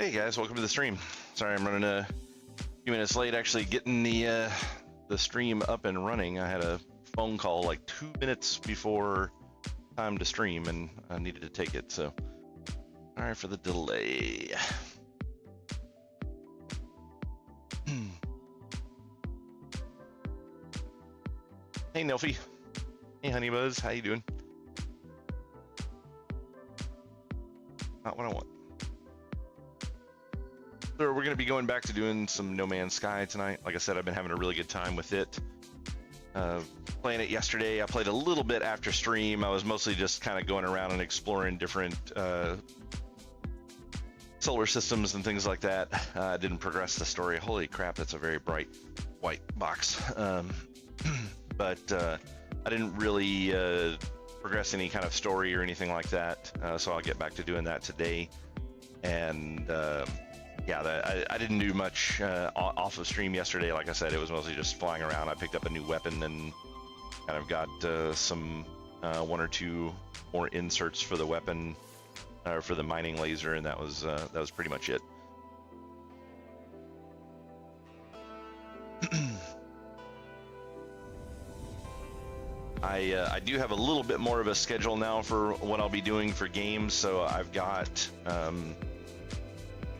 Hey guys, welcome to the stream. Sorry I'm running a few minutes late actually getting the stream up and running. I had a phone call like 2 minutes before time to stream and I needed to take it, so sorry for the delay. Hey Nilfy. Hey Honeybuzz, how you doing? Not what I want. So we're going to be going back to doing some No Man's Sky tonight. Like I said, I've been having a really good time with it. Playing it yesterday, I played a little bit after stream. I was mostly just kind of going around and exploring different solar systems and things like that. I didn't progress the story. Holy crap, that's a very bright white box. But I didn't really progress any kind of story or anything like that. So I'll get back to doing that today. And yeah, I didn't do much off of stream yesterday. Like I said, it was mostly just flying around. I picked up a new weapon and kind of got some one or two more inserts for the weapon, for the mining laser, and that was pretty much it. I do have a little bit more of a schedule now for what I'll be doing for games. So I've got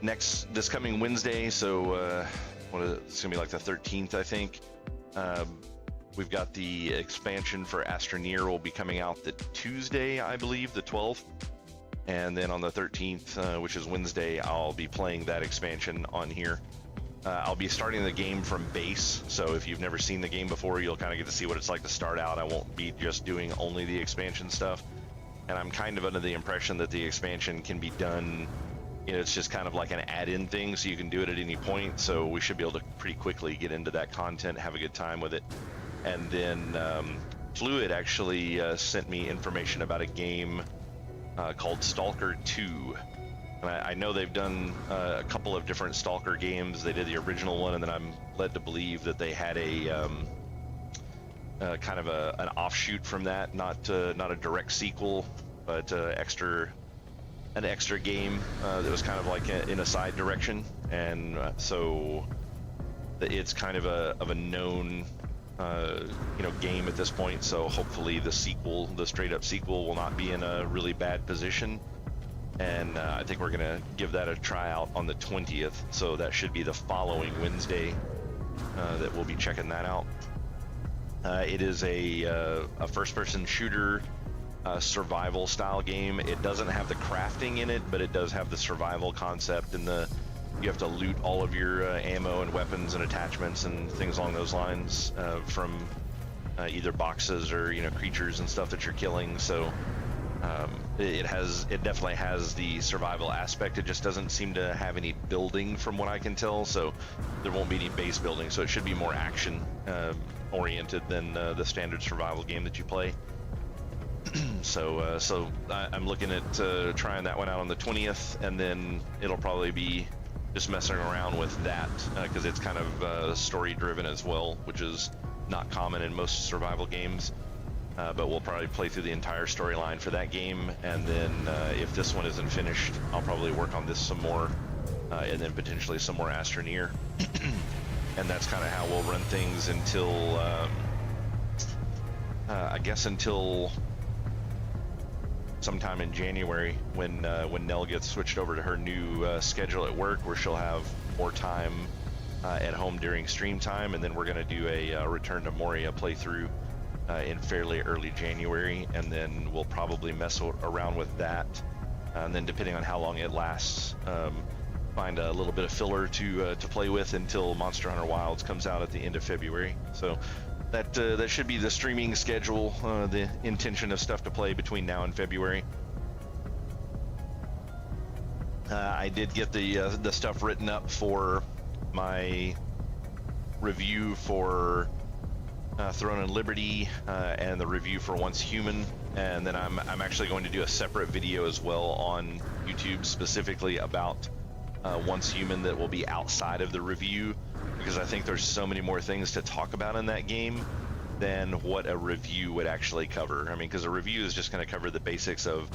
this coming Wednesday, so it's gonna be like the 13th, I think. We've got the expansion for Astroneer will be coming out the Tuesday, I believe, the 12th, and then on the 13th, which is Wednesday, I'll be playing that expansion on here. I'll be starting the game from base, so if you've never seen the game before, you'll kind of get to see what it's like to start out. I won't be just doing only the expansion stuff, and I'm kind of under the impression that the expansion can be done, you know, it's just kind of like an add-in thing, so you can do it at any point. So we should be able to pretty quickly get into that content, have a good time with it. And then Fluid actually sent me information about a game called Stalker 2. And I know they've done a couple of different Stalker games. They did the original one, and then I'm led to believe that they had a kind of an offshoot from that, not a direct sequel, but an extra game that was kind of like in a side direction, and so it's kind of a known game at this point. So hopefully the straight up sequel will not be in a really bad position, and I think we're gonna give that a try out on the 20th, so that should be the following Wednesday that we'll be checking that out. It is a first-person shooter survival style game. It doesn't have the crafting in it, but it does have the survival concept, and you have to loot all of your ammo and weapons and attachments and things along those lines from either boxes or creatures and stuff that you're killing. So it definitely has the survival aspect. It just doesn't seem to have any building from what I can tell, so there won't be any base building, so it should be more action oriented than the standard survival game that you play. So I'm looking at trying that one out on the 20th, and then it'll probably be just messing around with that because it's kind of story driven as well, which is not common in most survival games. But we'll probably play through the entire storyline for that game, and then if this one isn't finished, I'll probably work on this some more, and then potentially some more Astroneer. And that's kind of how we'll run things until I guess until sometime in January, when Nell gets switched over to her new schedule at work, where she'll have more time at home during stream time, and then we're going to do a Return to Moria playthrough in fairly early January, and then we'll probably mess around with that, and then depending on how long it lasts, find a little bit of filler to play with until Monster Hunter Wilds comes out at the end of February. So that should be the streaming schedule, the intention of stuff to play between now and February. I did get the stuff written up for my review for Throne and Liberty, and the review for Once Human, and then I'm actually going to do a separate video as well on YouTube specifically about Once Human that will be outside of the review, because I think there's so many more things to talk about in that game than what a review would actually cover. I mean, because a review is just going to cover the basics of,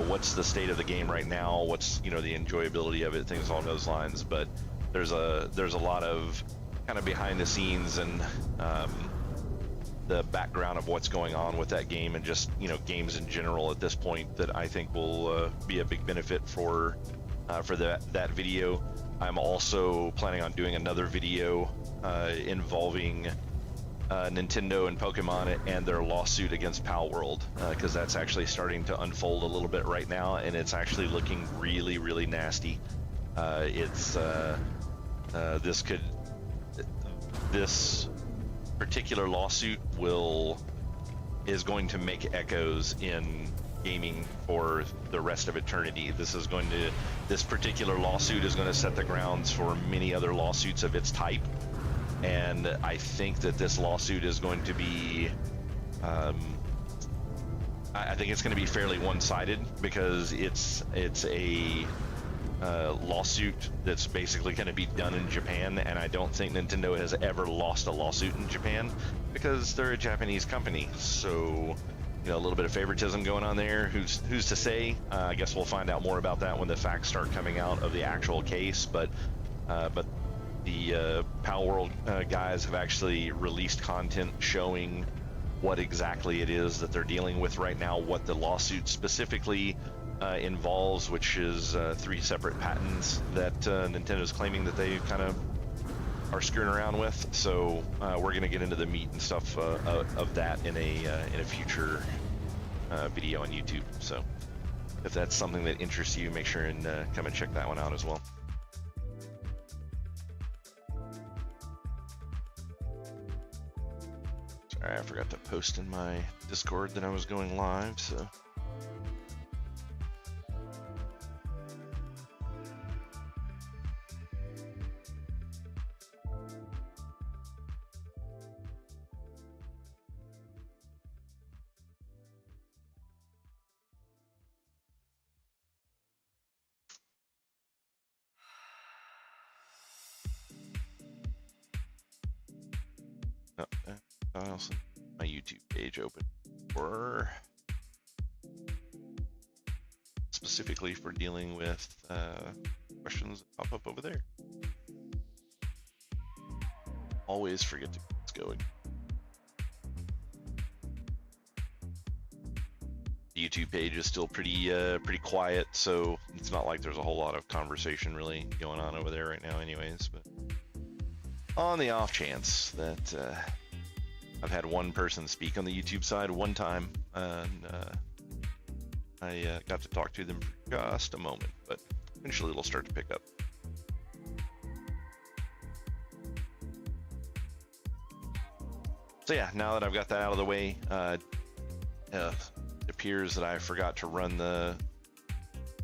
what's the state of the game right now, what's, the enjoyability of it, things along those lines. But there's a lot of kind of behind the scenes and the background of what's going on with that game and just, games in general at this point that I think will be a big benefit for that video. I'm also planning on doing another video involving Nintendo and Pokemon and their lawsuit against Palworld, because that's actually starting to unfold a little bit right now, and it's actually looking really, really nasty. This particular lawsuit is going to make echoes in gaming for the rest of eternity. This particular lawsuit is going to set the grounds for many other lawsuits of its type. And I think that this lawsuit is going to be, I think it's going to be fairly one-sided, because it's a lawsuit that's basically going to be done in Japan, and I don't think Nintendo has ever lost a lawsuit in Japan because they're a Japanese company. So, a little bit of favoritism going on there. Who's to say? I guess we'll find out more about that when the facts start coming out of the actual case. But the Palworld guys have actually released content showing what exactly it is that they're dealing with right now, what the lawsuit specifically involves, which is 3 separate patents that Nintendo's claiming that they kind of are screwing around with. So we're going to get into the meat and stuff of that in a future video on YouTube. So if that's something that interests you, make sure and come and check that one out as well. Sorry, I forgot to post in my Discord that I was going live, so. Also, my YouTube page open for specifically for dealing with questions that pop up over there. Always forget to get this going. The YouTube page is still pretty quiet, so it's not like there's a whole lot of conversation really going on over there right now anyways. But on the off chance that I've had one person speak on the YouTube side one time, and I got to talk to them for just a moment, but eventually it'll start to pick up. So yeah, now that I've got that out of the way, it appears that I forgot to run the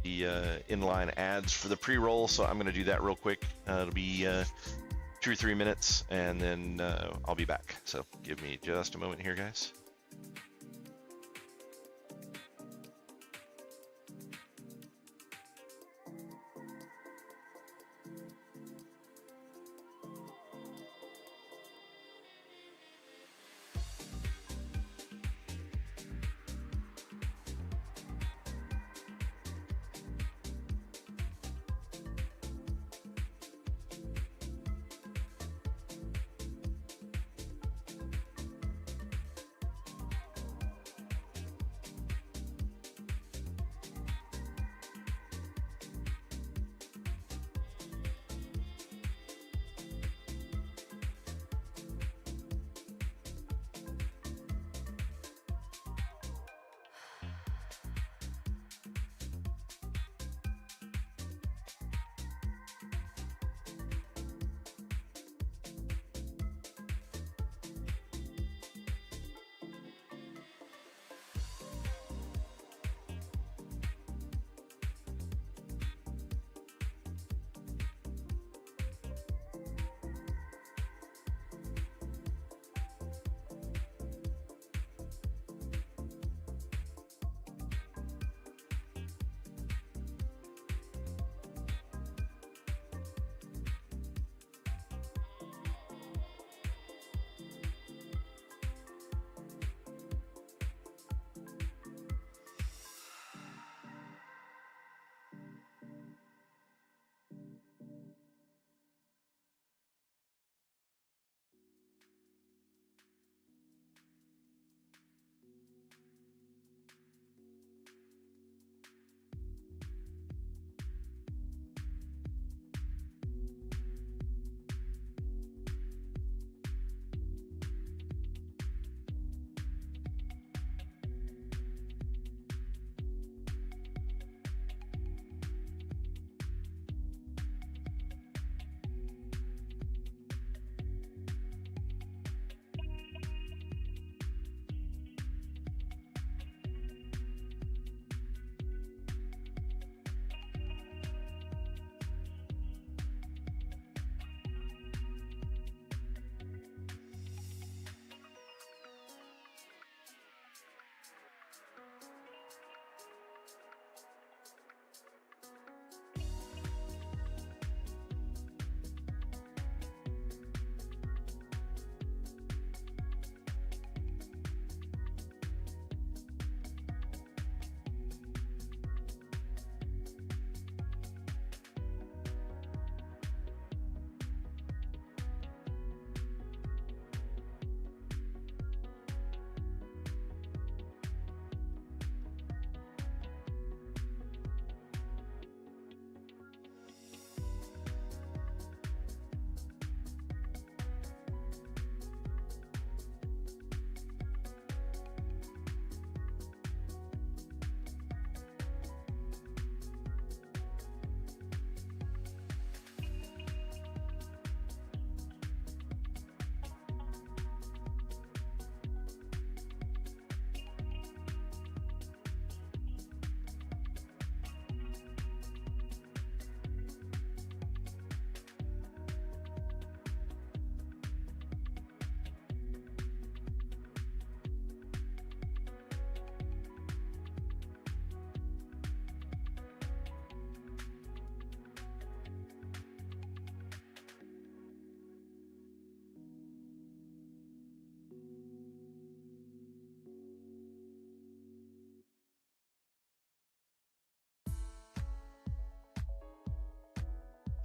inline ads for the pre-roll, so I'm going to do that real quick. It'll be 2 or 3 minutes, and then I'll be back. So give me just a moment here, guys.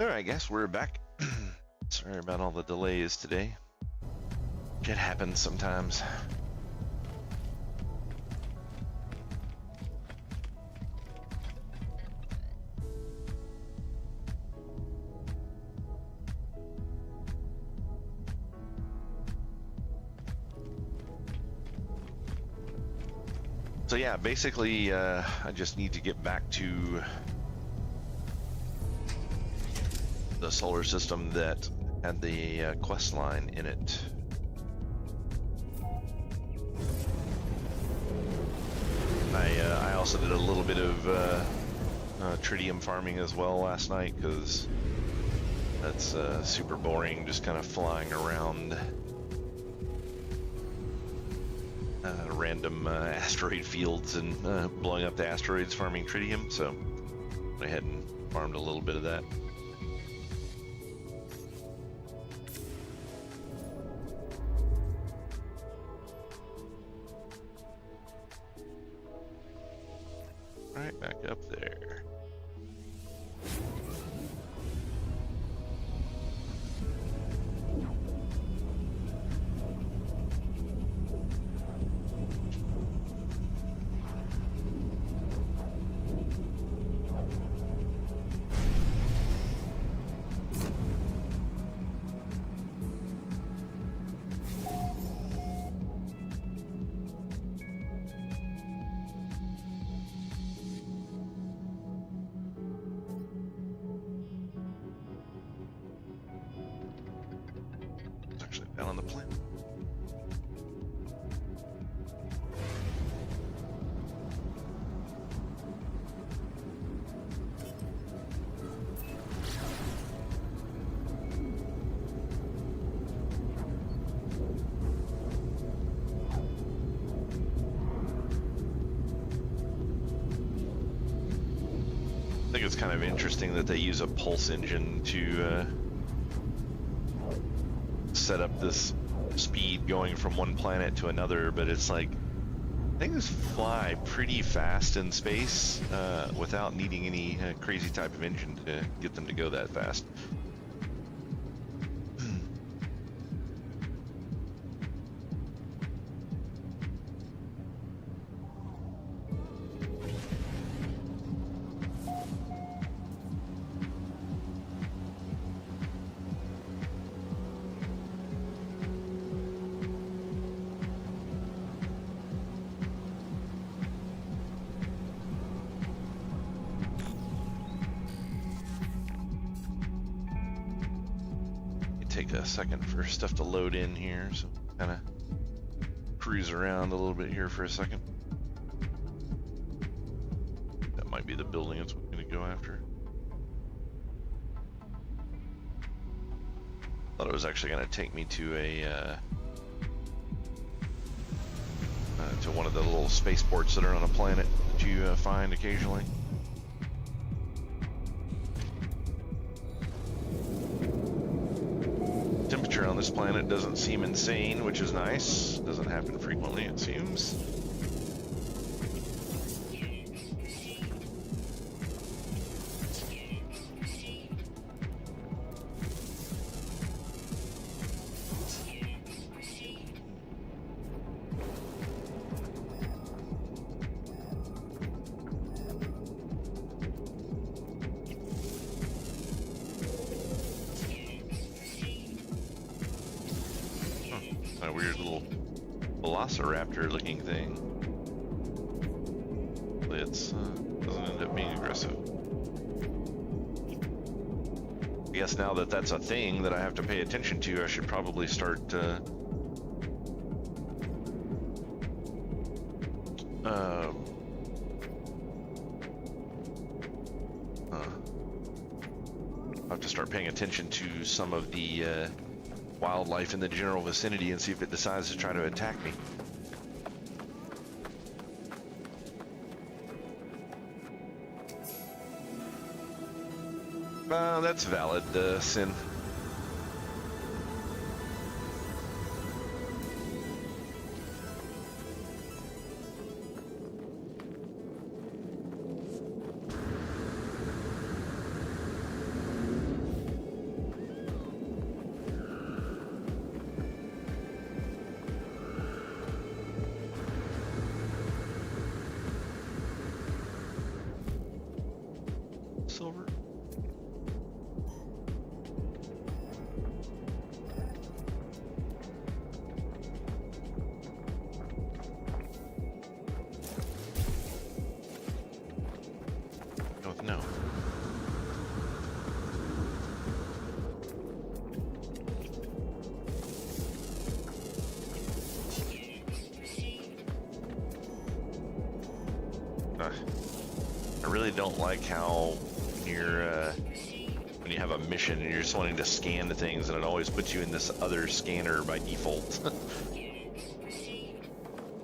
All right, I guess we're back. Sorry about all the delays today. It happens sometimes. So yeah, basically, I just need to get back to the solar system that had the quest line in it. I also did a little bit of tritium farming as well last night, because that's super boring, just kind of flying around random asteroid fields and blowing up the asteroids farming tritium. So I went ahead and farmed a little bit of that. Right back up there. It's actually down on the planet. I think it's kind of interesting that they use a pulse engine to set up this speed going from one planet to another, but it's like things fly pretty fast in space without needing any crazy type of engine to get them to go that fast. Take a second for stuff to load in here, so kind of cruise around a little bit here for a second. That might be the building it's going to go after. Thought it was actually going to take me to a to one of the little spaceports that are on a planet that you find occasionally. Temperature on this planet doesn't seem insane, which is nice. Doesn't happen frequently, it seems. A weird little velociraptor looking thing. It doesn't end up being aggressive. I guess now that that's a thing that I have to pay attention to, I should probably start I have to start paying attention to some of the wildlife in the general vicinity and see if it decides to try to attack me. That's valid, Sin. I really don't like how you're when you have a mission and you're just wanting to scan the things, and it always puts you in this other scanner by default.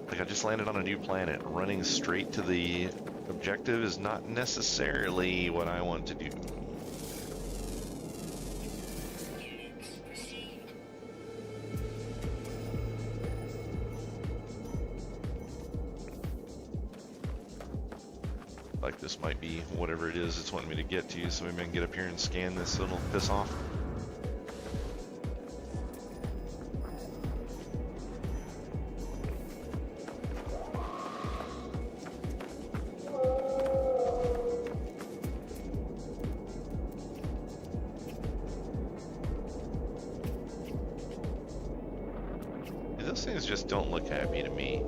Like, I just landed on a new planet. Running straight to the objective is not necessarily what I want to do. Like, this might be whatever it is it's wanting me to get to, so maybe I can get up here and scan this so it'll piss off. Those things just don't look happy to me.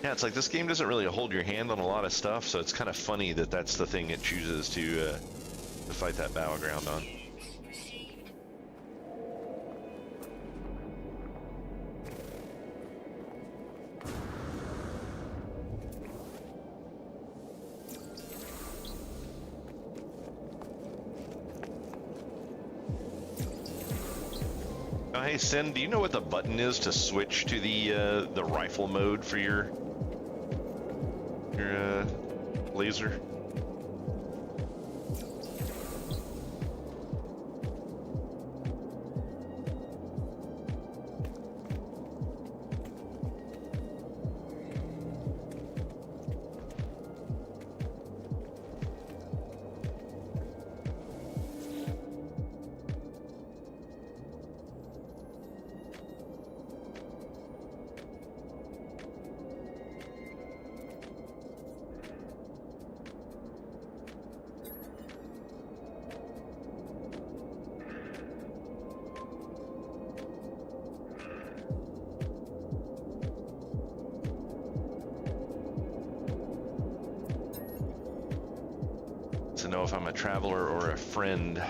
Yeah, it's like this game doesn't really hold your hand on a lot of stuff, so it's kind of funny that that's the thing it chooses to fight that battleground on. Oh, hey, Sin, do you know what the button is to switch to the rifle mode for your laser? To know if I'm a traveler or a friend.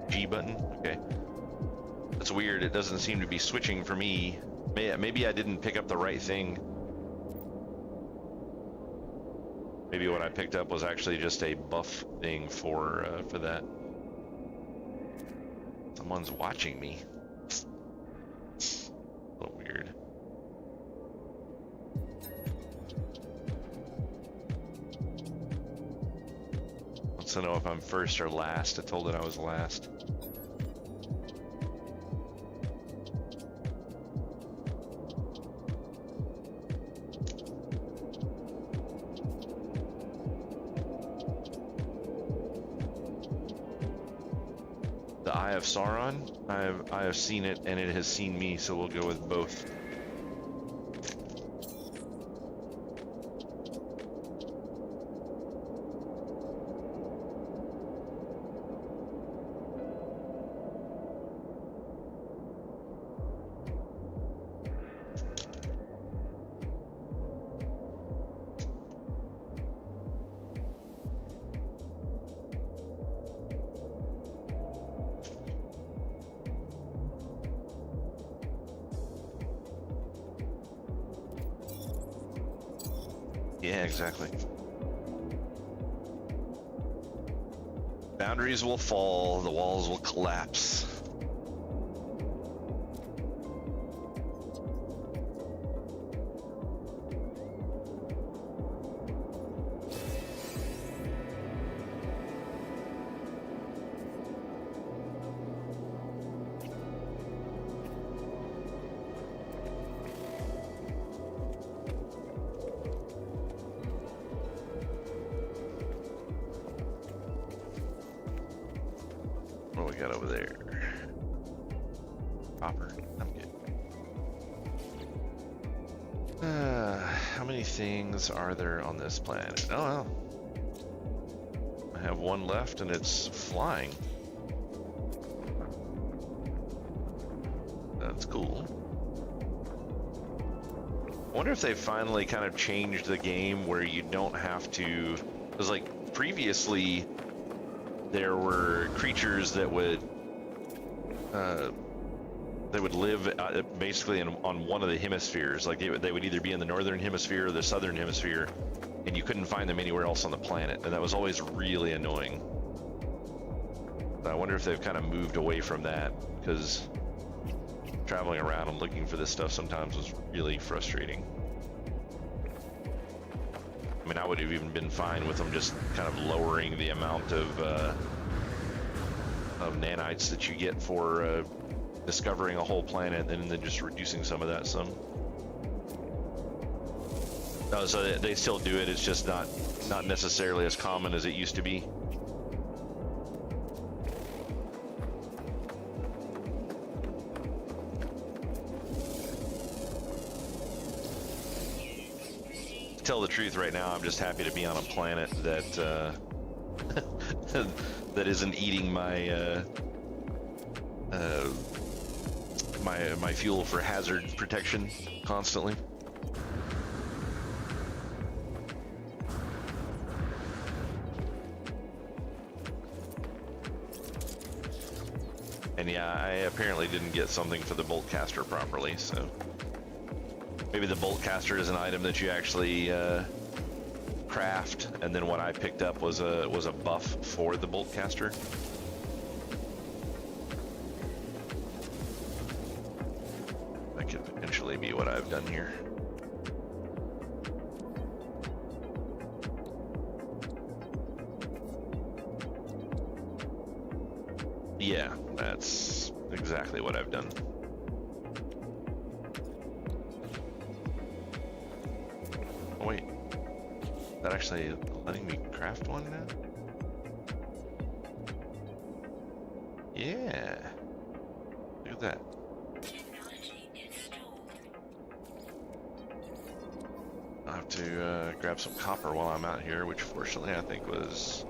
G button? Okay. That's weird. It doesn't seem to be switching for me. Maybe I didn't pick up the right thing. Maybe what I picked up was actually just a buff thing for that. Someone's watching me. A little weird. To know if I'm first or last. I told it I was last. The Eye of Sauron? I have seen it and it has seen me, so we'll go with both. Yeah, exactly. Boundaries will fall, the walls will collapse. What do we got over there? Copper. I'm good. How many things are there on this planet? Oh, well. I have one left and it's flying. that's cool. I wonder if they finally kind of changed the game where you don't have to, because like previously there were creatures that would live basically on one of the hemispheres. Like they would either be in the northern hemisphere or the southern hemisphere, and you couldn't find them anywhere else on the planet, and that was always really annoying. But I wonder if they've kind of moved away from that, because traveling around and looking for this stuff sometimes was really frustrating. I mean, I would have even been fine with them just kind of lowering the amount of nanites that you get for discovering a whole planet, and then just reducing some of that some. No, so they still do it. It's just not necessarily as common as it used to be. To tell the truth, right now I'm just happy to be on a planet that that isn't eating my my fuel for hazard protection constantly. And yeah, I apparently didn't get something for the bolt caster properly, so maybe the bolt caster is an item that you actually craft, and then what I picked up was a buff for the bolt caster. That could potentially be what I've done here. Yeah, that's exactly what I've done. Oh wait, is that actually letting me craft one now? Yeah, look at that. I'll have to grab some copper while I'm out here, which fortunately I think was...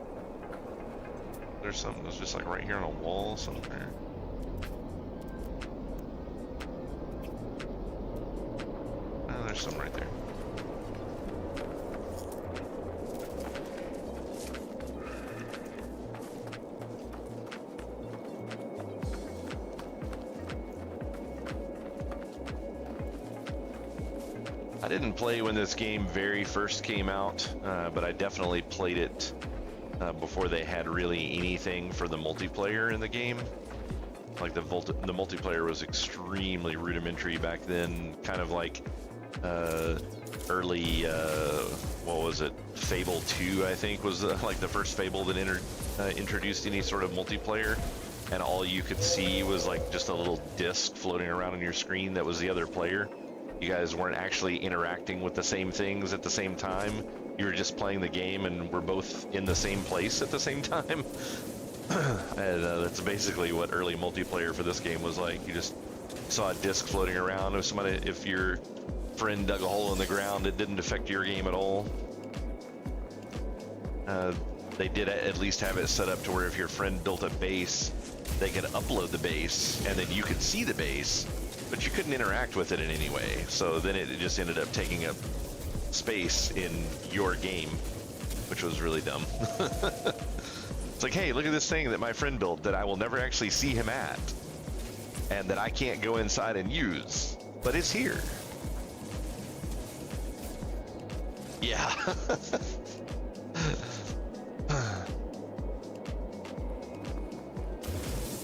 There's something that's just like right here on a wall somewhere. Oh, there's some right there. I didn't play when this game very first came out, but I definitely played it before they had really anything for the multiplayer in the game. Like the multiplayer was extremely rudimentary back then, kind of like early, what was it, Fable 2 I think was like the first Fable that introduced any sort of multiplayer, and all you could see was like just a little disc floating around on your screen that was the other player. You guys weren't actually interacting with the same things at the same time. You were just playing the game and we're both in the same place at the same time. And that's basically what early multiplayer for this game was like. You just saw a disc floating around. If your friend dug a hole in the ground, it didn't affect your game at all. They did at least have it set up to where if your friend built a base, they could upload the base and then you could see the base, but you couldn't interact with it in any way. So then it just ended up taking up space in your game, which was really dumb. It's like, hey, look at this thing that my friend built that I will never actually see him at, and that I can't go inside and use, but it's here. Yeah.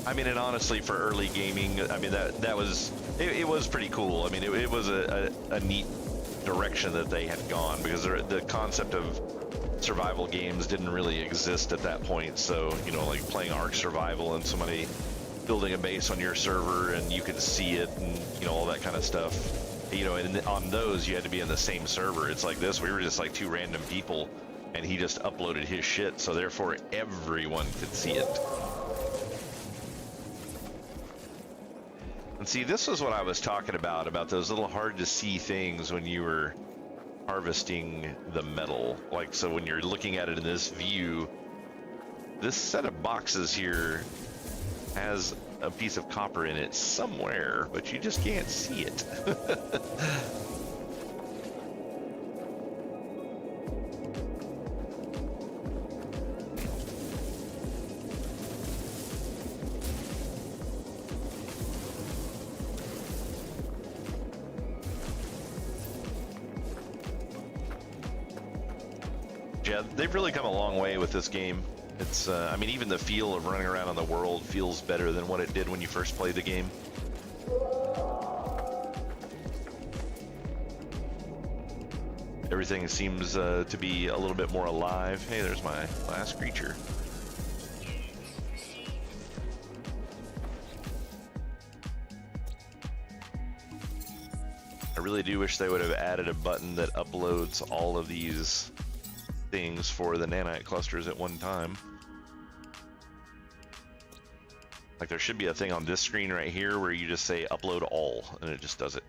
I mean, and honestly, for early gaming, I mean, that was, it was pretty cool. I mean, it was a neat direction that they had gone, because the concept of survival games didn't really exist at that point. So, you know, like playing Ark Survival and somebody building a base on your server and you could see it and, you know, all that kind of stuff. You know, and on those you had to be in the same server. It's like this, we were just like two random people and he just uploaded his shit, so therefore everyone could see it. And see, this was what I was talking about those little hard to see things when you were harvesting the metal. Like, so when you're looking at it in this view, this set of boxes here has a piece of copper in it somewhere, but you just can't see it. Yeah, they've really come a long way with this game. It's, I mean, even the feel of running around in the world feels better than what it did when you first played the game. Everything seems to be a little bit more alive. Hey, there's my last creature. I really do wish they would have added a button that uploads all of these things for the nanite clusters at one time. Like there should be a thing on this screen right here where you just say upload all and it just does it.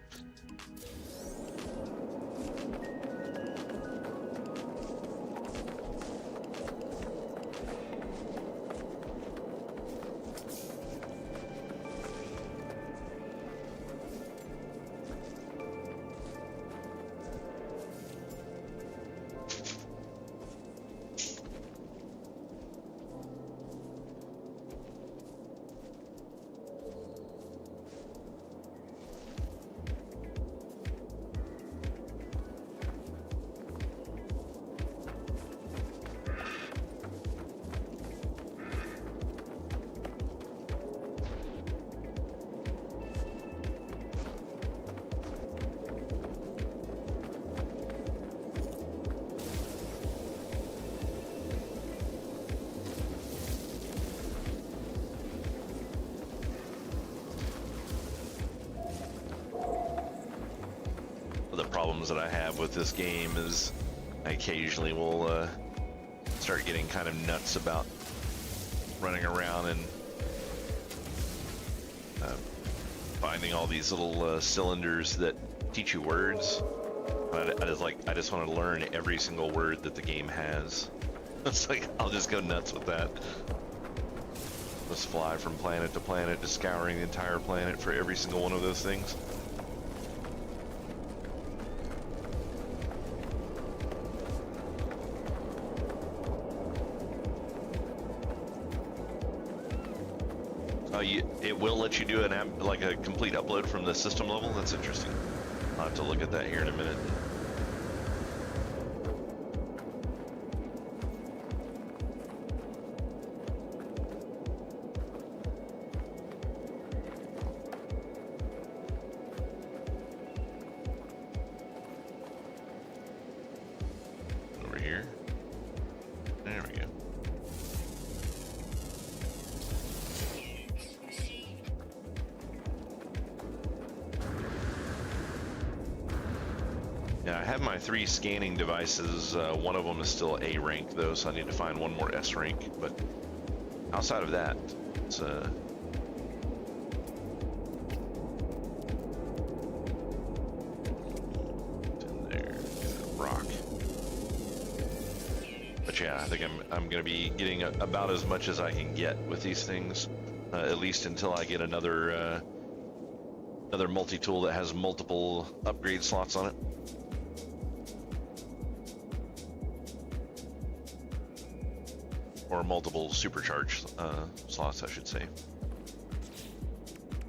The problems that I have with this game is I occasionally will start getting kind of nuts about running around and finding all these little cylinders that teach you words. I just want to learn every single word that the game has. It's like I'll just go nuts with that. Just fly from planet to planet, just scouring the entire planet for every single one of those things. It will let you do like a complete upload from the system level. That's interesting. I'll have to look at that here in a minute. Over here. There we go. Yeah, I have my 3 scanning devices. One of them is still A rank though, so I need to find one more S rank. But outside of that, it's in there, rock. But yeah, I think I'm gonna be getting about as much as I can get with these things, at least until I get another multi-tool that has multiple upgrade slots on it. Or multiple supercharge slots, I should say.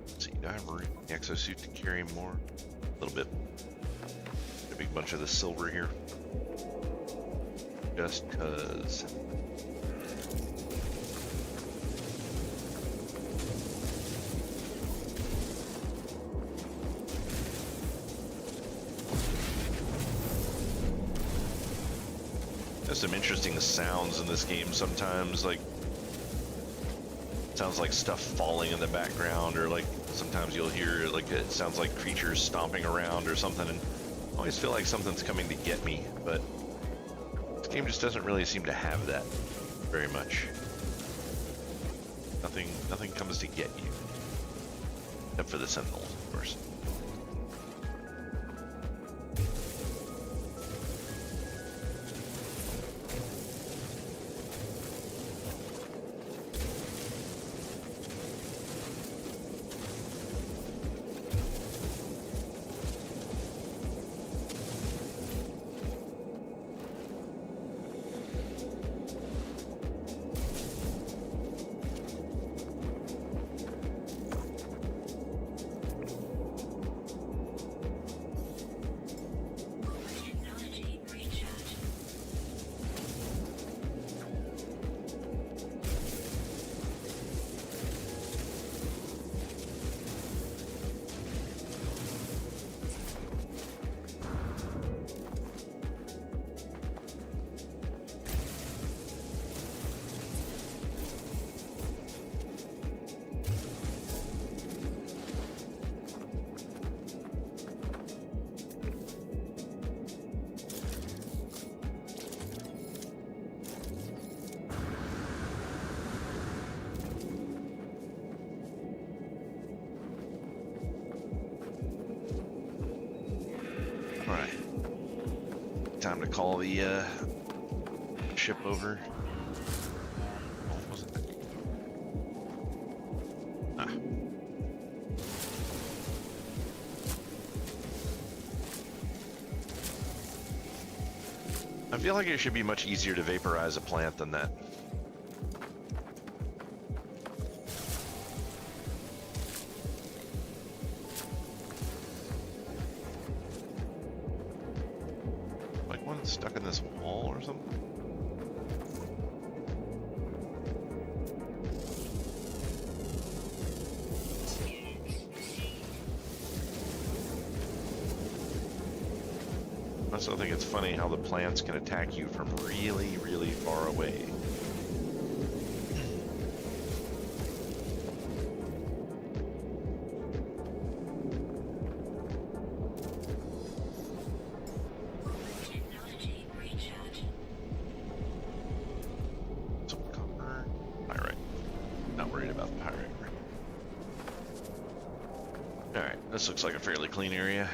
Let's see, do I have room in the exosuit to carry more? A little bit. A big bunch of the silver here. Just cause. There's some interesting sounds in this game sometimes, like sounds like stuff falling in the background, or like sometimes you'll hear like it sounds like creatures stomping around or something, and I always feel like something's coming to get me, but this game just doesn't really seem to have that very much. Nothing comes to get you, except for the Sentinels, of course. time to call the ship over. Oh, was it? Ah. I feel like it should be much easier to vaporize a plant than that. Like one stuck in this wall or something? I also think it's funny how the plants can attack you from really, really far away. Some copper. Pyrite. Not worried about the pyrite. Alright, this looks like a fairly clean area.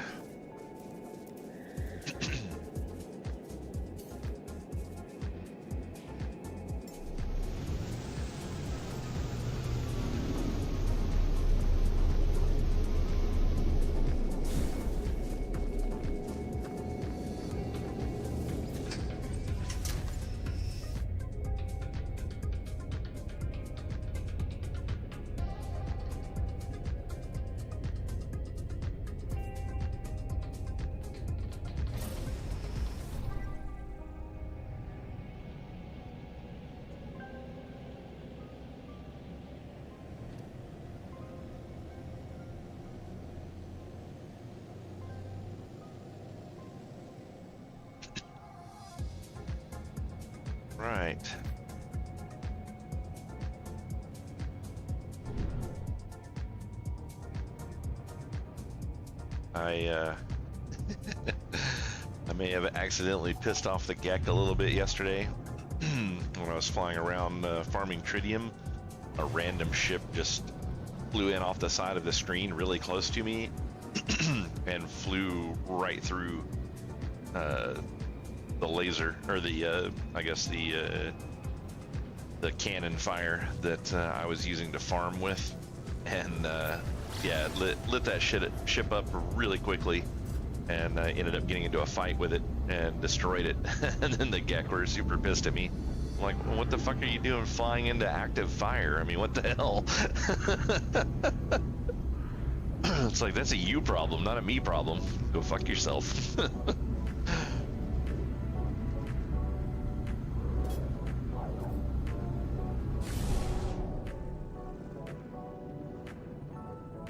Right. I may have accidentally pissed off the Gek a little bit yesterday when I was flying around farming tritium. A random ship just flew in off the side of the screen really close to me and flew right through the laser, or the I guess the cannon fire that I was using to farm with, and yeah, lit that ship up really quickly, and ended up getting into a fight with it and destroyed it. And then the Gek were super pissed at me. I'm like, well, what the fuck are you doing flying into active fire? I mean, what the hell? It's like, that's a you problem, not a me problem. Go fuck yourself.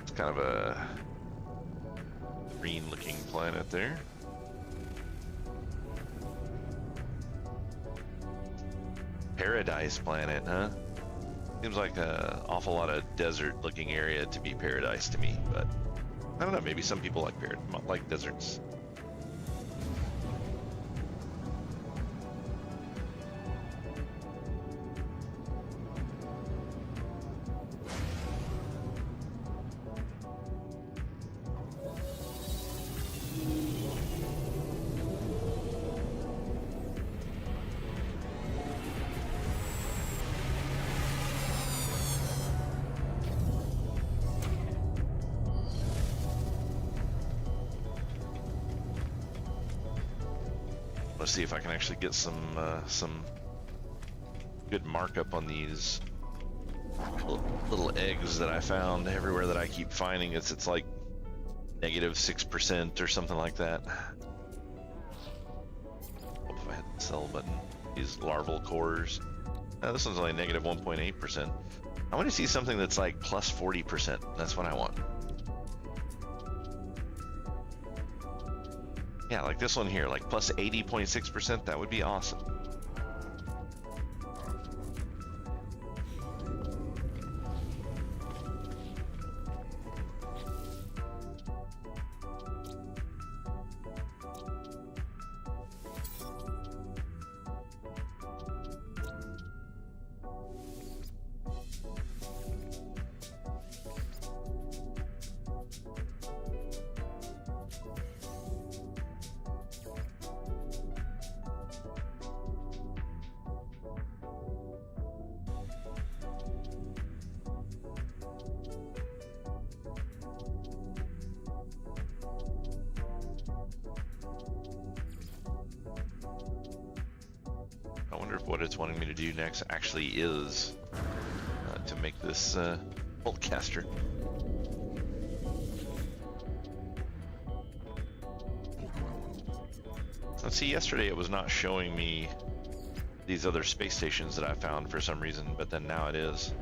It's kind of a green looking planet there. Paradise planet, huh? Seems like an awful lot of desert looking area to be paradise to me, but I don't know, maybe some people like deserts. Let's see if I can actually get some good markup on these little eggs that I found everywhere that I keep finding. It's like -6% or something like that. What if I hit the sell button? These larval cores. This one's only -1.8%. I want to see something that's like +40%. That's what I want. Yeah, like this one here, like +80.6%, that would be awesome. if what it's wanting me to do next actually is to make this boltcaster. Let's see, yesterday it was not showing me these other space stations that I found for some reason, but then now it is.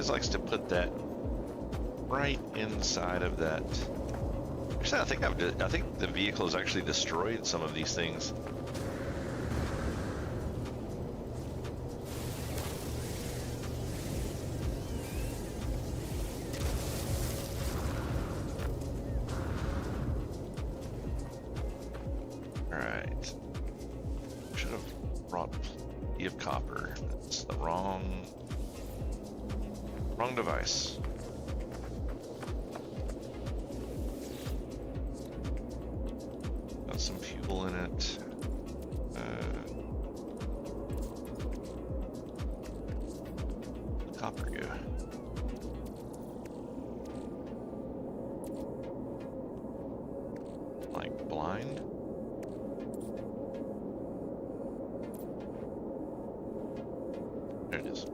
Likes to put that right inside of that. Actually, I think the vehicle has actually destroyed some of these things. All right, should have brought plenty of copper. That's the wrong device. Got some fuel in it. Copper go. Like blind? There it is.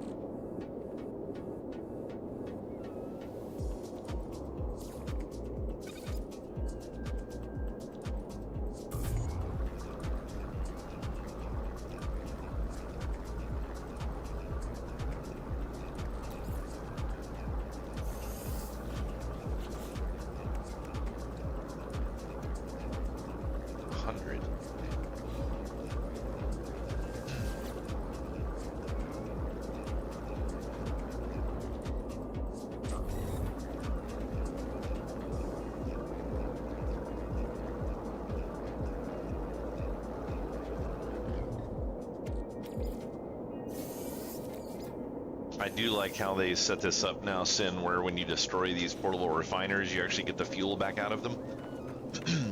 I do like how they set this up now, Sin, where when you destroy these portable refiners, you actually get the fuel back out of them.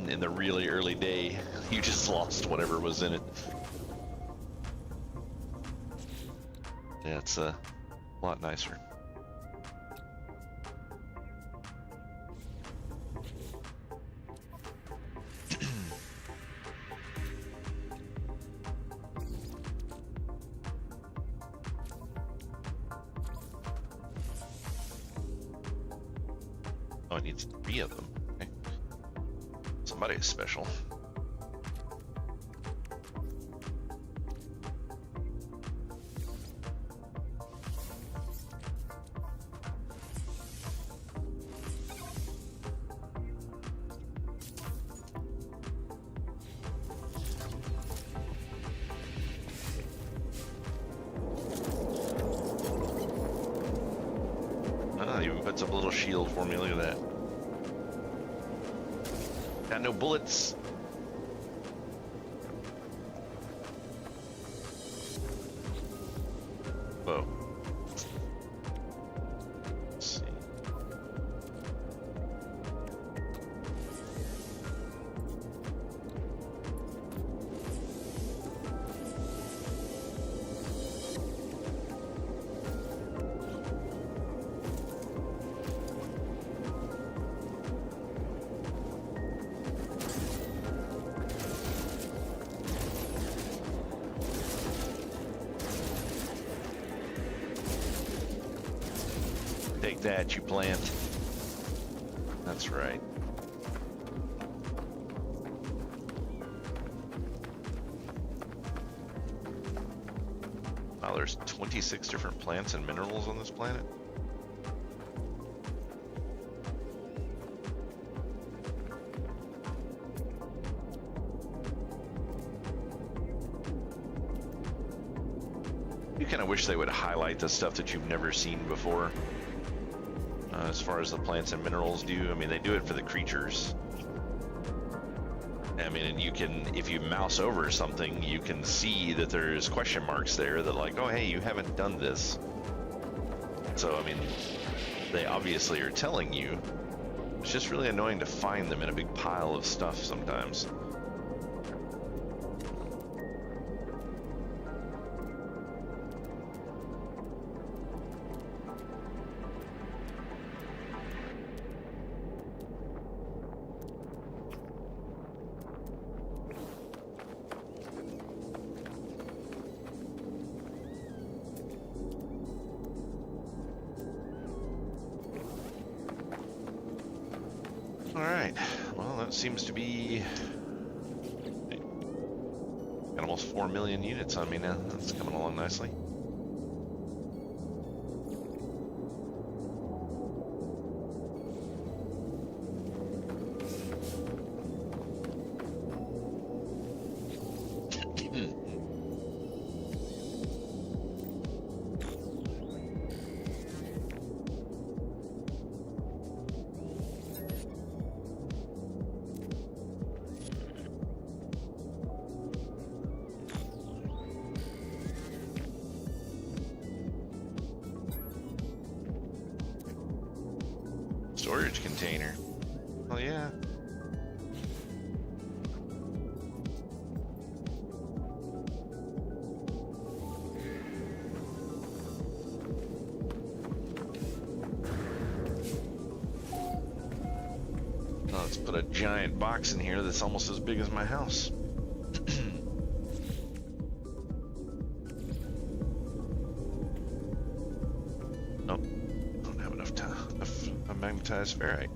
In the really early day, you just lost whatever was in it. Yeah, it's a lot nicer. Oh, it needs 3 of them. Okay. Somebody is special. Ah, even puts up a little shield for me. Look at that. Got no bullets. Whoa. Let's see. Take that, you plant. That's right. Wow, there's 26 different plants and minerals on this planet. You kind of wish they would highlight the stuff that you've never seen before. As far as the plants and minerals do, I mean, they do it for the creatures. I mean, and you can, if you mouse over something, you can see that there's question marks there that like, oh, hey, you haven't done this. So, I mean, they obviously are telling you. It's just really annoying to find them in a big pile of stuff sometimes. Alright, well, that seems to be... Got almost 4 million units on me now. That's coming along nicely. Storage container. Oh yeah. Oh, let's put a giant box in here that's almost as big as my house. Nope. Don't have enough time. A magnetized ferrite.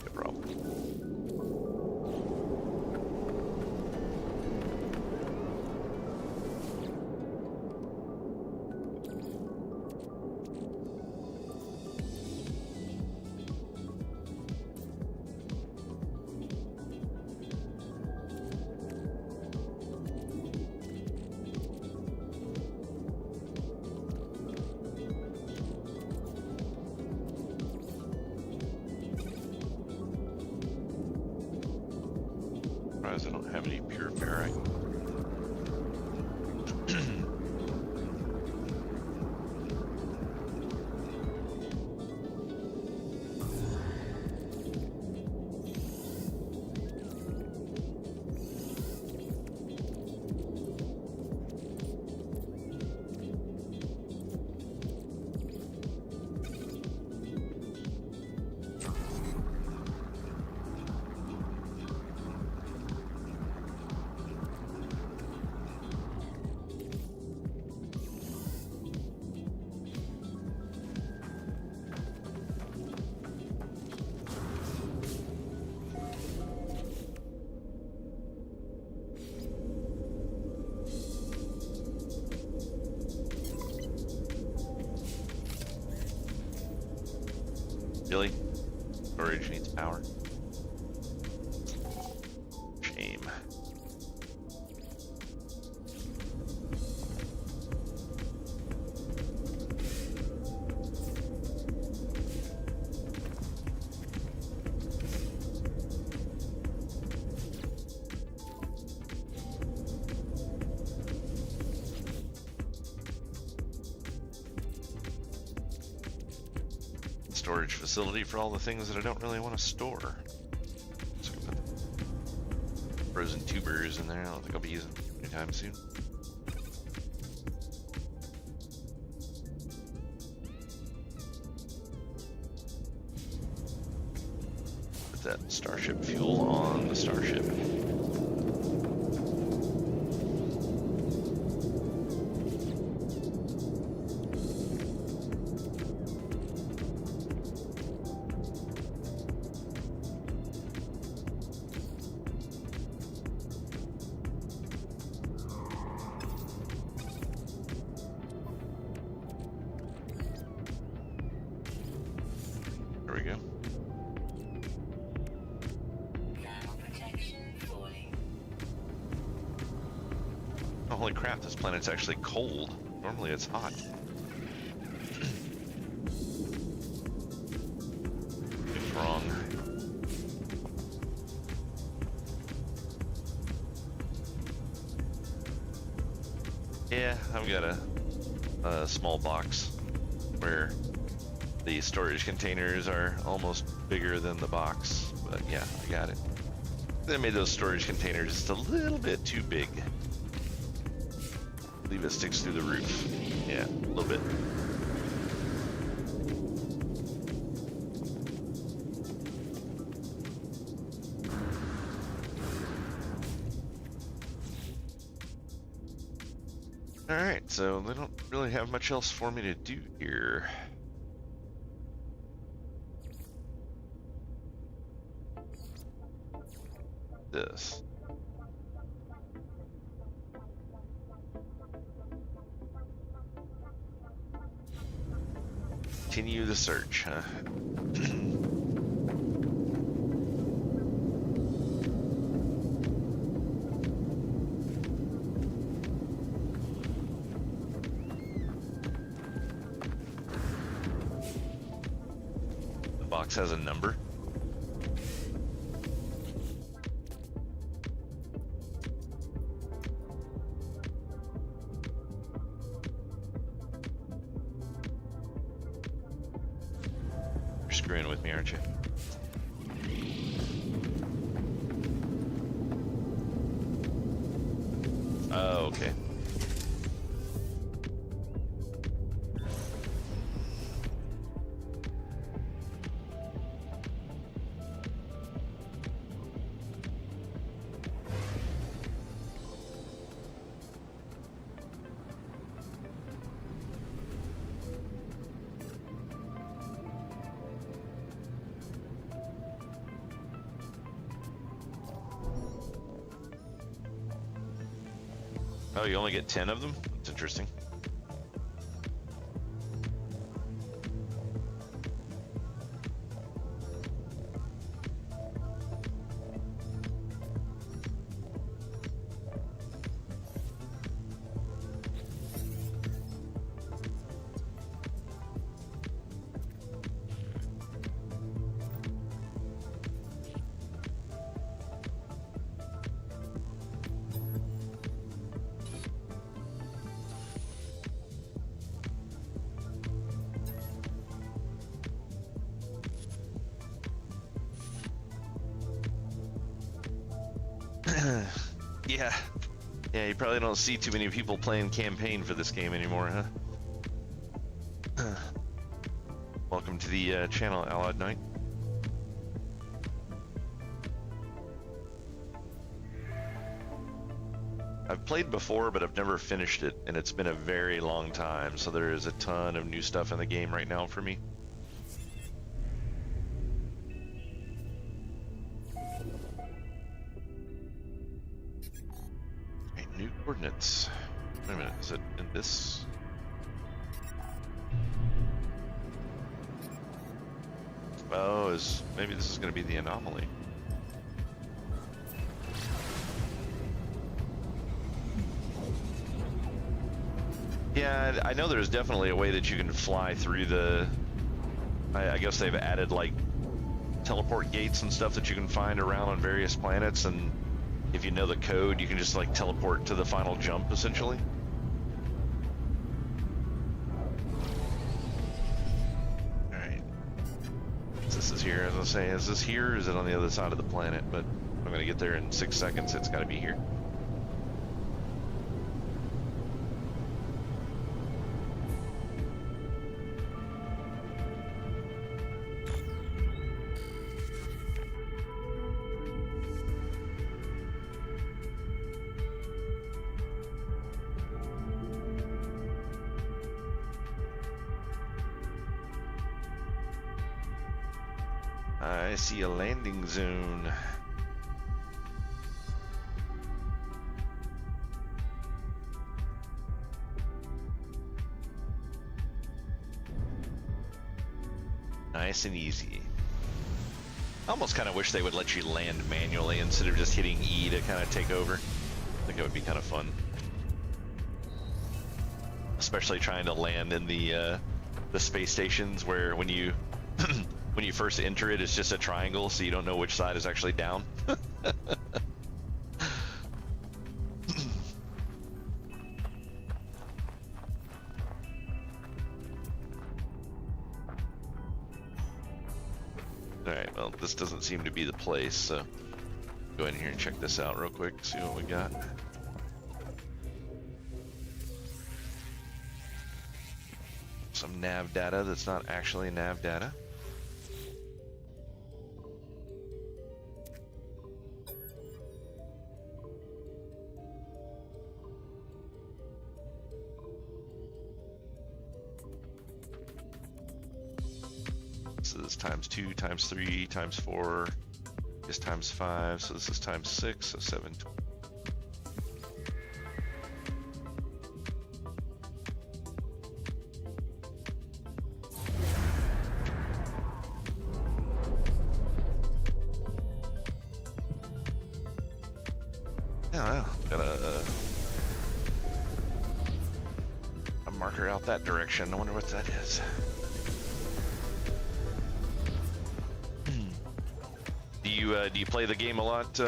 No problem. Surprised I don't have any pure ferrite. Really? Storage needs power. Shame. Storage facility for all the things that I don't really want to store. So I put frozen tubers in there. I don't think I'll be using them anytime soon. Put that starship fuel on the starship. There we go. Oh, holy crap, this planet's actually cold. Normally it's hot. It's wrong. Yeah, I've got a small box where the storage containers are almost bigger than the box, but yeah, I got it. They made those storage containers just a little bit too big. I believe it sticks through the roof. Yeah, a little bit. Alright, so they don't really have much else for me to do here. This. Continue the search, huh? The box has a number. You're screwing with me, aren't you? Oh, okay. Oh, you only get 10 of them? That's interesting. Yeah. Yeah, you probably don't see too many people playing campaign for this game anymore, huh? Welcome to the channel, Allied Knight. I've played before, but I've never finished it, and it's been a very long time, so there is a ton of new stuff in the game right now for me. New coordinates. Wait a minute, is it in this? Oh, maybe this is going to be the anomaly. Yeah, I know there's definitely a way that you can fly through the... I guess they've added like teleport gates and stuff that you can find around on various planets, and if you know the code, you can just like teleport to the final jump, essentially. Alright. This is here, as I say, is this here or is it on the other side of the planet? But I'm gonna get there in 6 seconds, it's gotta be here. I see a landing zone. Nice and easy. I almost kind of wish they would let you land manually instead of just hitting E to kind of take over. I think it would be kind of fun. especially trying to land in the space stations where when you when you first enter it, it's just a triangle, so you don't know which side is actually down. Alright, well, this doesn't seem to be the place, so go in here and check this out real quick, see what we got. Some nav data that's not actually nav data. So this is times 2, times 3, times 4, is times 5, so this is times 6, so 7. Yeah, got a marker out that direction. I wonder what that is. Do you play the game a lot,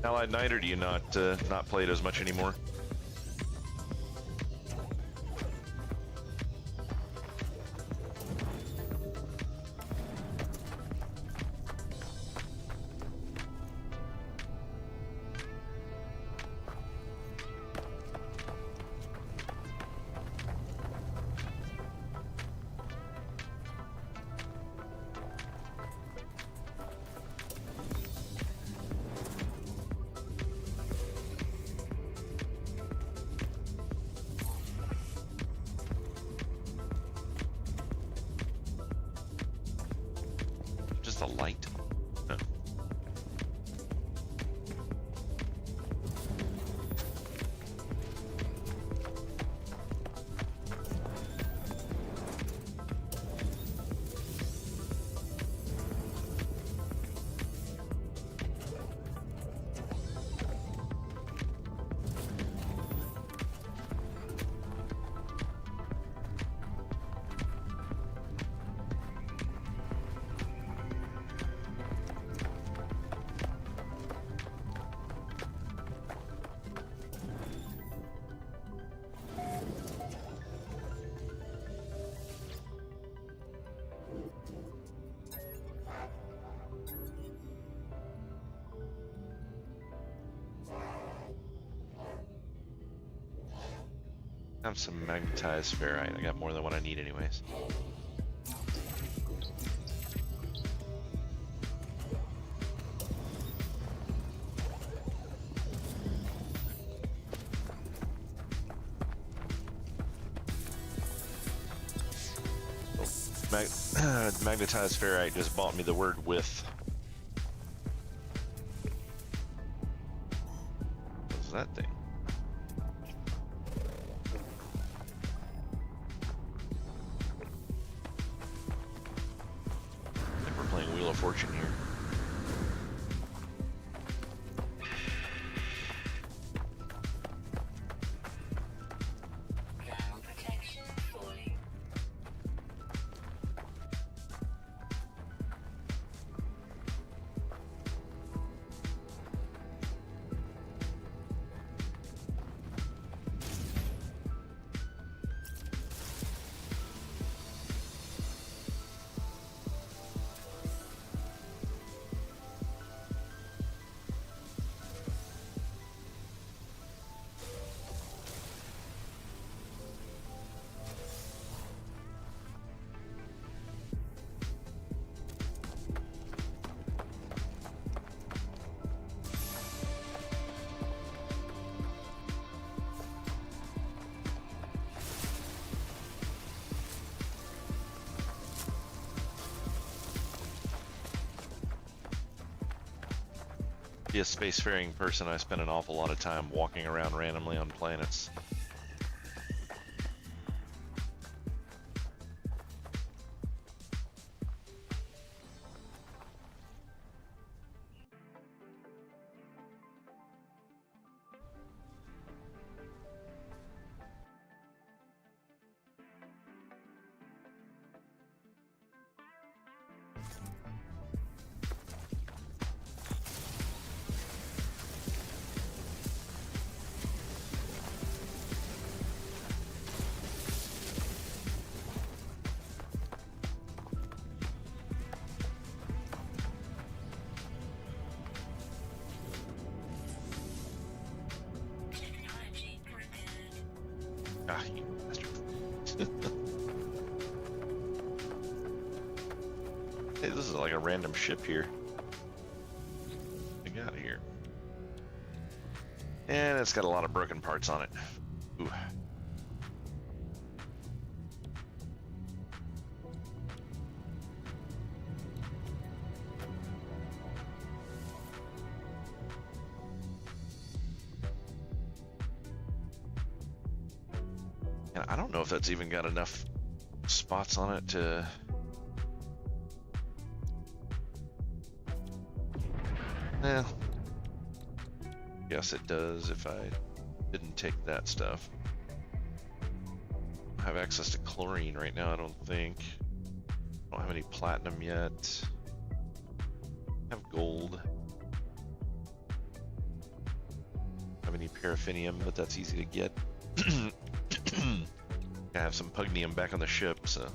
Allied Knight, or do you not play it as much anymore? Just a light? No. I have some magnetized ferrite. I got more than what I need anyways. Magnetized ferrite just bought me the word with. What's that thing? I think we're playing Wheel of Fortune here. Be a spacefaring person, I spend an awful lot of time walking around randomly on planets. Hey, this is like a random ship here. What we got here? And it's got a lot of broken parts on it. Ooh. And I don't know if that's even got enough spots on it to... Eh. Yes, it does if I didn't take that stuff. I have access to chlorine right now, I don't think. I don't have any platinum yet. I have gold. I have any paraffinium, but that's easy to get. I have some pugnium back on the ship, so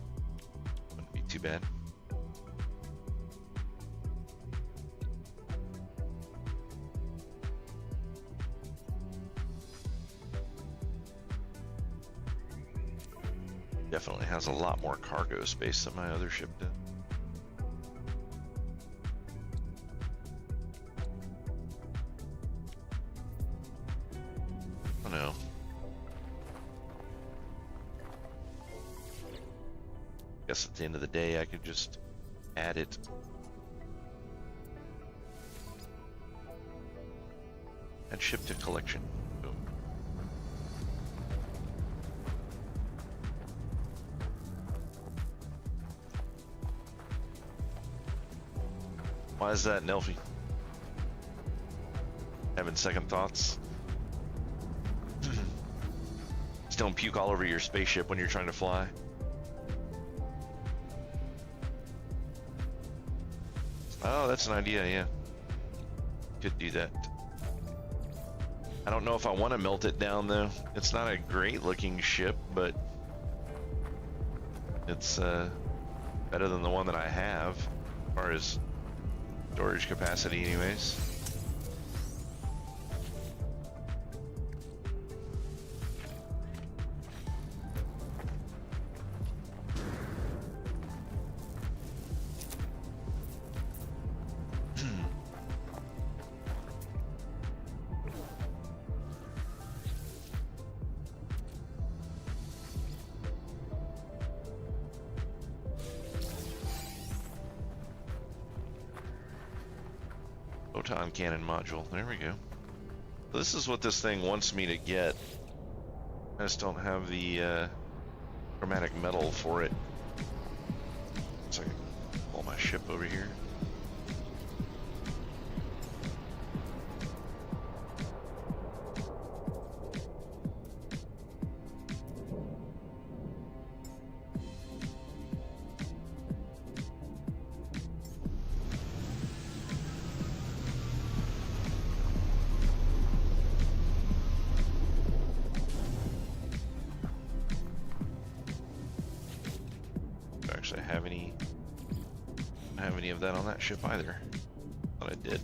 wouldn't be too bad. Definitely has a lot more cargo space than my other ship did. Oh no. Guess at the end of the day I could just add it. Add ship to collection. Boom. Why is that, Nelfie? Having second thoughts? Just don't puke all over your spaceship when you're trying to fly. Oh, that's an idea, yeah. Could do that. I don't know if I want to melt it down, though. It's not a great looking ship, but it's better than the one that I have, as far as storage capacity anyways. Photon cannon module. There we go. This is what this thing wants me to get. I just don't have the chromatic metal for it. So I can pull my ship over here. Actually have any, I don't have any of that on that ship either. Thought I did.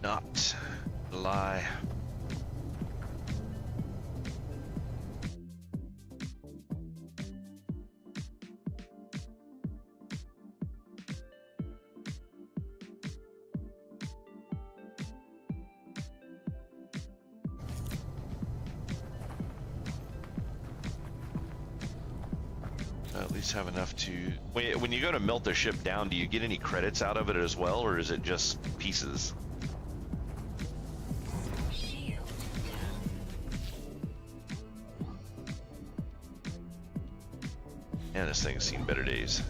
Not a lie. At least have enough to... When you go to melt the ship down, do you get any credits out of it as well, or is it just pieces? Man, this thing's seen better days.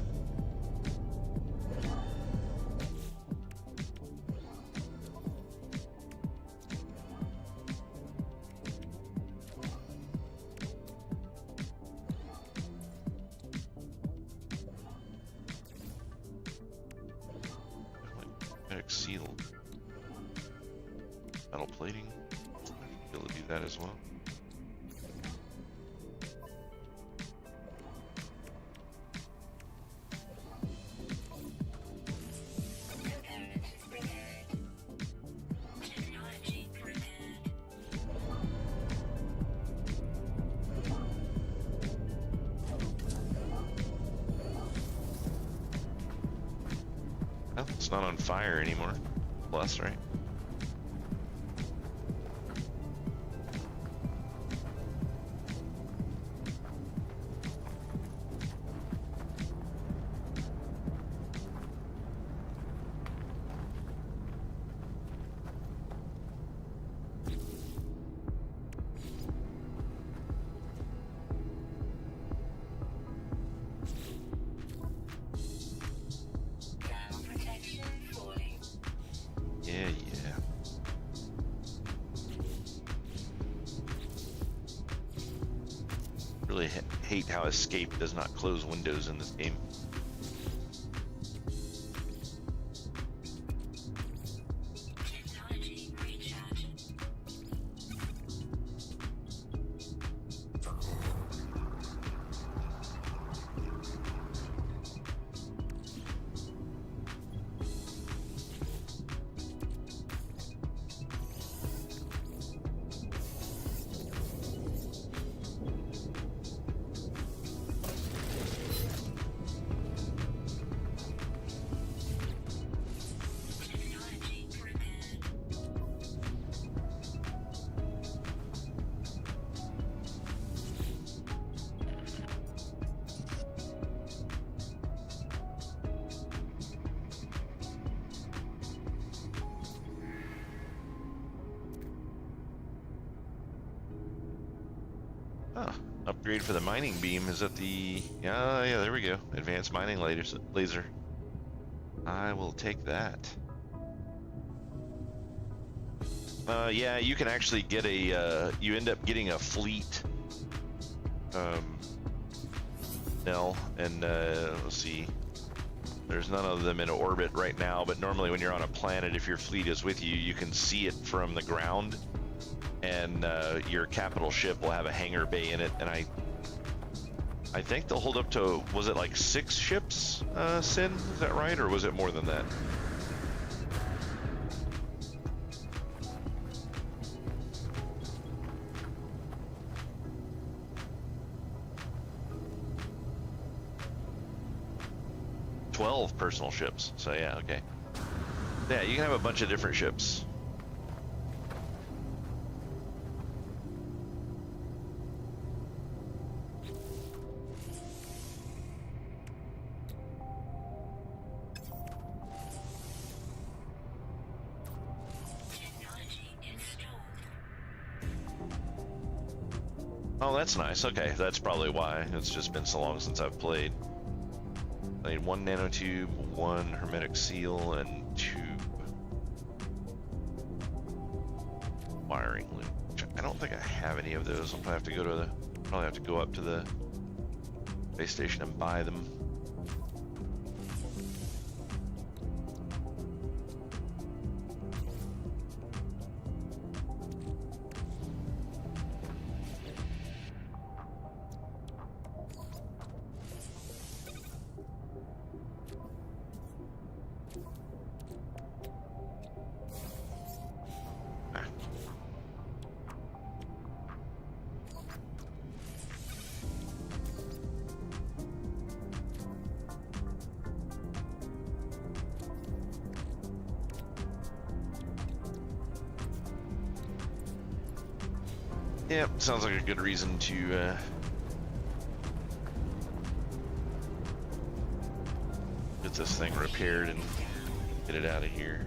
Sealed metal plating. Be able to do that as well. Well, it's not on fire anymore. Plus, right? Yeah. Really hate how escape does not close windows in this game. Oh, upgrade for the mining beam is at the... yeah, there we go. Advanced mining laser. I will take that. Yeah, you can actually get a... you end up getting a fleet. Nell, and let's see. There's none of them in orbit right now, but normally when you're on a planet, if your fleet is with you, you can see it from the ground. And your capital ship will have a hangar bay in it, and I think they'll hold up to, was it like 6 ships, Sin? Is that right, or was it more than that? "12 personal ships." So yeah, okay. Yeah, you can have a bunch of different ships. Oh, that's nice. Okay, that's probably why. It's just been so long since I've played. I need 1 nanotube, 1 hermetic seal, and 2 wiring loop. I don't think I have any of those. I'll probably have to go up to the base station and buy them. Yeah, sounds like a good reason to get this thing repaired and get it out of here.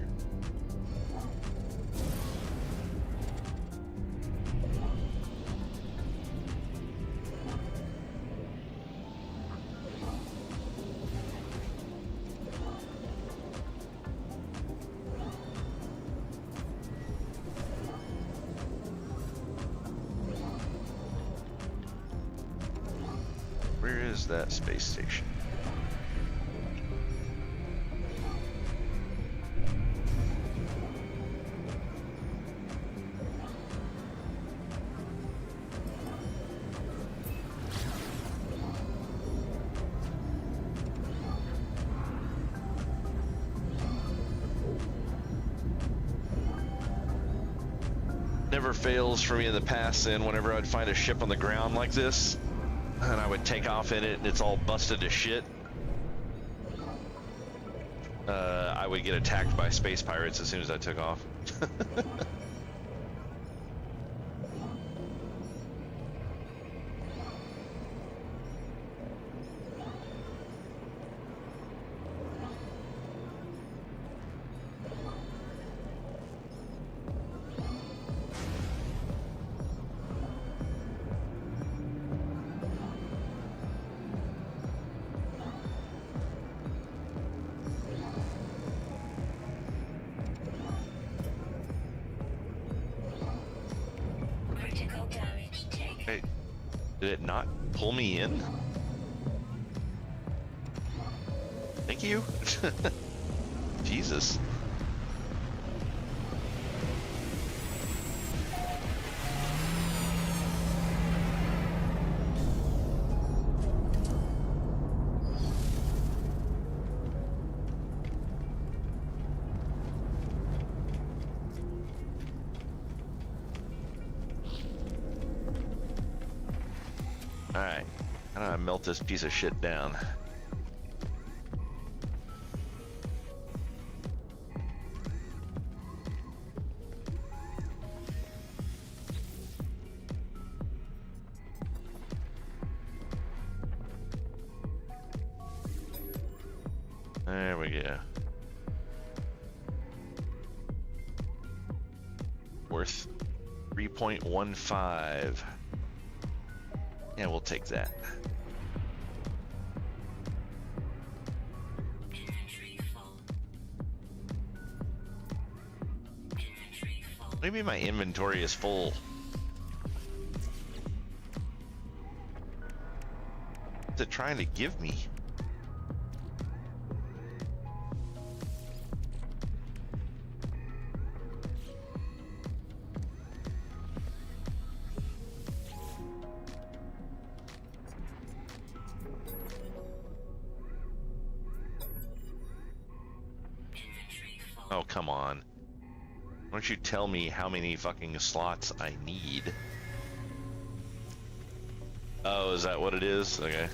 Where is that space station? Never fails for me in the past, and whenever I'd find a ship on the ground like this, and I would take off in it and it's all busted to shit. I would get attacked by space pirates as soon as I took off. Hey, did it not pull me in? Thank you. Jesus. Alright, how do I melt this piece of shit down? There we go. Worth 3.15. Yeah, we'll take that. Maybe my inventory is full. What's it trying to give me? Oh, come on. Why don't you tell me how many fucking slots I need? Oh, is that what it is? Okay.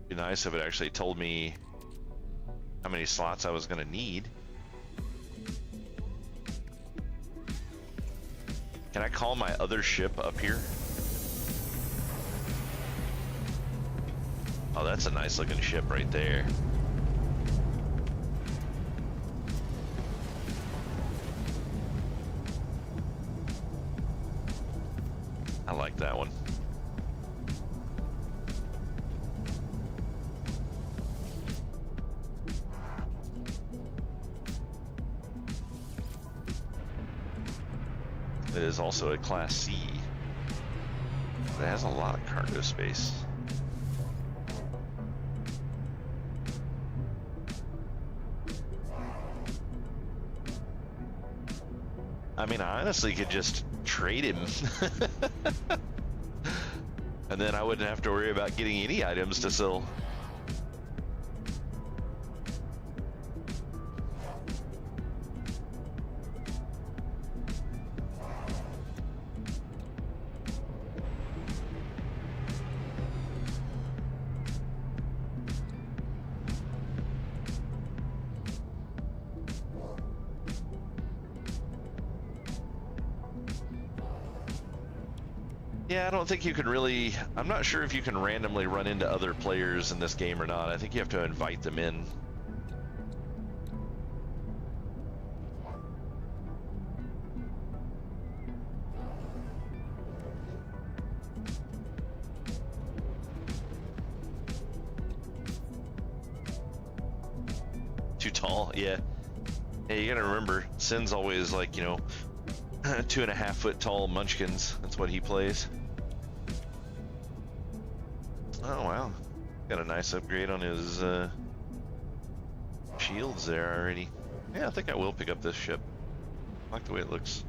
Be nice if it actually told me how many slots I was gonna need. Can I call my other ship up here? Oh, that's a nice looking ship right there. I like that one. It is also a Class C. It has a lot of cargo space. I mean, I honestly could just trade him. And then I wouldn't have to worry about getting any items to sell. Yeah, I don't think you can really... I'm not sure if you can randomly run into other players in this game or not. I think you have to invite them in. Too tall? Yeah. Hey, you gotta remember, Sin's always like, you know, 2.5 foot tall munchkins. That's what he plays. Oh wow, got a nice upgrade on his shields there already. Yeah, I think I will pick up this ship. I like the way it looks.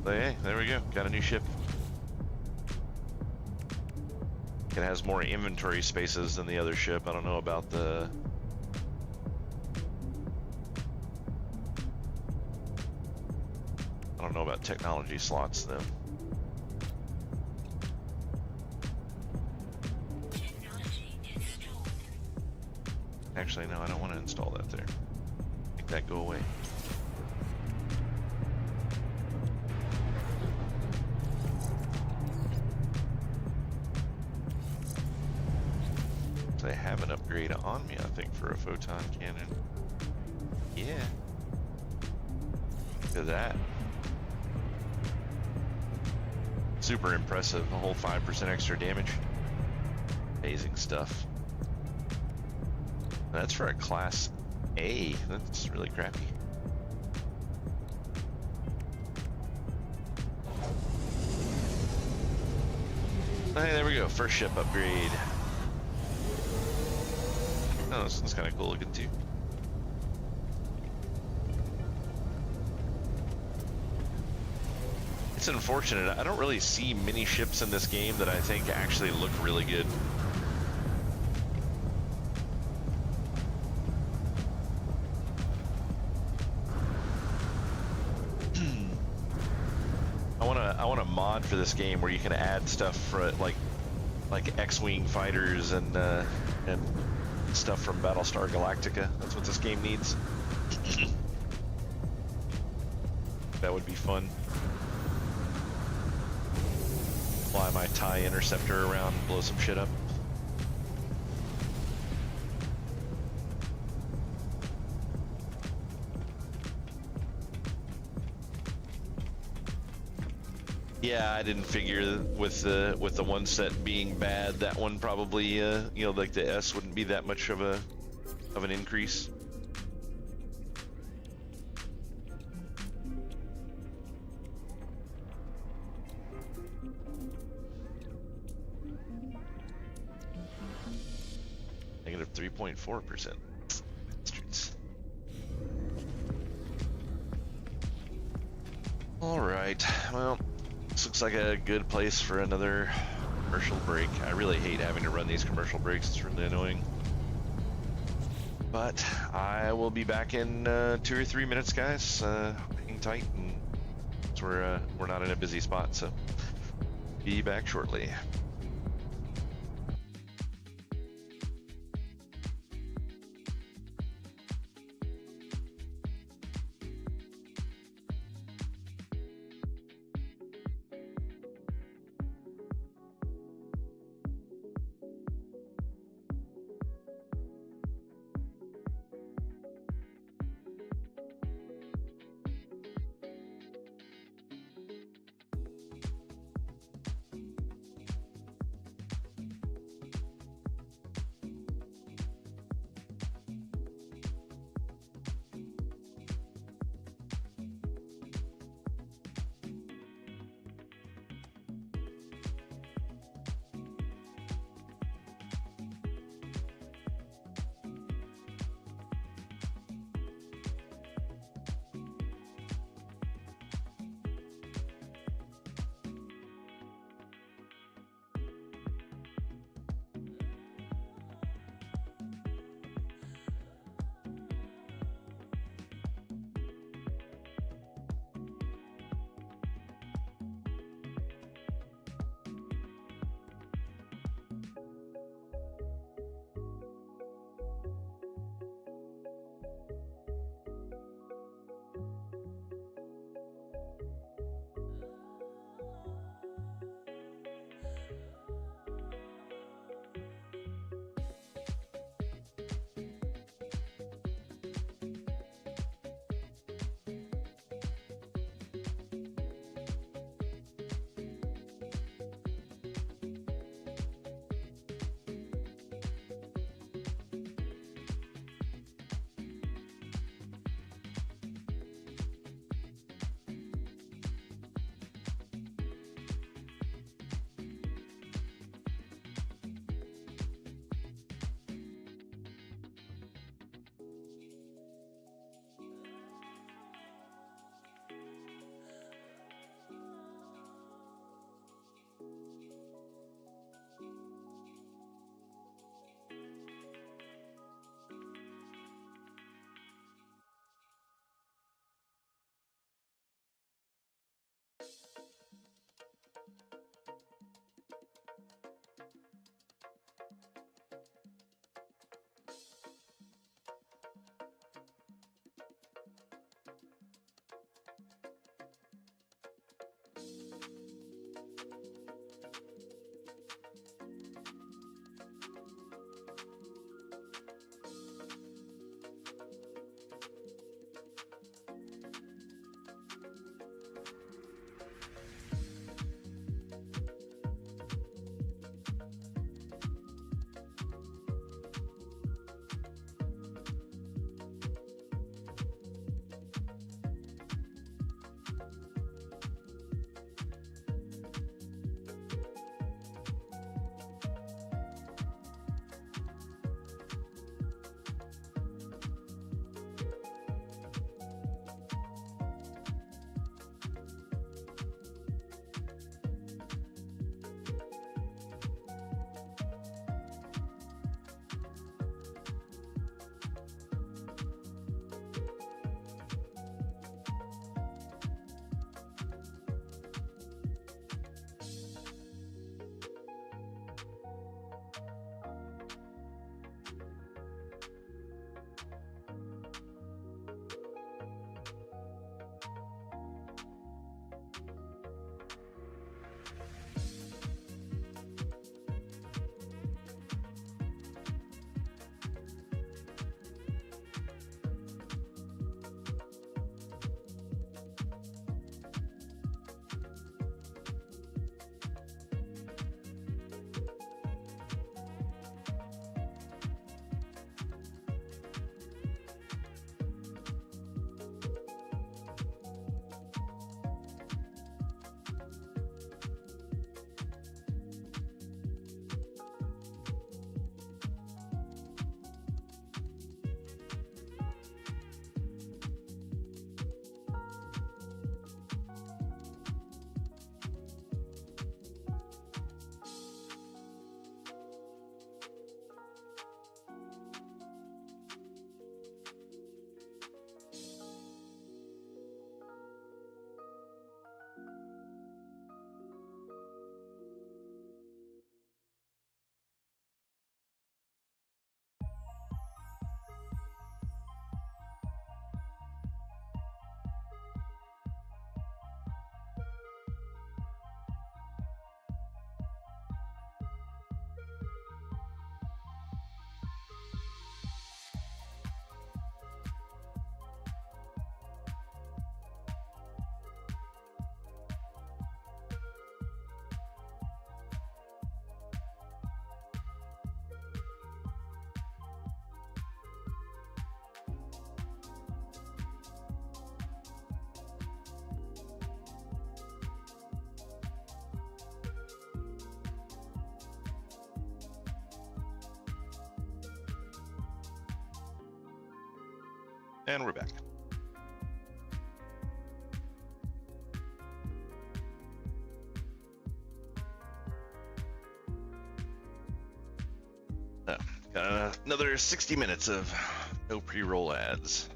But hey, there we go, got a new ship. It has more inventory spaces than the other ship. I don't know about the... I don't don't know about technology slots though. Actually, no, I don't want to install that there. Make that go away. They have an upgrade on me, I think, for a photon cannon. Yeah. Look at that. Super impressive. A whole 5% extra damage. Amazing stuff. That's for a class A. That's really crappy. Hey, there we go. First ship upgrade. Oh, this one's kind of cool looking too. It's unfortunate. I don't really see many ships in this game that I think actually look really good. I want a mod for this game where you can add stuff for like X-wing fighters and stuff from Battlestar Galactica. That's what this game needs. That would be fun. Fly my TIE interceptor around and blow some shit up. Yeah, I didn't figure with the one set being bad, that one probably you know, like the S wouldn't be that much of an increase. Negative 3.4%. Bastards. All right, well. This looks like a good place for another commercial break. I really hate having to run these commercial breaks. It's really annoying. But I will be back in 2 or 3 minutes, guys. Hang tight, and we're not in a busy spot, so be back shortly. And we're back. Oh, got another 60 minutes of no pre-roll ads.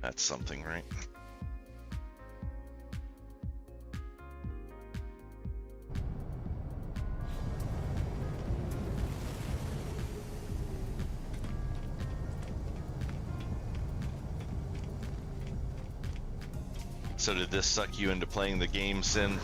That's something, right? So did this suck you into playing the game, Sin?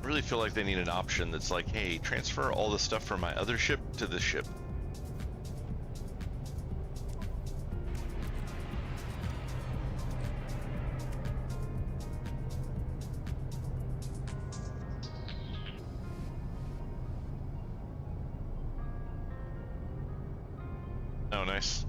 I really feel like they need an option that's like, hey, transfer all the stuff from my other ship to this ship. Oh, nice.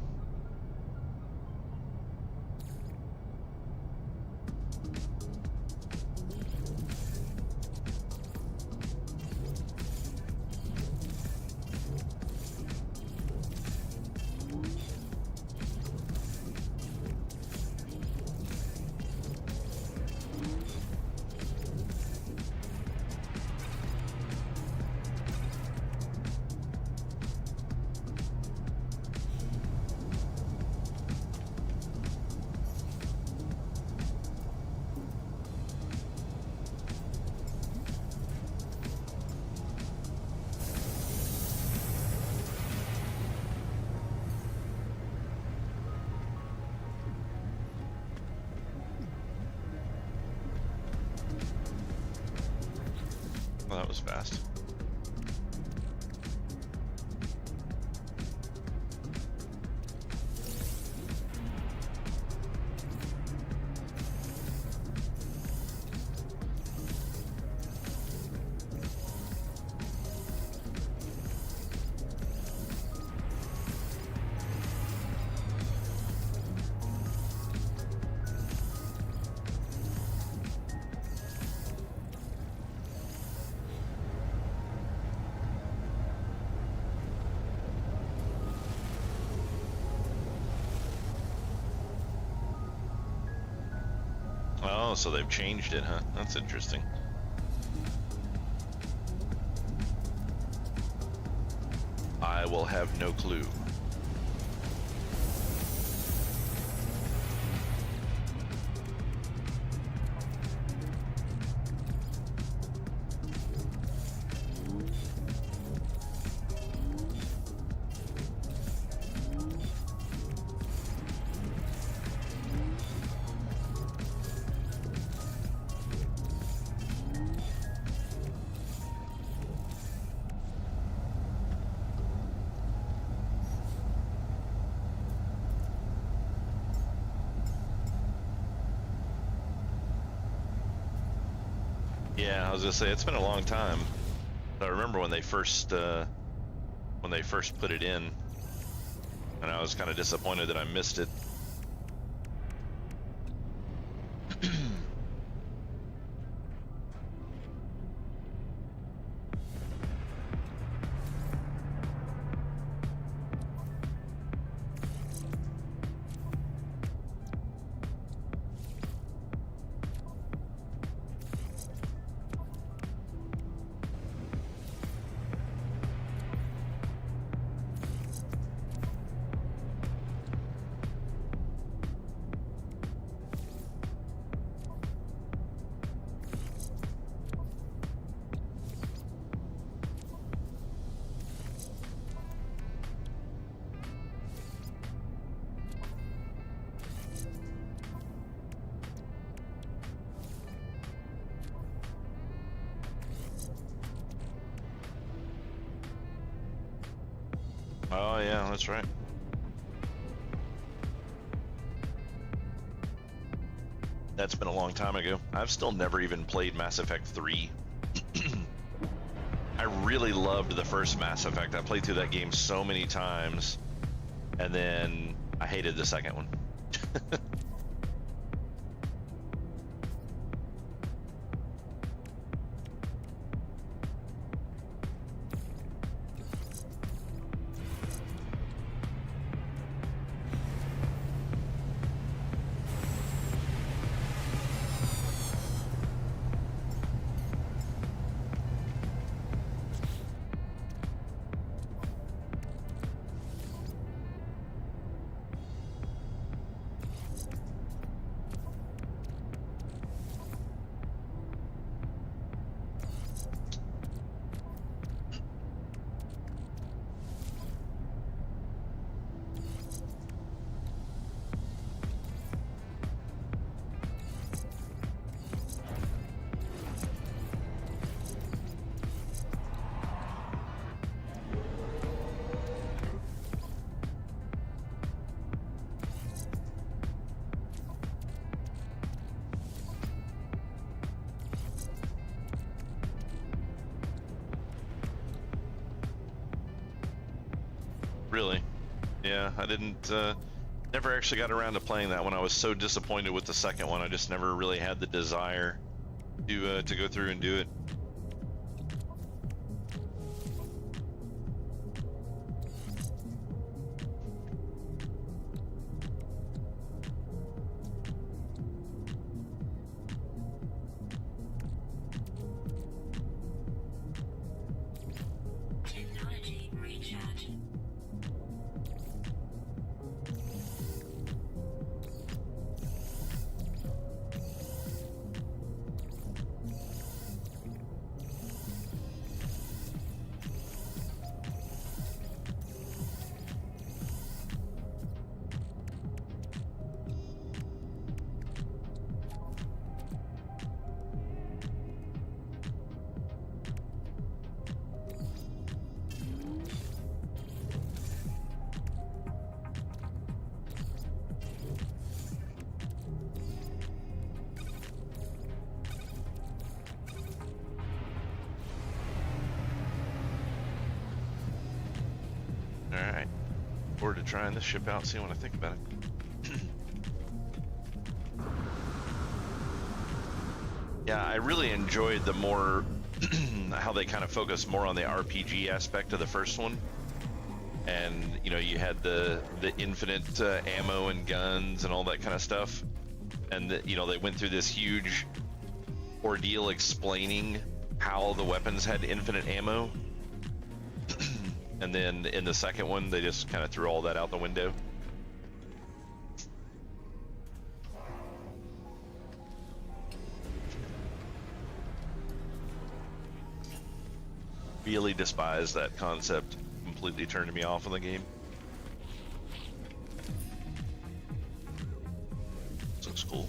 Well, that was fast. Oh, so they've changed it, huh? That's interesting. I will have no clue. Yeah, I was gonna say it's been a long time. I remember when they first put it in, and I was kind of disappointed that I missed it. Oh yeah, that's right. That's been a long time ago. I've still never even played Mass Effect 3. I really loved the first Mass Effect. I played through that game so many times, and then I hated the second one. Really? Yeah, I didn't. Never actually got around to playing that one. I was so disappointed with the second one. I just never really had the desire to go through and do it. Technology recharge. Alright. Forward to trying this ship out, see what I think about it. Yeah, I really enjoyed the more how they kind of focus more on the RPG aspect of the first one. And you know, you had the infinite ammo and guns and all that kind of stuff. And you know, they went through this huge ordeal explaining how the weapons had infinite ammo. And then in the second one, they just kind of threw all that out the window. Really despise that concept. Completely turned me off of the game. This looks cool.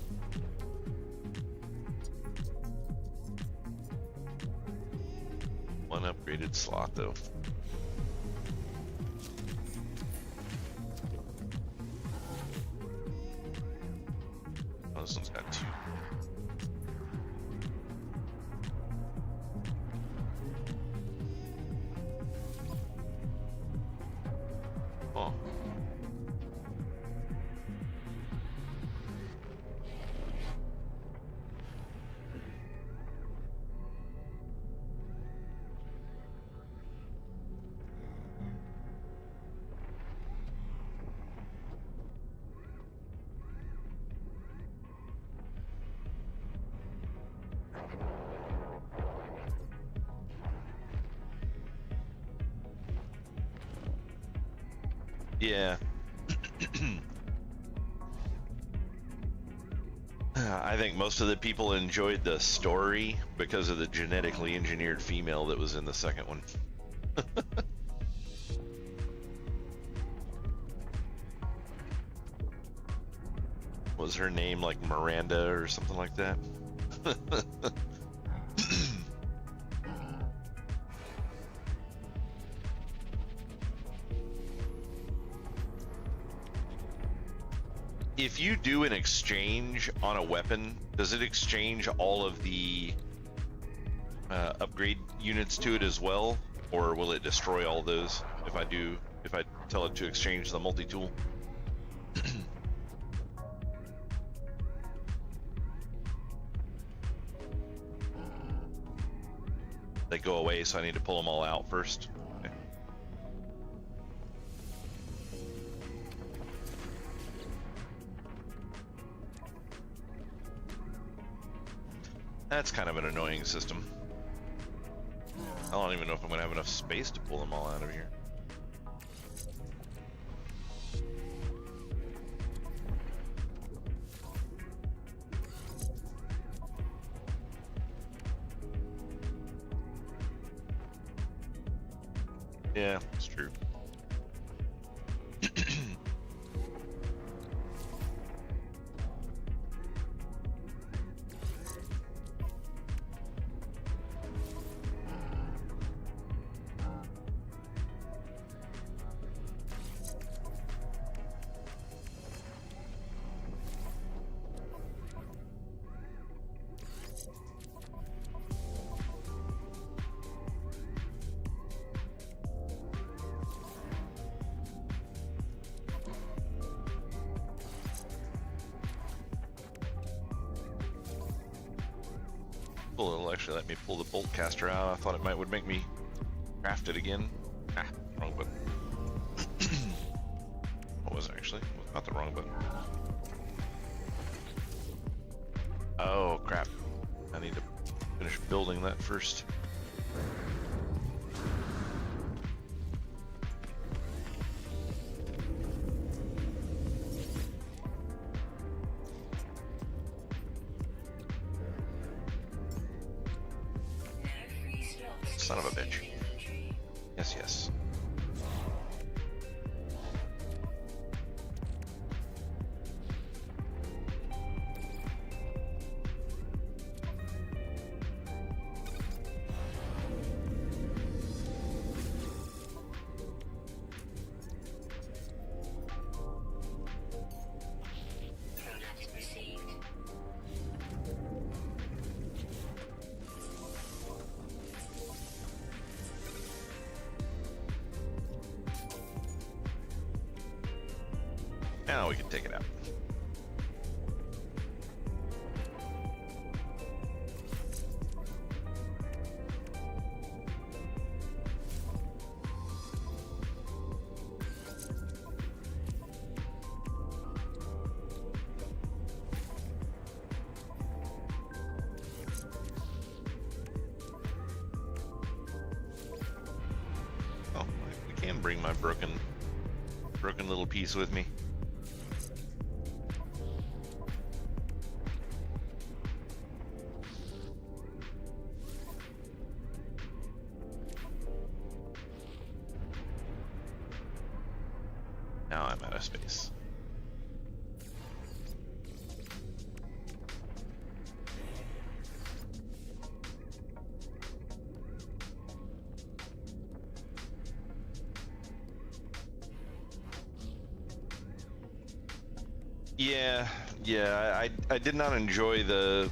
One upgraded slot though. Oh, this one's got 2. Oh. Yeah. I think most of the people enjoyed the story because of the genetically engineered female that was in the second one. Was her name like Miranda or something like that? if you do an exchange on a weapon, does it exchange all of the upgrade units to it as well, or will it destroy all those if I tell it to exchange the multi-tool? They go away, so I need to pull them all out first. Okay. That's kind of an annoying system. I don't even know if I'm gonna have enough space to pull them all out of here. Yeah, it's true. Well, it'll actually let me pull the bolt caster out. I thought it would make me craft it again. Ah, wrong button. What was it actually? Not the wrong button. Oh crap! I need to finish building that first. Son of a bitch. Yes, yes. Product received. Now we can take it out. Oh, I can bring my broken little piece with me. Now I'm out of space. Yeah, I did not enjoy the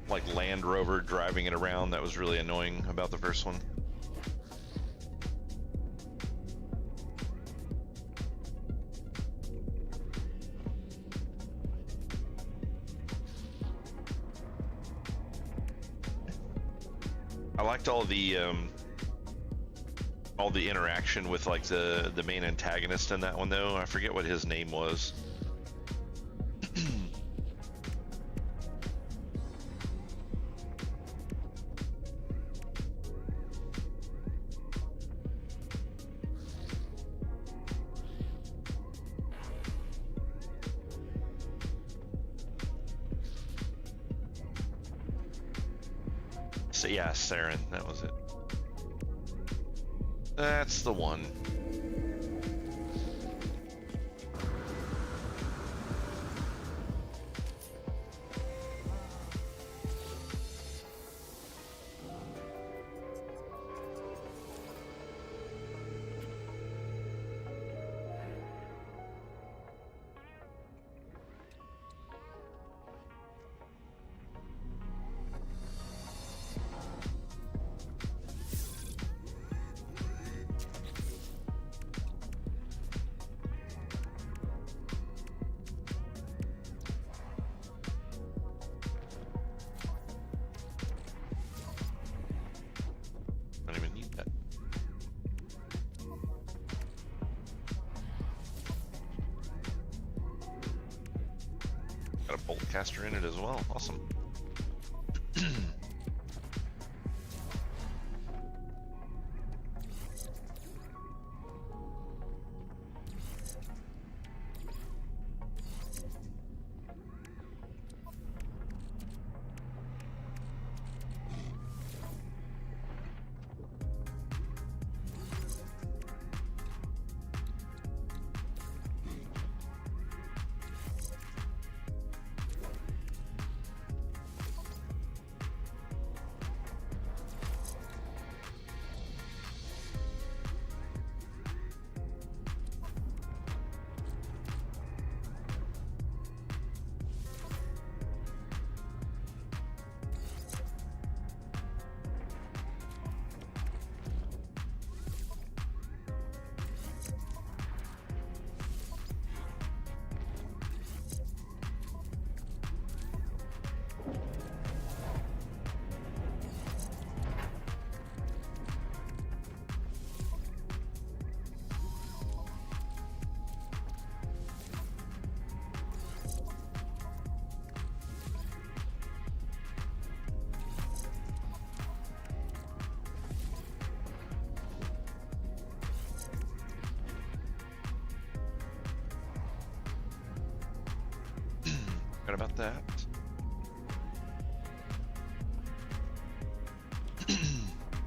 like Land Rover driving it around. That was really annoying about the first one. I liked all the interaction with like the main antagonist in that one though. I forget what his name was. So yeah, Saren, that was it. That's the one. Got a bolt caster in it as well. Awesome. About that.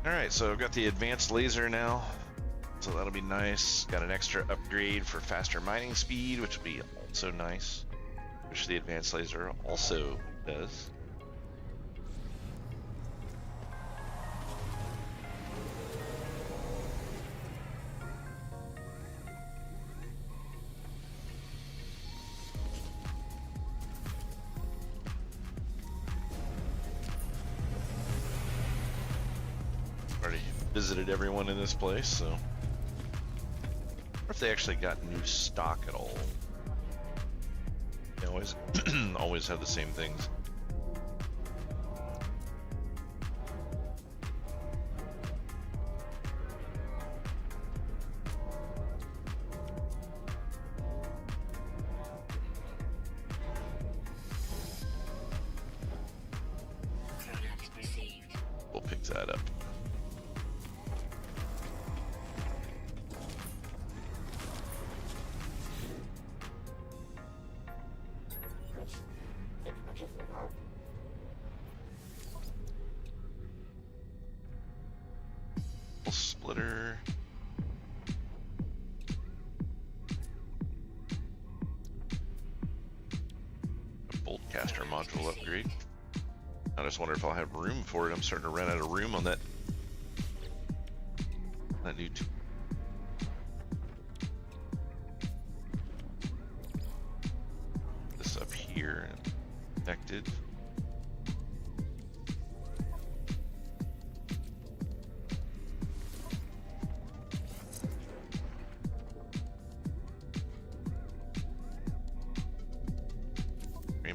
Alright, so I've got the advanced laser now, so that'll be nice. Got an extra upgrade for faster mining speed, which will be also nice, which the advanced laser also does. Visited everyone in this place, so I wonder if they actually got new stock at all. They always always have the same things. Product received. We'll pick that up. Splitter. A bolt caster module upgrade. I just wonder if I'll have room for it. I'm starting to run out of room on that new this up here and connected.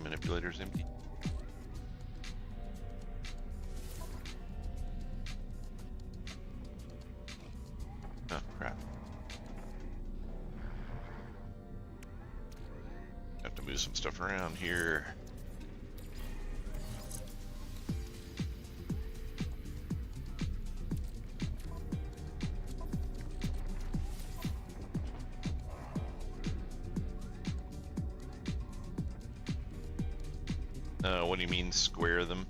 Manipulator's empty. Oh crap. Have to move some stuff around here. What do you mean, square them?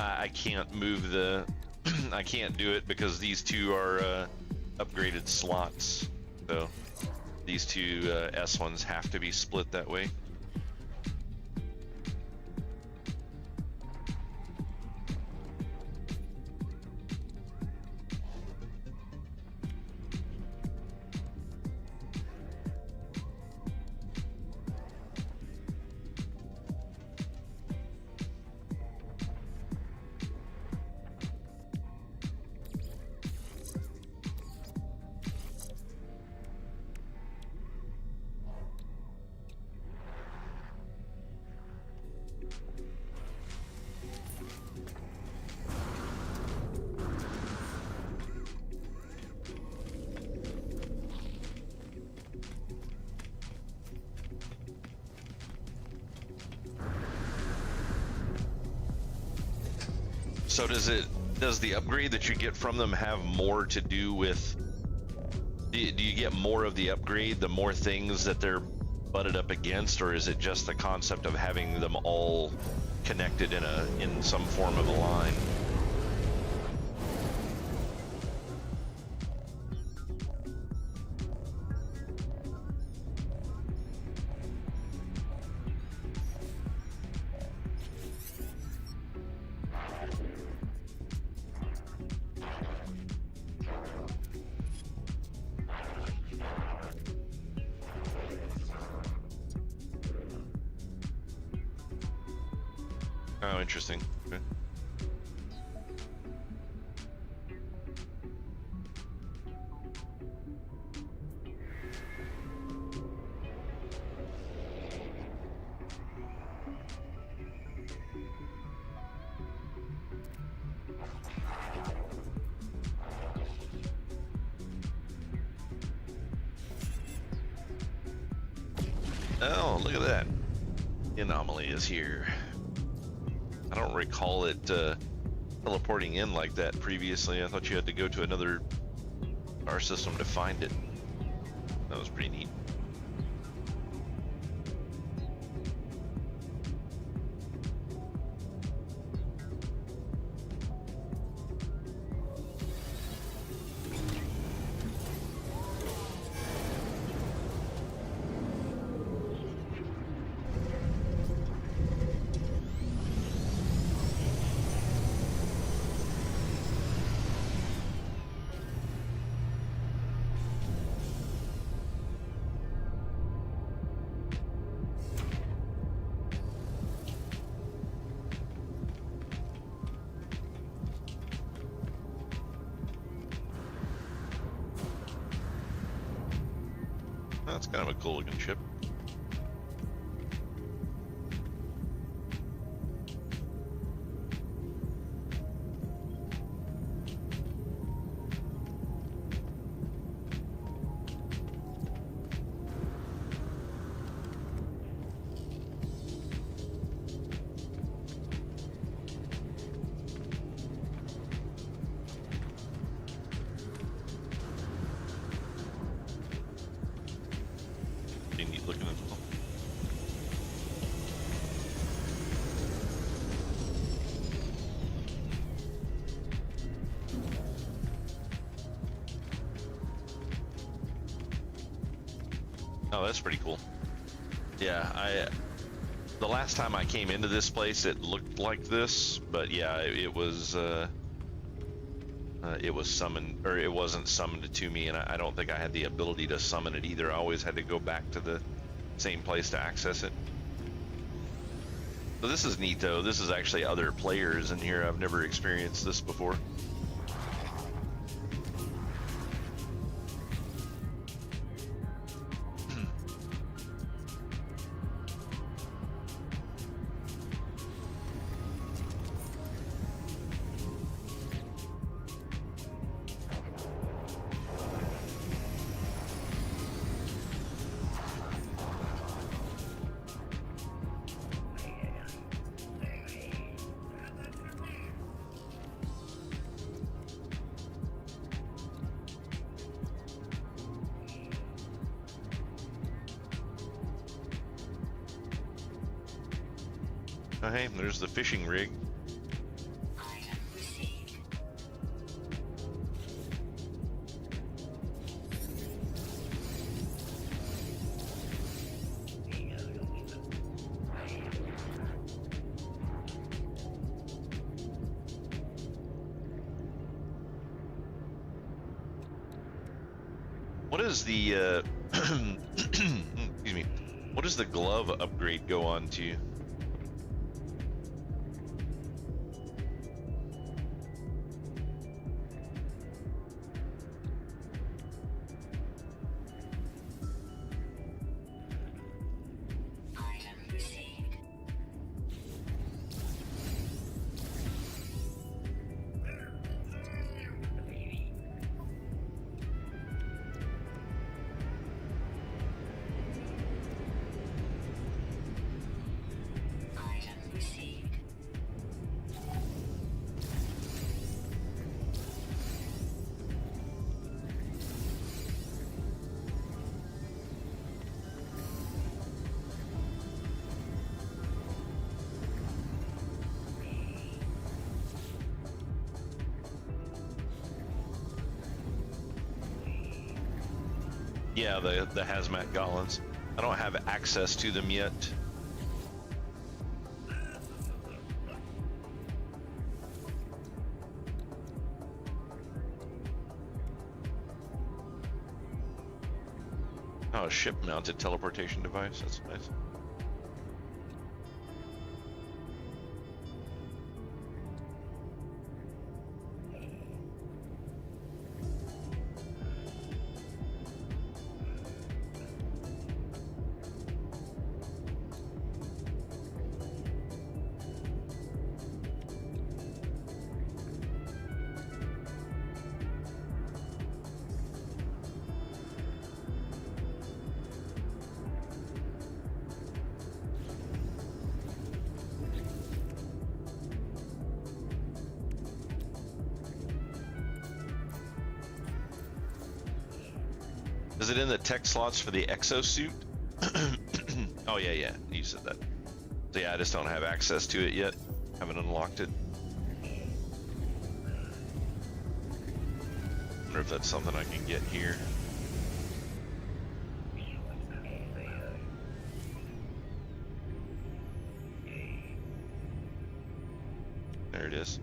I can't move the I can't do it because these two are upgraded slots, so these two S ones have to be split that way. So does the upgrade that you get from them have more to do with? Do you get more of the upgrade the more things that they're butted up against, or is it just the concept of having them all connected in some form of a line? Oh, interesting. Okay. Oh, look at that. The anomaly is here. I don't recall it teleporting in like that previously. I thought you had to go to another star system to find it. That was pretty neat. That's kind of a cool looking ship. Pretty neat looking as well. Oh, that's pretty cool. Yeah, the last time I came into this place, it looked like this, but yeah, it was summoned, or it wasn't summoned to me, and I don't think I had the ability to summon it either. I always had to go back to the same place to access it. So this is neat, though. This is actually other players in here. I've never experienced this before. Oh, hey, there's the fishing rig. Item received. What is the excuse me? What does the glove upgrade go on to? Item received. Yeah, the hazmat golems. I don't have access to them yet. Oh, ship-mounted teleportation device. That's nice. Is it in the tech slots for the exosuit? Oh yeah, you said that. So yeah, I just don't have access to it yet. Haven't unlocked it. Wonder if that's something I can get here. There it is.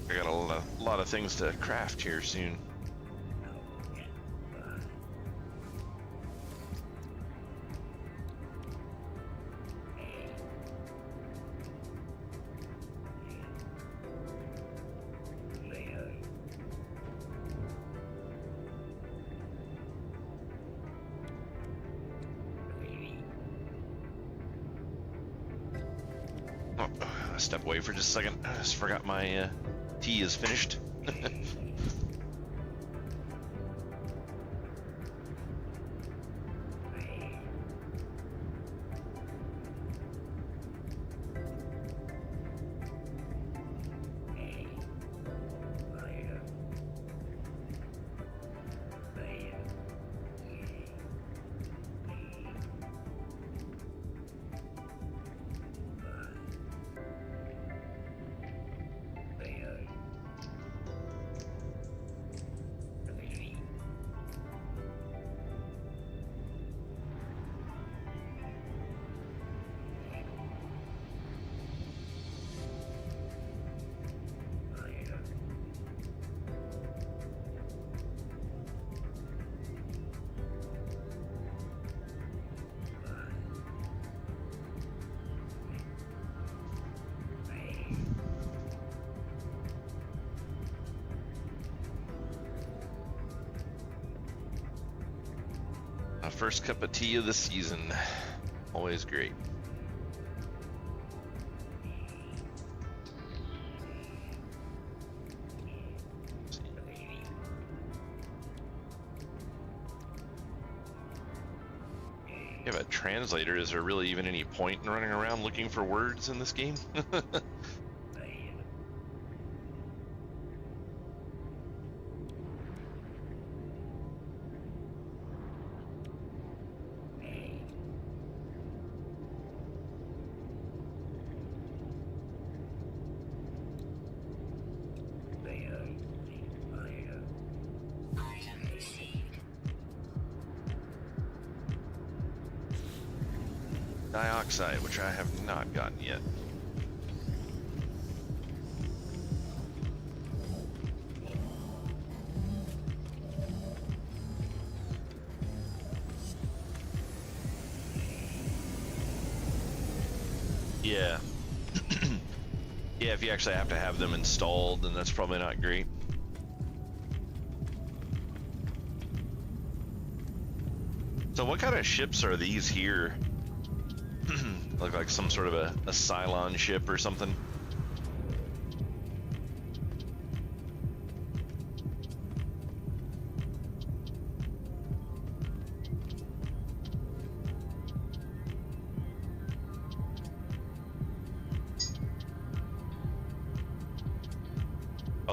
I got a lot of things to craft here soon. Oh, step away for just a second. I just forgot my tea is finished. My first cup of tea of the season. Always great. You have a translator. Is there really even any point in running around looking for words in this game? Item received. Dioxide, which I have not gotten yet. Yeah. Yeah, if you actually have to have them installed, then that's probably not great. So what kind of ships are these here? Look like some sort of a Cylon ship or something.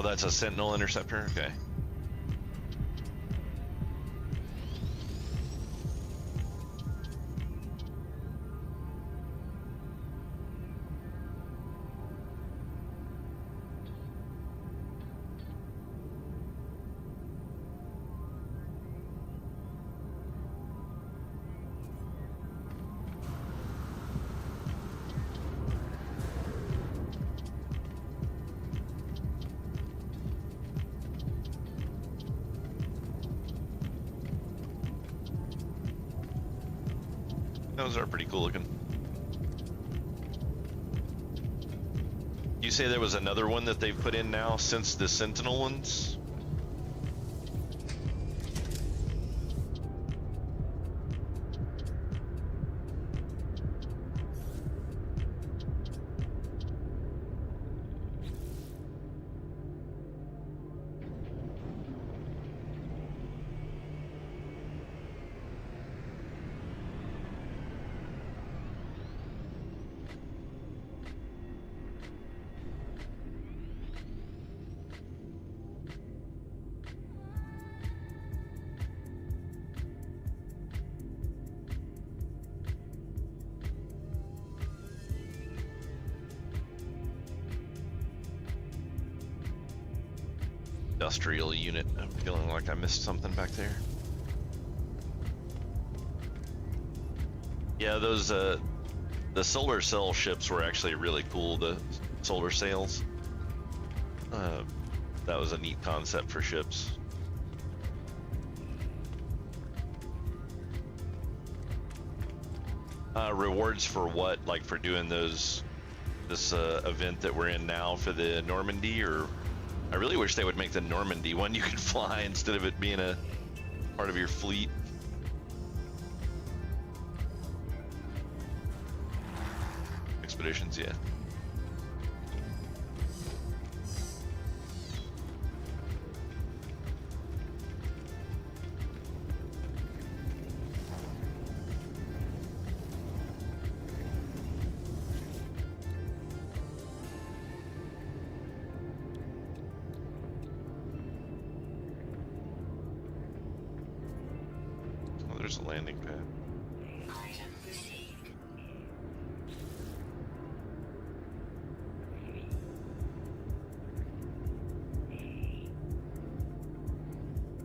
Oh, that's a Sentinel interceptor? Okay. Those are pretty cool looking. You say there was another one that they've put in now since the Sentinel ones? Industrial unit. I'm feeling like I missed something back there. Yeah, those the solar cell ships were actually really cool. The solar sails. That was a neat concept for ships. Rewards for what? Like for doing this event that we're in now for the Normandy, or I really wish they would make the Normandy one you could fly instead of it being a part of your fleet. Expeditions, yeah. There's a landing pad. Item received.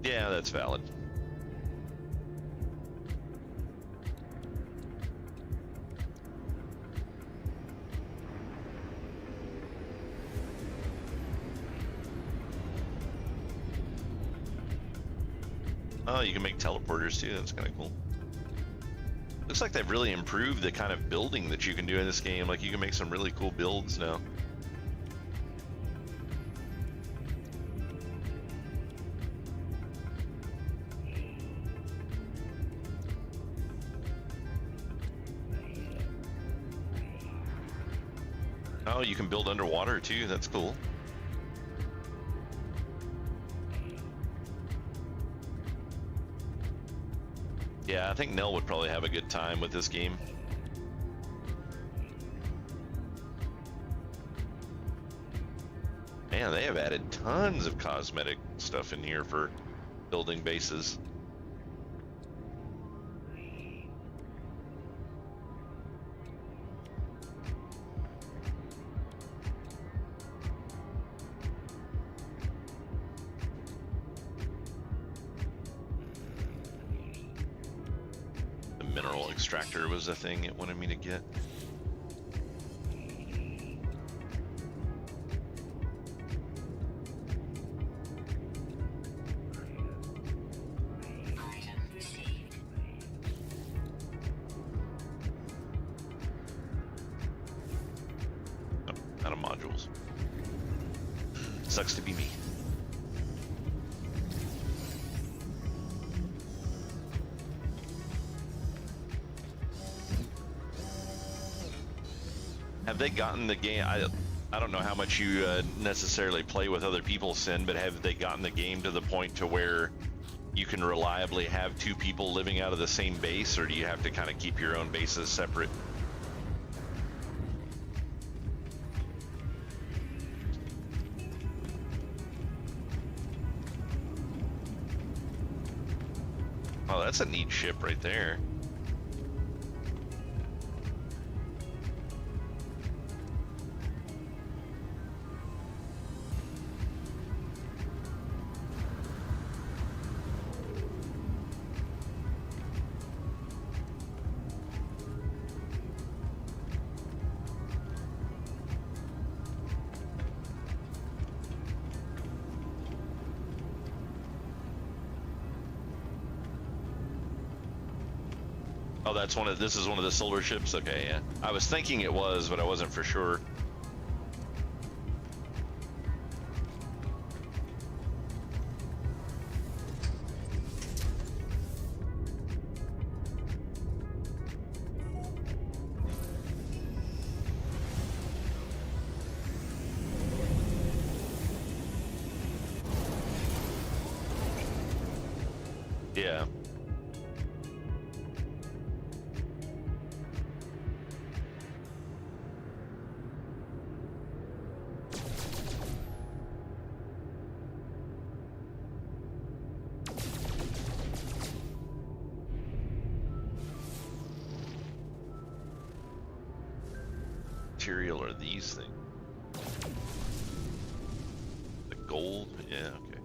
Yeah, that's valid. Oh, you can make teleporters too. That's kind of cool. Looks like they've really improved the kind of building that you can do in this game. Like you can make some really cool builds now. Oh, you can build underwater too. That's cool. Yeah, I think Nell would probably have a good time with this game. Man, they have added tons of cosmetic stuff in here for building bases. Mineral extractor was the thing it wanted me to get. Item received. Oh, out of modules. Sucks to be me. Have they gotten the game? I don't know how much you necessarily play with other people, Sin, but have they gotten the game to the point to where you can reliably have two people living out of the same base, or do you have to kind of keep your own bases separate? Oh, that's a neat ship right there. Oh, that's one of, this is one of the solar ships? Okay, yeah. I was thinking it was, but I wasn't for sure. Yeah. Material are these things? The gold? Yeah, okay.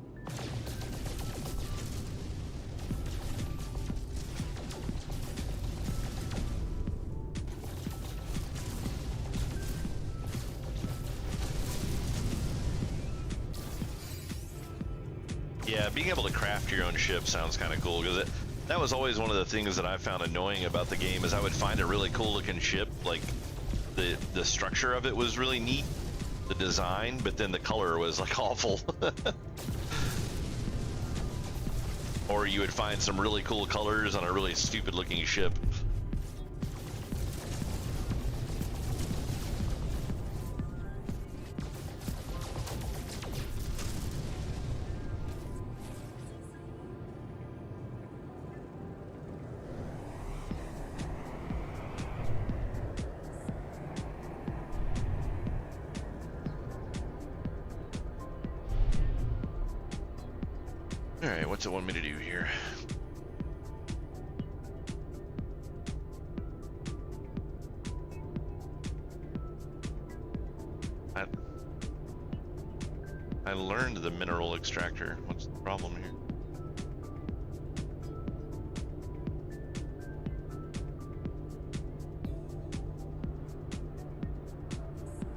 Yeah, being able to craft your own ship sounds kind of cool, because that was always one of the things that I found annoying about the game, is I would find a really cool looking ship, like the structure of it was really neat, the design, but then the color was like awful. Or you would find some really cool colors on a really stupid looking ship. All right, what's it want me to do here? I learned the mineral extractor. What's the problem here?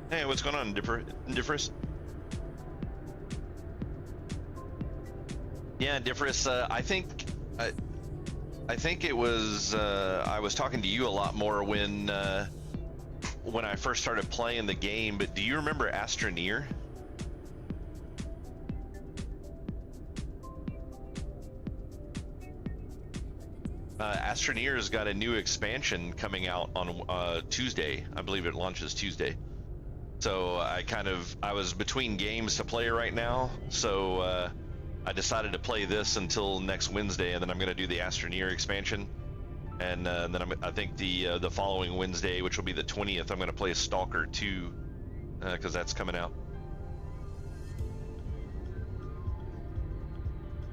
Hey, what's going on, Differus? Yeah, Differus. I think it was. I was talking to you a lot more when I first started playing the game. But do you remember Astroneer? Astroneer's got a new expansion coming out on Tuesday. I believe it launches Tuesday. So I was between games to play right now. So I decided to play this until next Wednesday, and then I'm going to do the Astroneer expansion. And then I think the following Wednesday, which will be the 20th, I'm going to play Stalker 2 because that's coming out.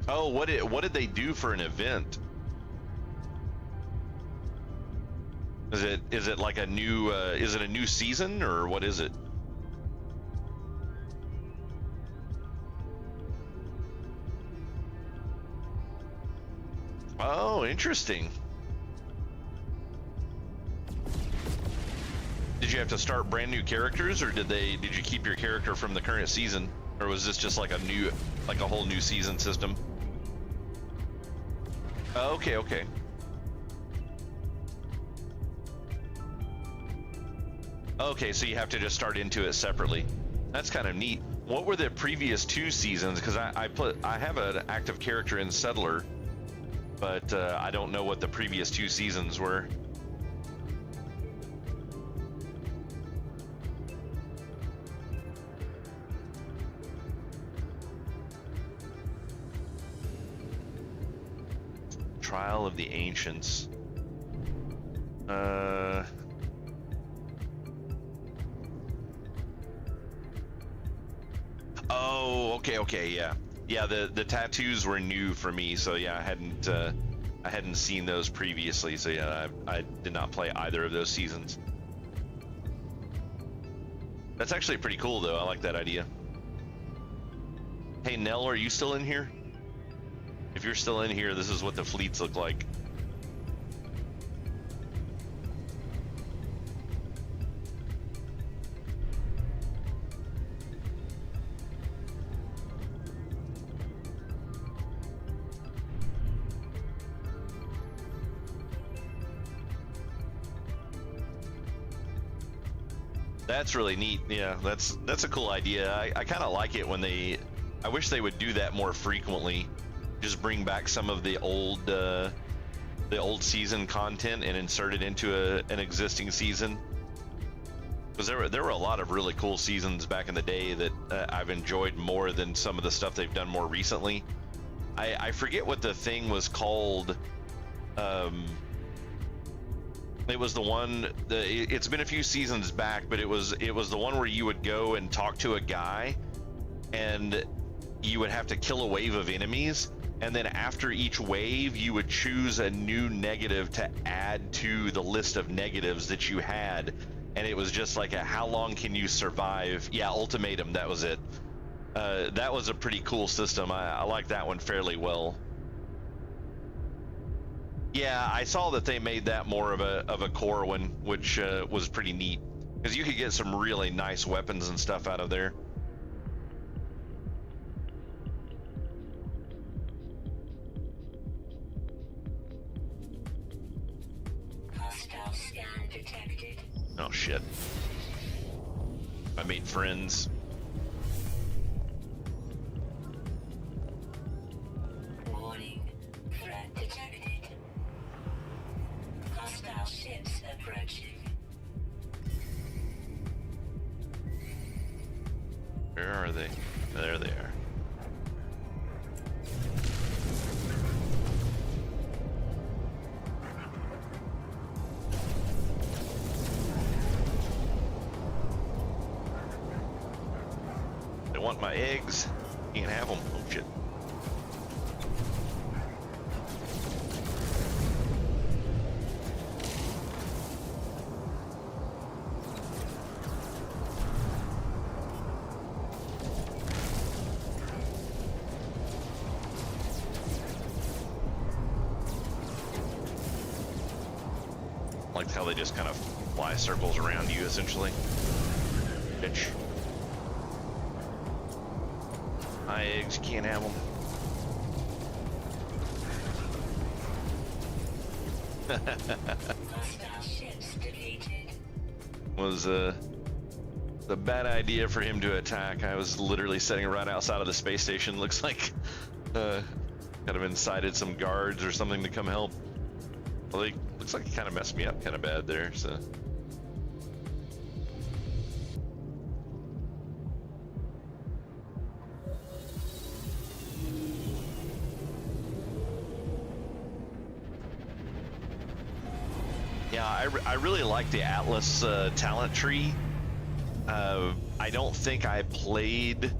Oh, what did they do for an event? Is it like a new is it a new season, or what is it? Oh, interesting. Did you have to start brand new characters, or did you keep your character from the current season, or was this just like a whole new season system? Oh, okay. Okay, so you have to just start into it separately. That's kind of neat. What were the previous 2 seasons? Because I have an active character in Settler, but I don't know what the previous 2 seasons were. Trial of the Ancients. Oh, okay, yeah. Yeah, the tattoos were new for me, so yeah, I I hadn't seen those previously, so yeah, I did not play either of those seasons. That's actually pretty cool, though. I like that idea. Hey, Nell, are you still in here? If you're still in here, this is what the fleets look like. That's really neat. Yeah, that's a cool idea. I kind of like it when I wish they would do that more frequently. Just bring back some of the old season content and insert it into an existing season. Because there were a lot of really cool seasons back in the day that I've enjoyed more than some of the stuff they've done more recently. I forget what the thing was called. It was the one. It's been a few seasons back, but it was the one where you would go and talk to a guy, and you would have to kill a wave of enemies, and then after each wave, you would choose a new negative to add to the list of negatives that you had, and it was just like a how long can you survive? Yeah, ultimatum. That was it. That was a pretty cool system. I like that one fairly well. Yeah, I saw that they made that more of a core one, which was pretty neat, because you could get some really nice weapons and stuff out of there. Hostile scan detected. Oh shit. I made friends. Warning. Threat detected. Hostile ships approaching. Where are they? There they are. They want my eggs. Can't have them. Oh shit. Like how they just kind of fly circles around you, essentially. Bitch. My eggs, can't have them. Hostile ships defeated. Was a bad idea for him to attack. I was literally sitting right outside of the space station. Looks like kind of incited some guards or something to come help. Well, they looks like he kind of messed me up kind of bad there. So. Yeah, I really like the Atlas talent tree. I don't think I played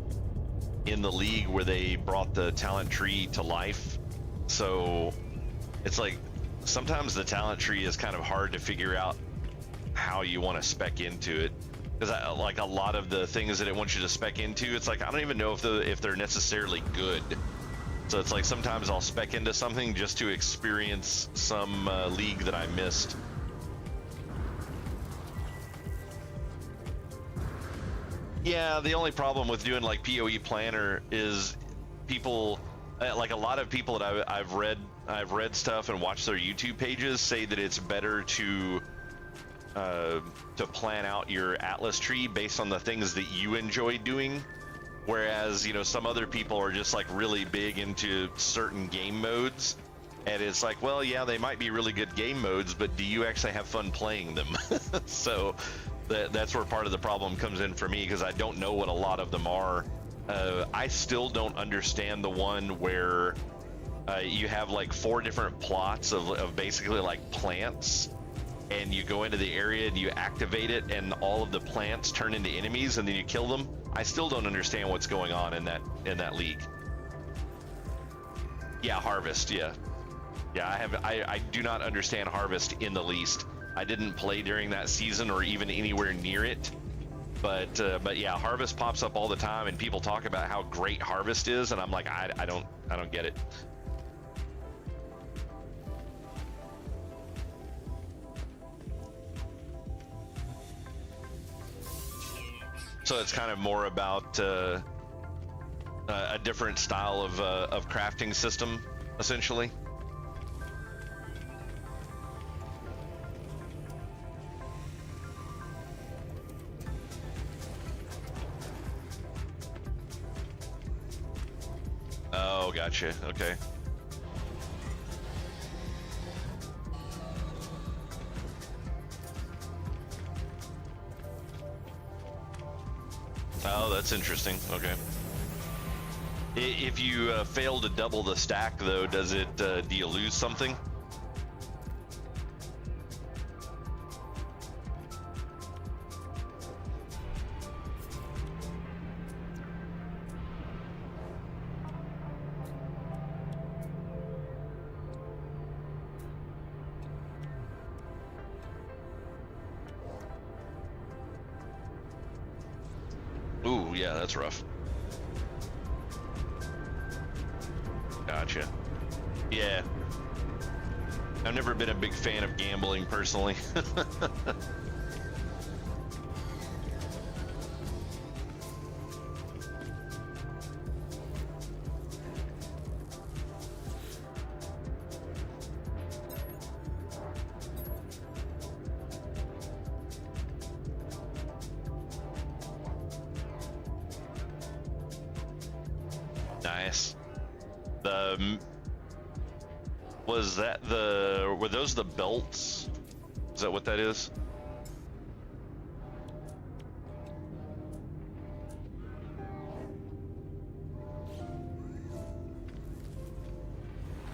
in the league where they brought the talent tree to life, so it's like sometimes the talent tree is kind of hard to figure out how you want to spec into it, because like a lot of the things that it wants you to spec into, it's like I don't even know if they're necessarily good. So it's like sometimes I'll spec into something just to experience some league that I missed. Yeah, the only problem with doing like PoE Planner is people, like a lot of people that I've read stuff and watched their YouTube pages say that it's better to plan out your Atlas tree based on the things that you enjoy doing, whereas some other people are just like really big into certain game modes, and it's like, well, yeah, they might be really good game modes, but do you actually have fun playing them? So that's where part of the problem comes in for me, because I don't know what a lot of them are. I still don't understand the one where you have like 4 different plots of basically like plants, and you go into the area and you activate it, and all of the plants turn into enemies, and then you kill them. I still don't understand what's going on in that league. Yeah, harvest. Yeah. Yeah, I do not understand Harvest in the least. I didn't play during that season or even anywhere near it. But yeah, Harvest pops up all the time, and people talk about how great Harvest is, and I'm like, I don't get it. So it's kind of more about a different style of crafting system, essentially. Oh, gotcha. Okay. Oh, that's interesting. Okay. If you fail to double the stack, though, does it? Do you lose something? Ooh, yeah, that's rough. Gotcha. Yeah. I've never been a big fan of gambling personally. Nice. Were those the belts? Is that what that is?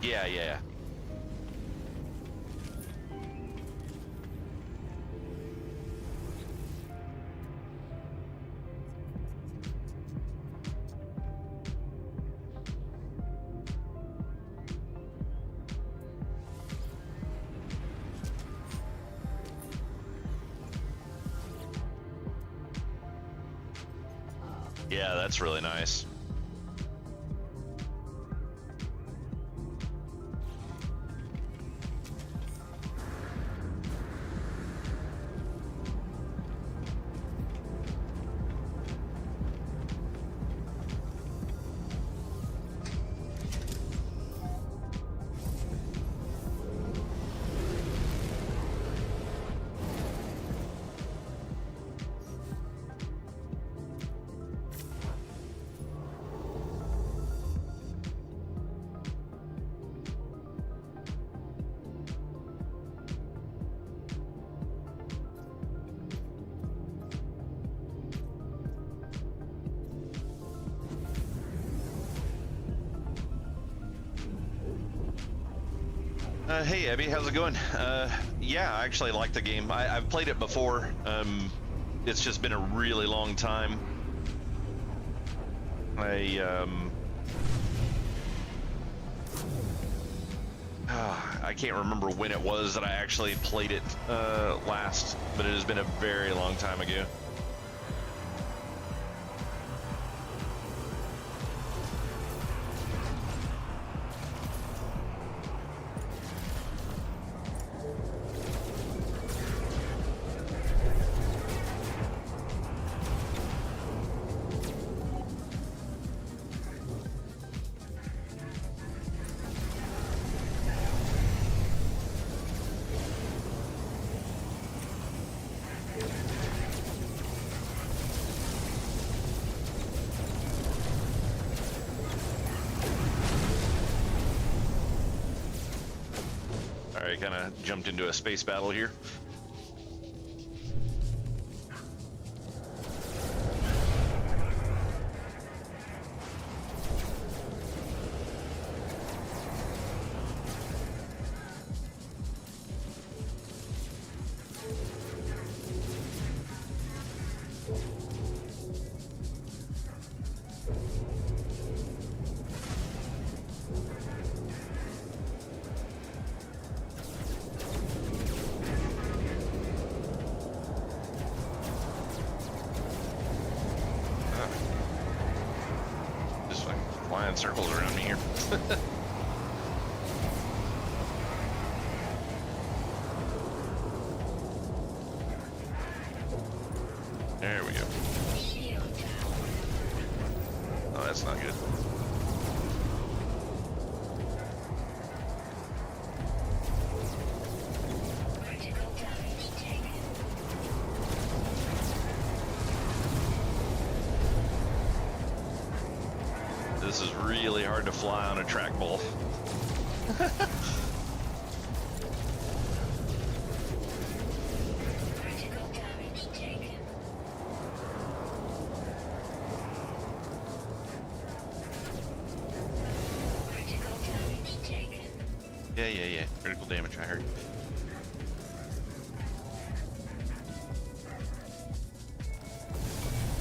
Yeah, yeah. Yeah, that's really nice. Hey Abby, how's it going? Yeah, I actually like the game. I've played it before. It's just been a really long time. I can't remember when it was that I actually played it last, but it has been a very long time ago. Alright, kind of jumped into a space battle here. in circles around me here. There we go. Shield down. Oh, that's not good. Critical damage taken. This is really hard to fly on a trackball. Critical damage taken. Critical damage taken. Yeah. Critical damage, I heard.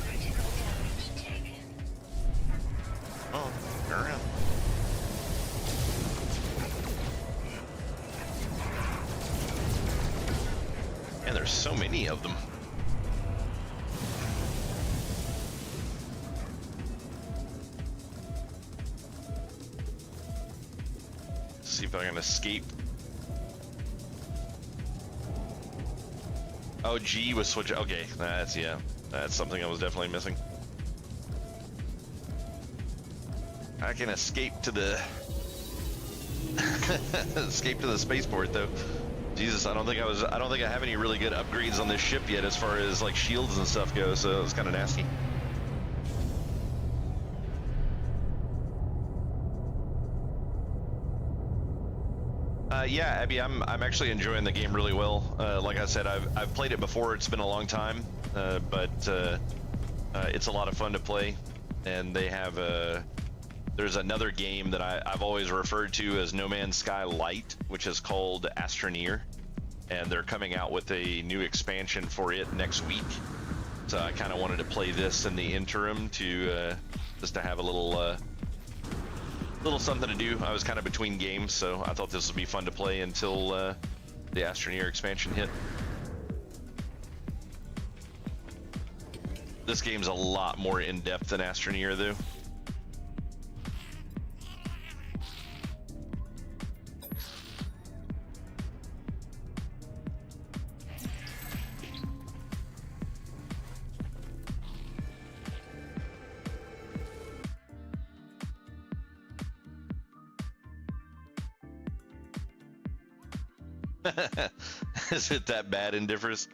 Critical damage taken. Oh, turn around. And there's so many of them. See if I can escape. Oh, G was switch. Okay, that's something I was definitely missing. I can escape to the escape to the spaceport though. Jesus, I don't think I have any really good upgrades on this ship yet as far as like shields and stuff go, so it's kind of nasty. Yeah, Abby, I'm actually enjoying the game really well. Like I said, I've played it before. It's been a long time, but it's a lot of fun to play. And they have there's another game that I've always referred to as No Man's Sky Light, which is called Astroneer, and they're coming out with a new expansion for it next week. So I kind of wanted to play this in the interim to just to have a little something to do. I was kind of between games, so I thought this would be fun to play until the Astroneer expansion hit. This game's a lot more in-depth than Astroneer, though. Is it that bad in Differs?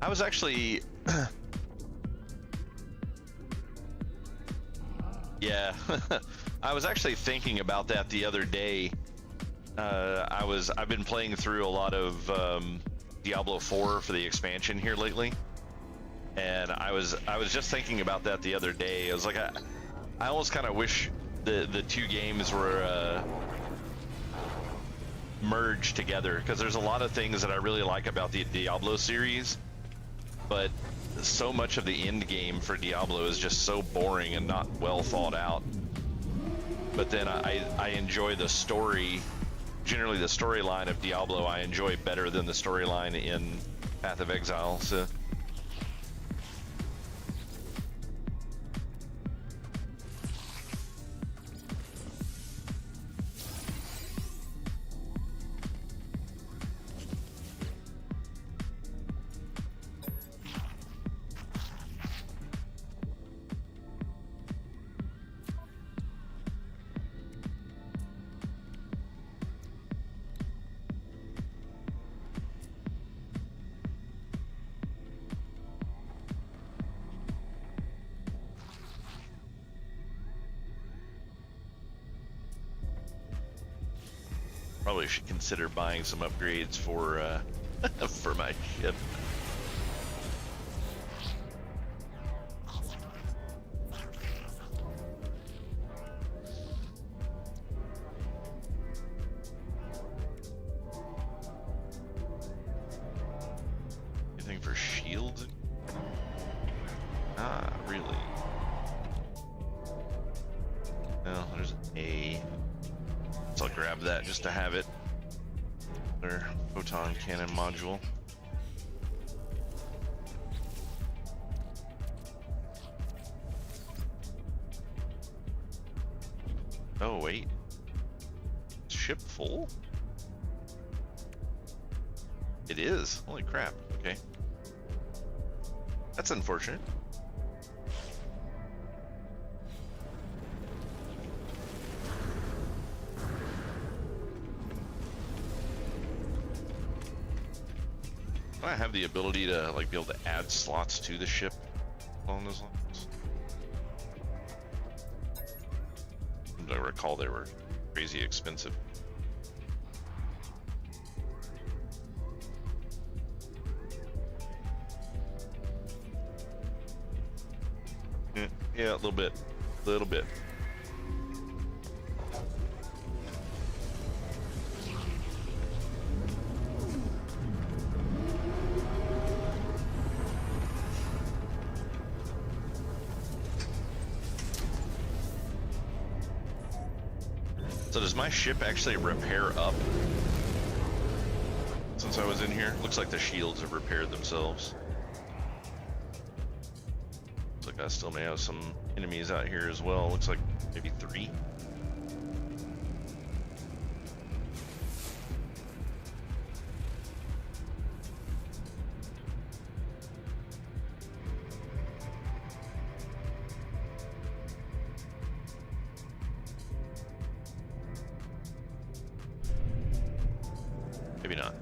I was actually yeah. I was actually thinking about that the other day. I've been playing through a lot of Diablo 4 for the expansion here lately, and I was just thinking about that the other day. I was like, I almost kind of wish the two games were merged together, because there's a lot of things that I really like about the Diablo series, but so much of the end game for Diablo is just so boring and not well thought out. But then I enjoy the story. Generally, the storyline of Diablo I enjoy better than the storyline in Path of Exile. So. Probably should consider buying some upgrades for for my ship. Anything for shields? Ah, really? So I'll grab that just to have it. Their photon cannon module. Oh wait, ship full? It is. Holy crap. Okay, that's unfortunate. I have the ability to like be able to add slots to the ship along those lines. I recall they were crazy expensive. Yeah, a little bit, little bit. So does my ship actually repair up? Since I was in here, looks like the shields have repaired themselves. Looks like I still may have some enemies out here as well. Looks like maybe 3. Maybe not.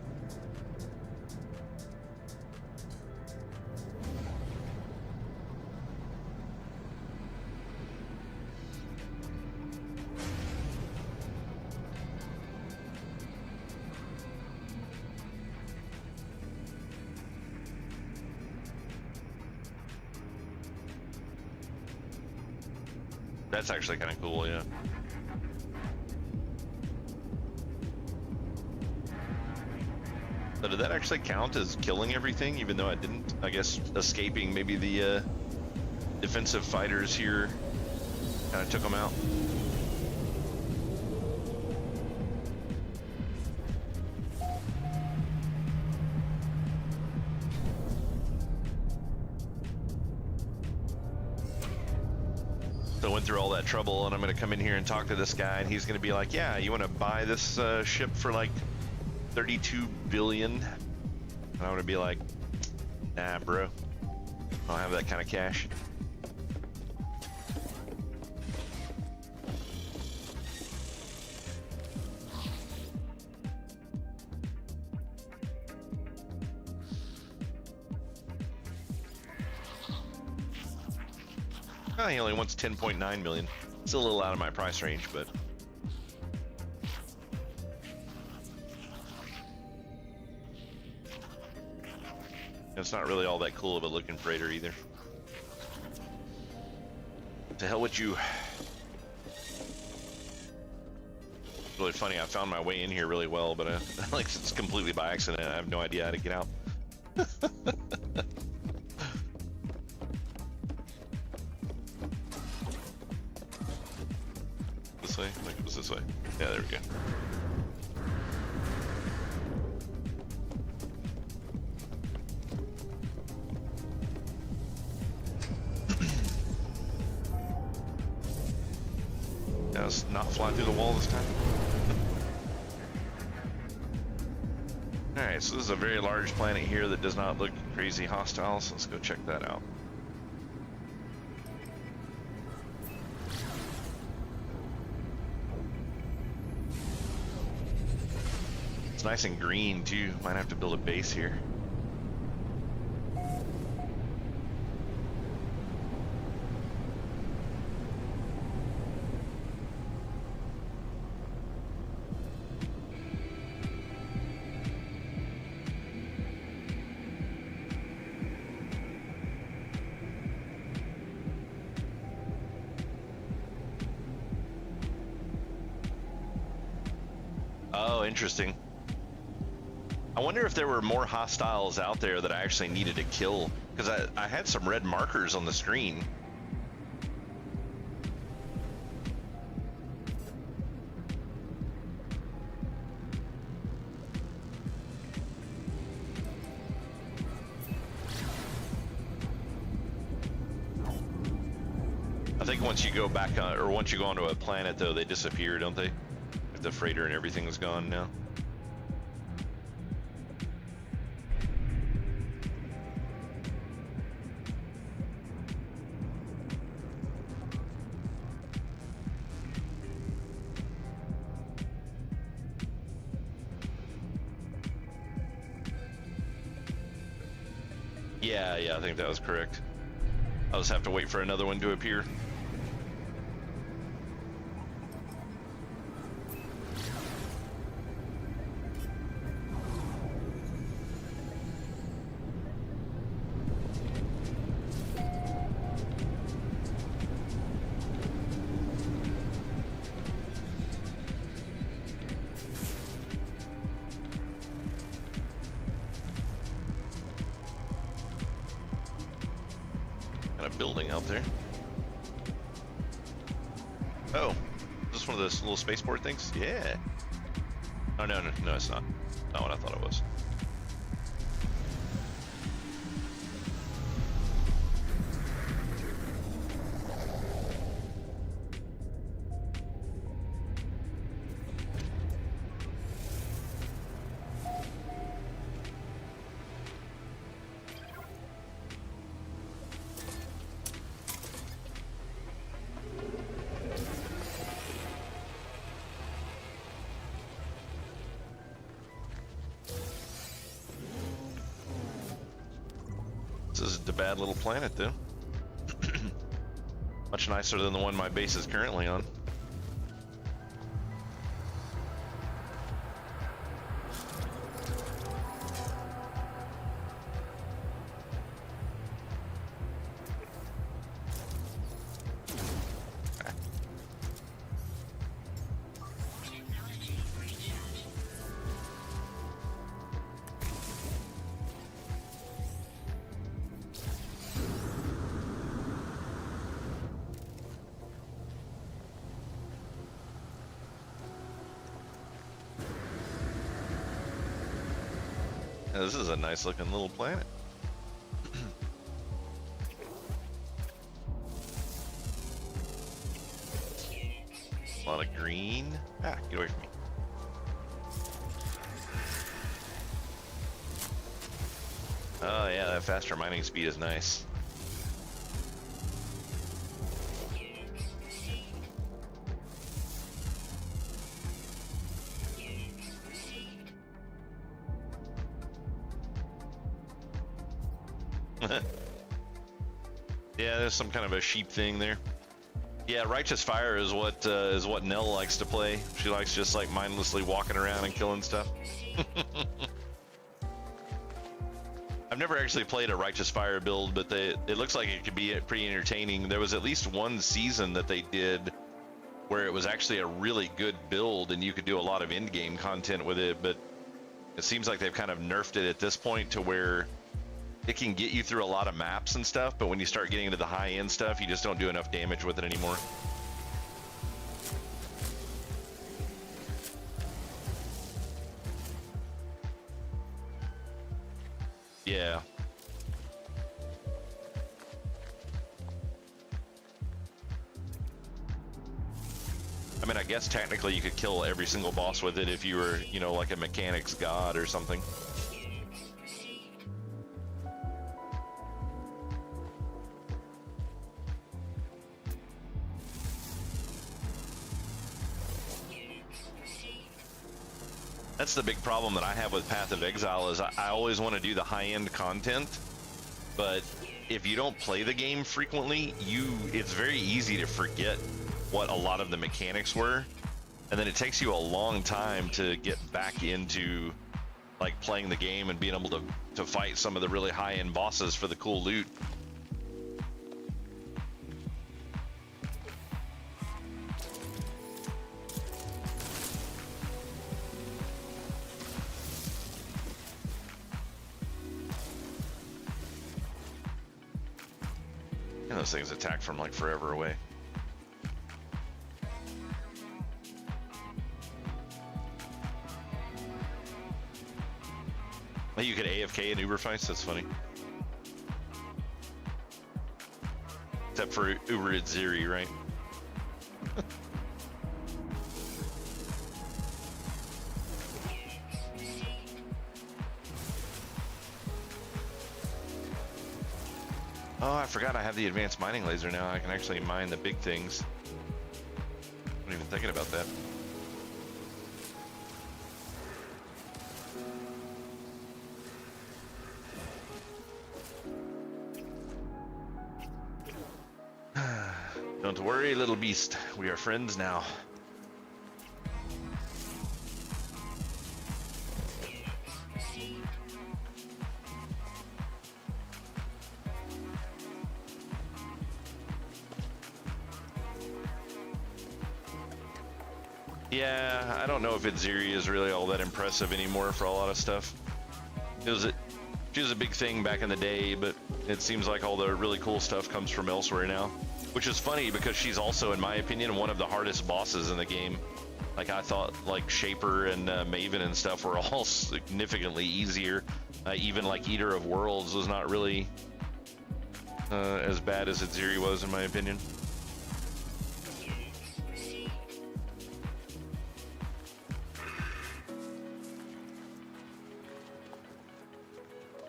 That's actually kind of cool, yeah. So did that actually count as killing everything, even though I didn't? I guess escaping maybe the defensive fighters here kind of took them out. So I went through all that trouble, and I'm going to come in here and talk to this guy, and he's going to be like, yeah, you want to buy this ship for like 32 billion? And I'm going to be like, nah, bro. I don't have that kind of cash. Oh, he only wants 10.9 million. Still a little out of my price range, but it's not really all that cool of a looking freighter either. To hell with you. It's really funny, I found my way in here really well, but like it's completely by accident. I have no idea how to get out. This way? Like it was this way. Yeah, there we go. Yeah, let's not fly through the wall this time. Alright, so this is a very large planet here that does not look crazy hostile, so let's go check that out. It's nice and green too. Might have to build a base here. Oh, interesting. I wonder if there were more hostiles out there that I actually needed to kill, because I had some red markers on the screen. I think once you go back on, or once you go onto a planet, though, they disappear, don't they? If the freighter and everything is gone now. Yeah, I think that was correct. I'll just have to wait for another one to appear. Building out there. Oh, is this one of those little spaceport things? Yeah. Oh, no, it's not. Not what I thought it was. This is a bad little planet, though. Much nicer than the one my base is currently on. Yeah, this is a nice looking little planet. A lot of green. Ah, get away from me. Oh yeah, that faster mining speed is nice. Yeah, there's some kind of a sheep thing there. Yeah, Righteous Fire is what Nell likes to play. She likes just like mindlessly walking around and killing stuff. I've never actually played a Righteous Fire build, but it looks like it could be pretty entertaining. There was at least one season that they did where it was actually a really good build and you could do a lot of in-game content with it, but it seems like they've kind of nerfed it at this point to where it can get you through a lot of maps and stuff, but when you start getting into the high-end stuff, you just don't do enough damage with it anymore. Yeah. I mean, I guess technically you could kill every single boss with it if you were, you know, like a mechanics god or something. That's the big problem that I have with Path of Exile is I always want to do the high-end content, but if you don't play the game frequently, it's very easy to forget what a lot of the mechanics were, and then it takes you a long time to get back into like playing the game and being able to fight some of the really high-end bosses for the cool loot. And those things attack from like forever away. Well, you could AFK in Uber fights. That's funny. Except for Uber Ziri, right? Oh, I forgot I have the advanced mining laser now. I can actually mine the big things. I'm not even thinking about that. Don't worry, little beast. We are friends now. Yeah, I don't know if Itziri is really all that impressive anymore for a lot of stuff. She was a big thing back in the day, but it seems like all the really cool stuff comes from elsewhere now. Which is funny because she's also, in my opinion, one of the hardest bosses in the game. Like, I thought like Shaper and Maven and stuff were all significantly easier. Even like Eater of Worlds was not really as bad as Itziri was, in my opinion.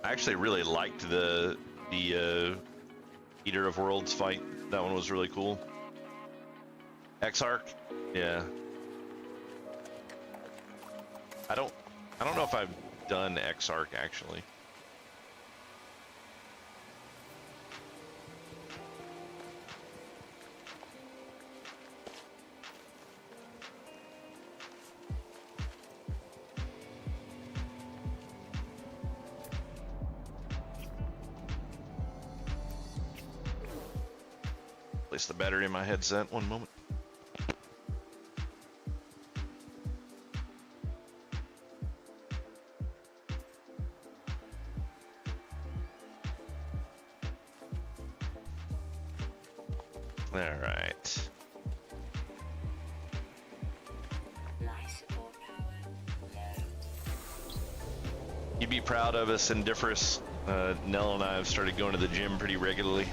I actually really liked the Eater of Worlds fight. That one was really cool. Exarch, yeah. I don't know if I've done Exarch actually. Place the battery in my headset. One moment. All right. You'd be proud of us, Indifferous. Nell and I have started going to the gym pretty regularly.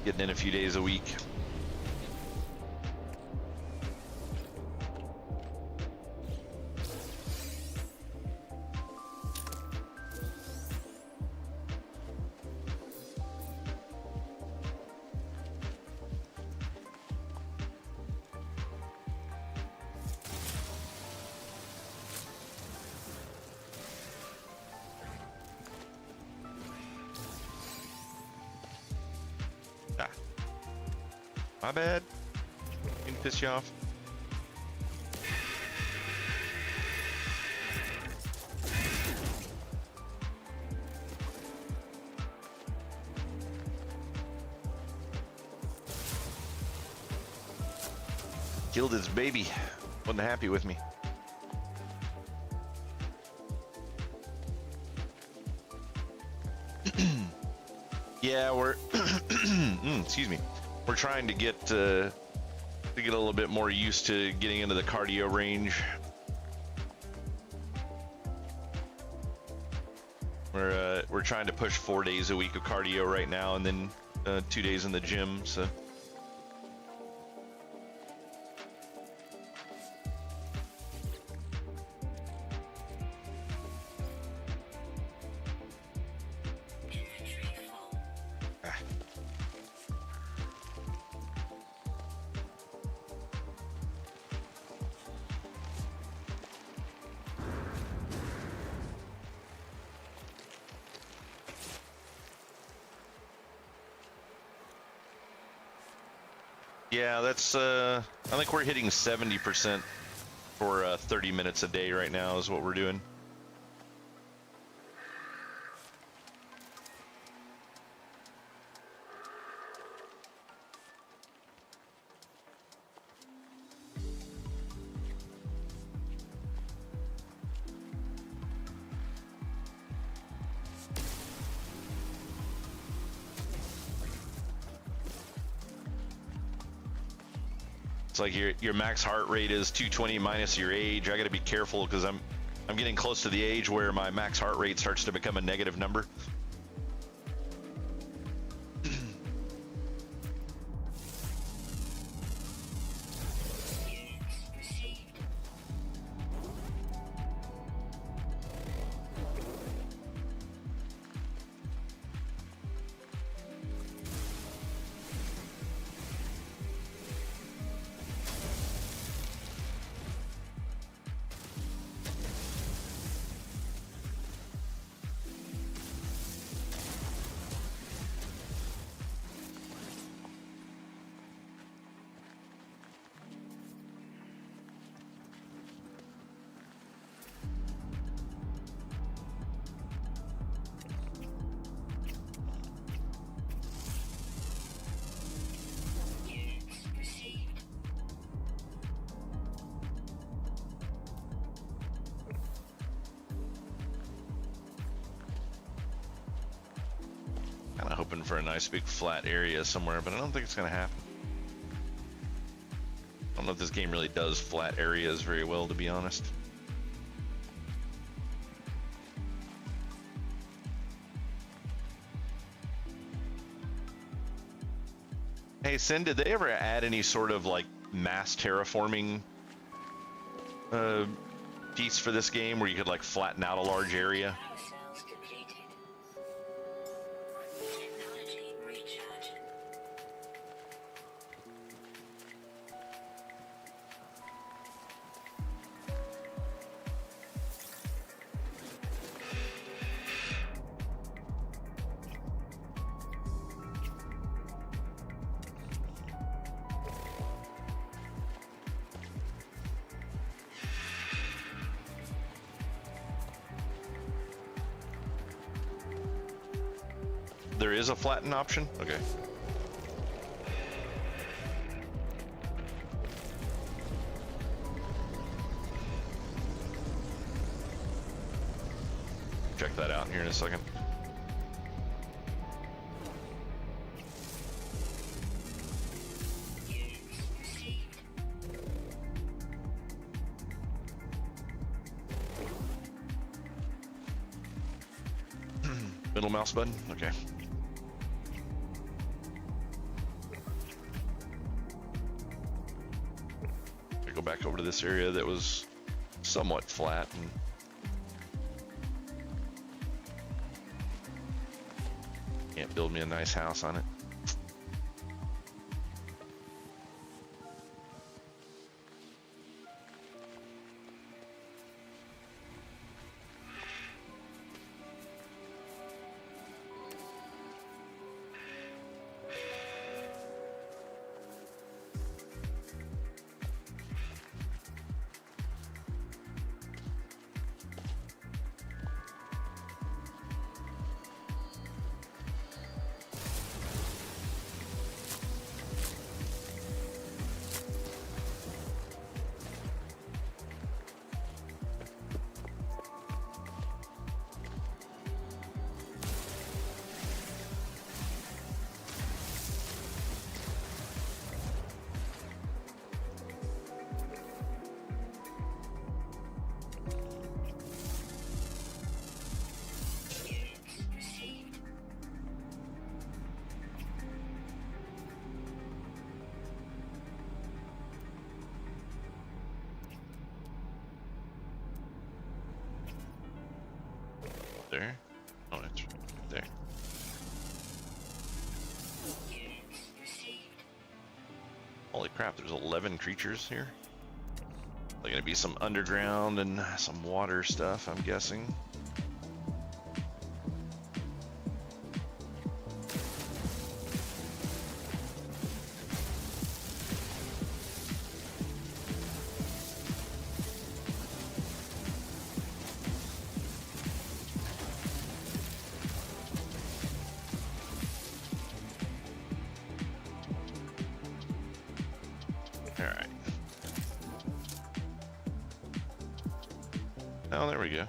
Getting in a few days a week. My bad. Didn't piss you off. Killed his baby. Wasn't happy with me. Yeah, we're excuse me. We're trying to get a little bit more used to getting into the cardio range. We're trying to push 4 days a week of cardio right now, and then 2 days in the gym. So. Yeah, that's I think we're hitting 70% for 30 minutes a day right now is what we're doing. It's like your max heart rate is 220 minus your age. I got to be careful because I'm getting close to the age where my max heart rate starts to become a negative number. hoping for a nice big flat area somewhere, but I don't think it's gonna happen. I don't know if this game really does flat areas very well, to be honest. Hey, Sin, did they ever add any sort of like mass terraforming piece for this game where you could like flatten out a large area? Power cells depleted. Technology recharging. There is a flatten option? Okay. Check that out here in a second. Units received. Middle mouse button? Okay. I go back over to this area that was somewhat flat and can't build me a nice house on it. Units received. There. Oh, it's right there. Units received. Holy crap, there's 11 creatures here. They're gonna be some underground and some water stuff, I'm guessing. Alright. Oh, there we go.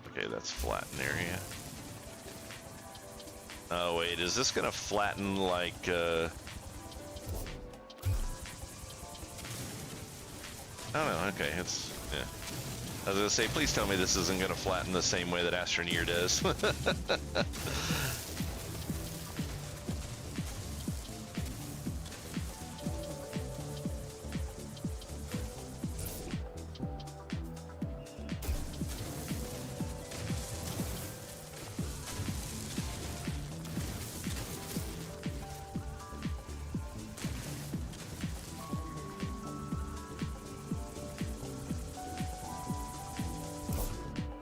Okay, that's flatten area. Oh wait, is this gonna flatten like I don't know, okay, it's yeah. I was gonna say, please tell me this isn't gonna flatten the same way that Astroneer does.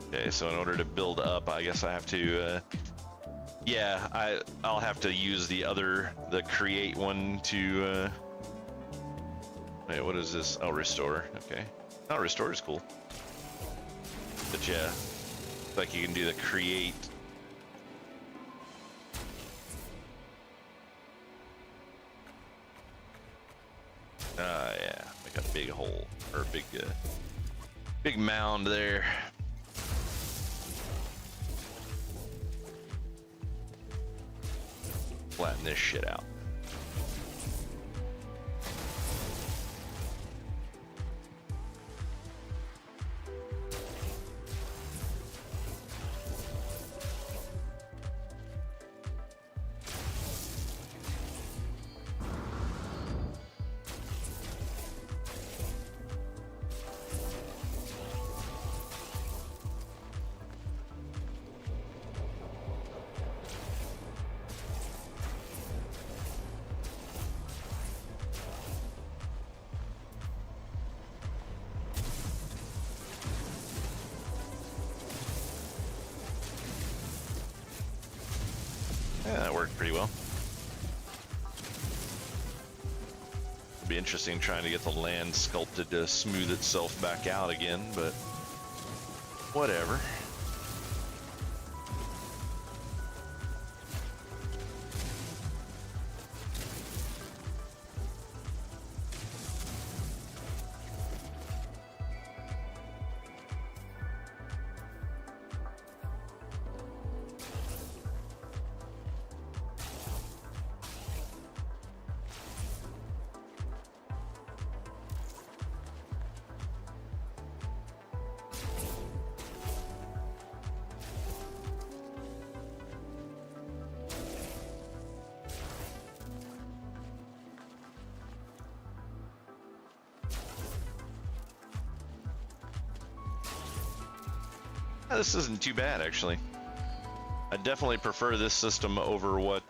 Okay, so in order to build up, I guess I have to, yeah, I'll have to use the create one to, wait, what is this? Oh, restore, okay. Oh, restore is cool. But yeah, like you can do the create Yeah, make a big hole or a big mound there. Flatten this shit out. Yeah, that worked pretty well. It'll be interesting trying to get the land sculpted to smooth itself back out again, but whatever. This isn't too bad, actually. I definitely prefer this system over what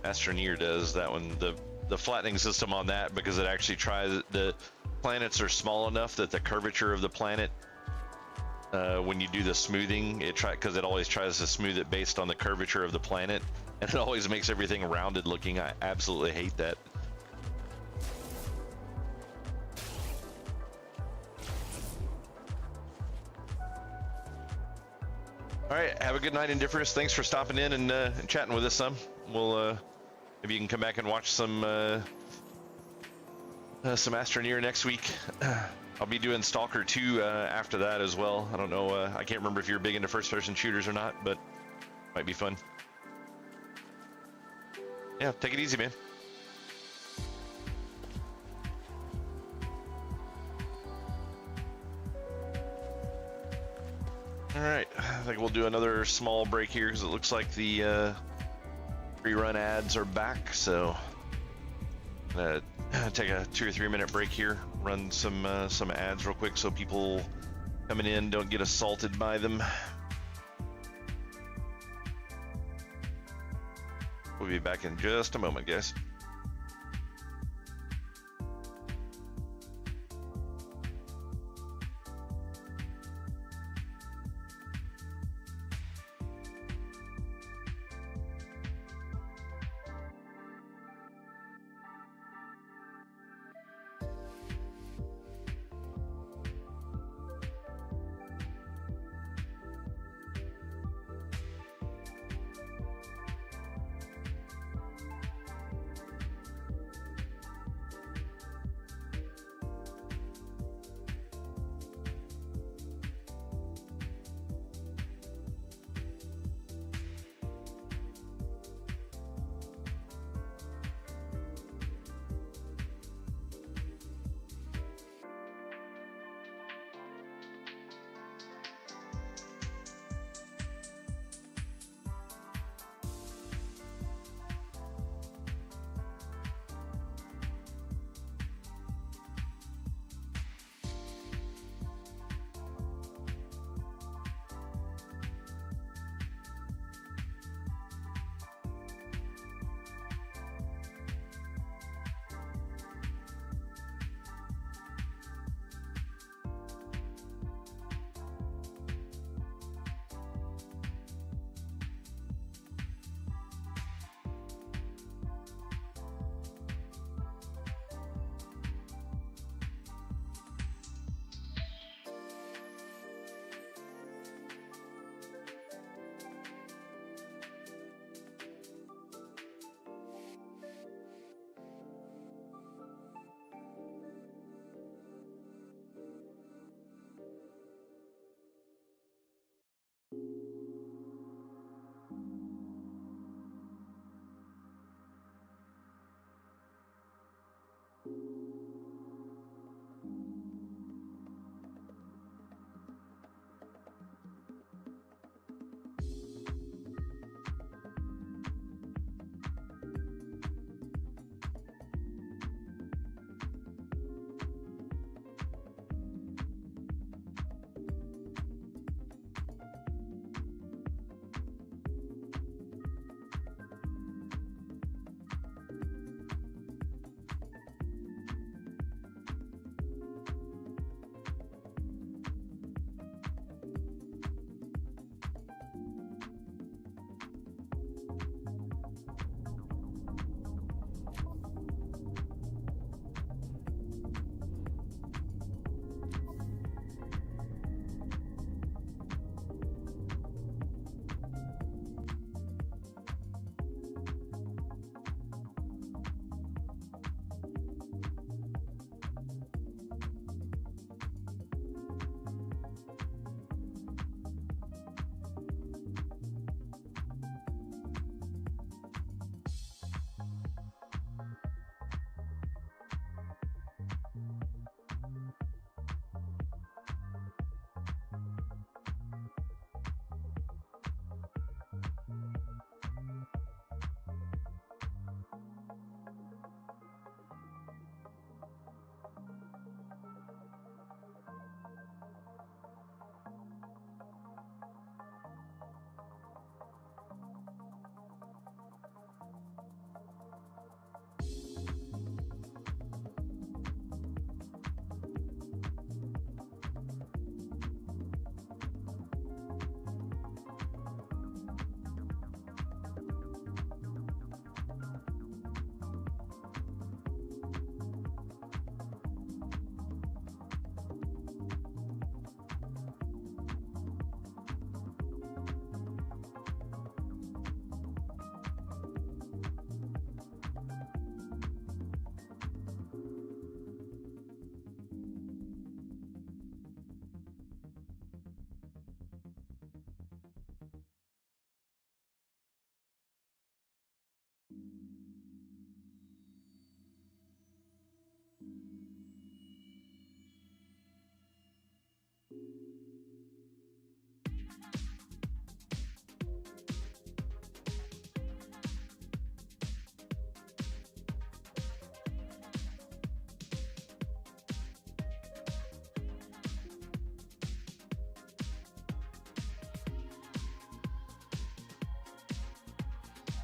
Astroneer does. That one, the flattening system on that, because it actually tries, the planets are small enough that the curvature of the planet, when you do the smoothing, because it always tries to smooth it based on the curvature of the planet, and it always makes everything rounded looking. I absolutely hate that. All right, have a good night, Indifference. Thanks for stopping in and chatting with us some. We'll maybe you can come back and watch some Astroneer next week. I'll be doing Stalker 2 after that as well. I don't know. I can't remember if you're big into first-person shooters or not, but might be fun. Yeah, take it easy, man. All right, I think we'll do another small break here because it looks like the rerun ads are back. So I'm gonna take a 2 or 3 minute break here, run some ads real quick so people coming in don't get assaulted by them. We'll be back in just a moment, guys.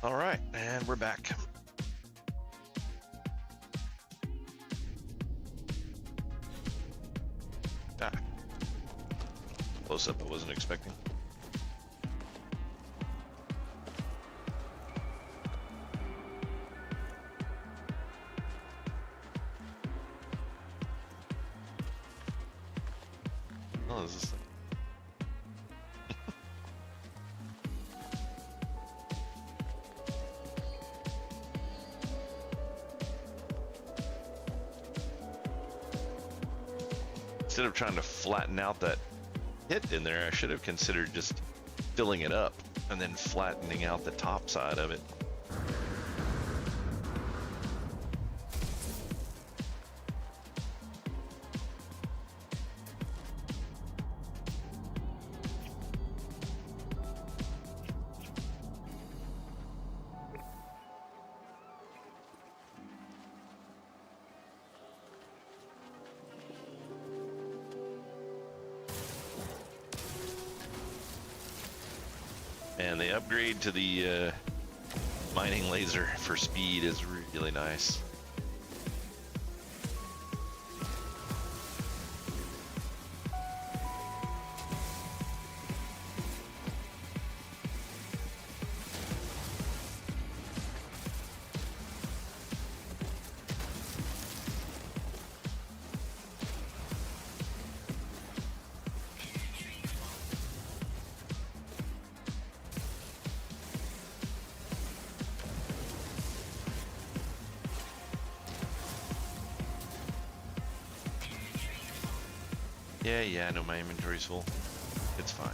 All right, and we're back. Ah, close up I wasn't expecting. Oh, this is. Instead of trying to flatten out that hit in there, I should have considered just filling it up and then flattening out the top side of it. And the upgrade to the mining laser for speed is really nice. Yeah, I know my inventory's full. It's fine.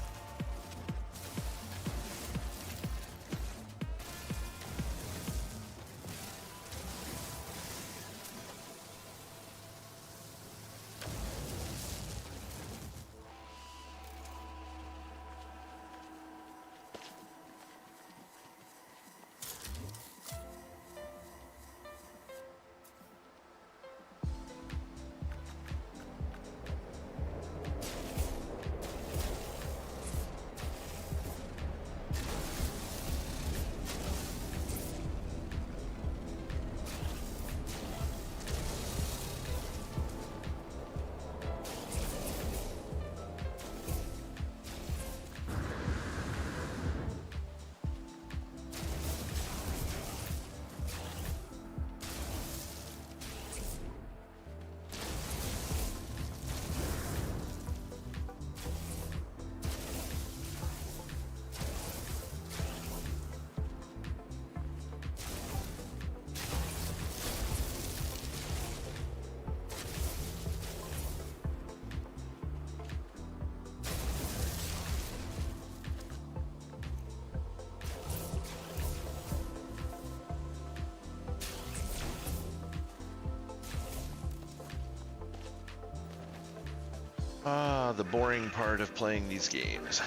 Ah, the boring part of playing these games.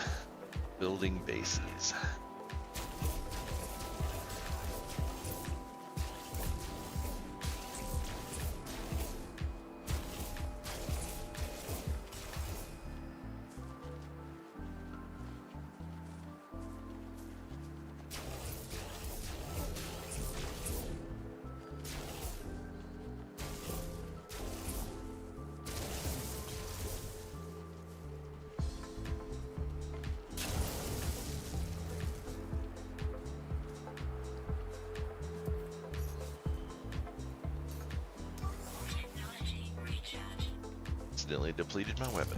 Building bases. Technology recharge. Accidentally depleted my weapon.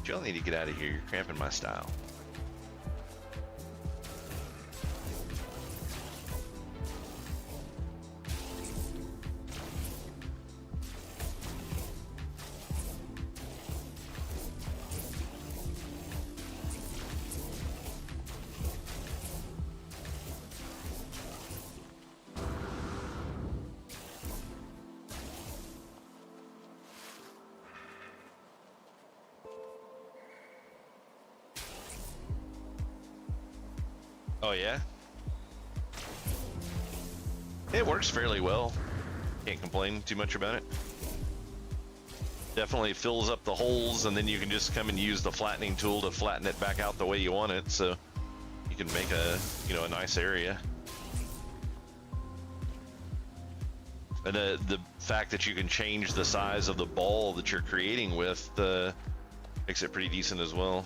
Y'all need to get out of here. You're cramping my style. Oh yeah, it works fairly well. Can't complain too much about it. Definitely fills up the holes, and then you can just come and use the flattening tool to flatten it back out the way you want it, so you can make a, you know, a nice area. And the fact that you can change the size of the ball that you're creating with makes it pretty decent as well.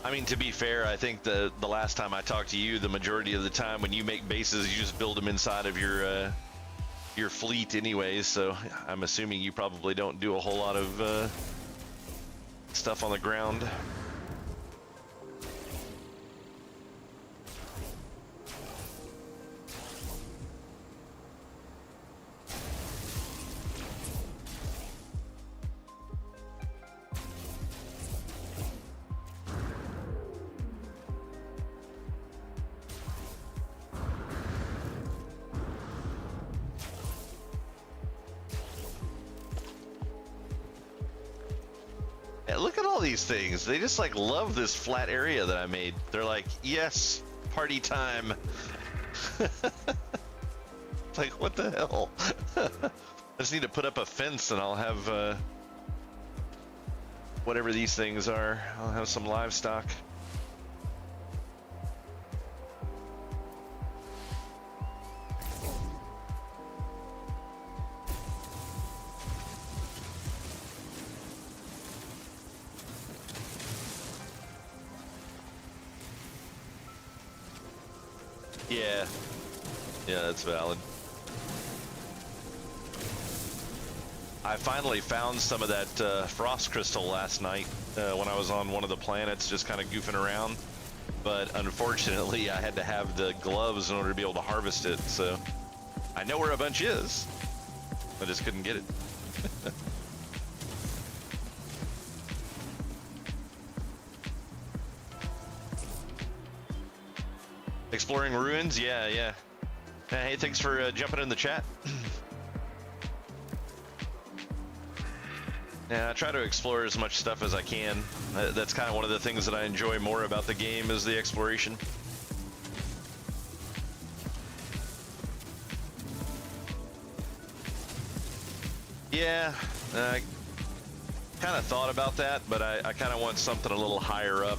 I mean, to be fair, I think the last time I talked to you, the majority of the time when you make bases, you just build them inside of your fleet anyways, so I'm assuming you probably don't do a whole lot of stuff on the ground. Yeah, look at all these things. They just like love this flat area that I made. They're like, yes, party time. Like, what the hell? I just need to put up a fence and I'll have whatever these things are. I'll have some livestock. Yeah, that's valid. I finally found some of that frost crystal last night when I was on one of the planets, just kind of goofing around. But unfortunately, I had to have the gloves in order to be able to harvest it. So I know where a bunch is. I just couldn't get it. Exploring ruins, yeah. Hey, thanks for jumping in the chat. Yeah, I try to explore as much stuff as I can. That's kind of one of the things that I enjoy more about the game is the exploration. Yeah, I kind of thought about that, but I kind of want something a little higher up.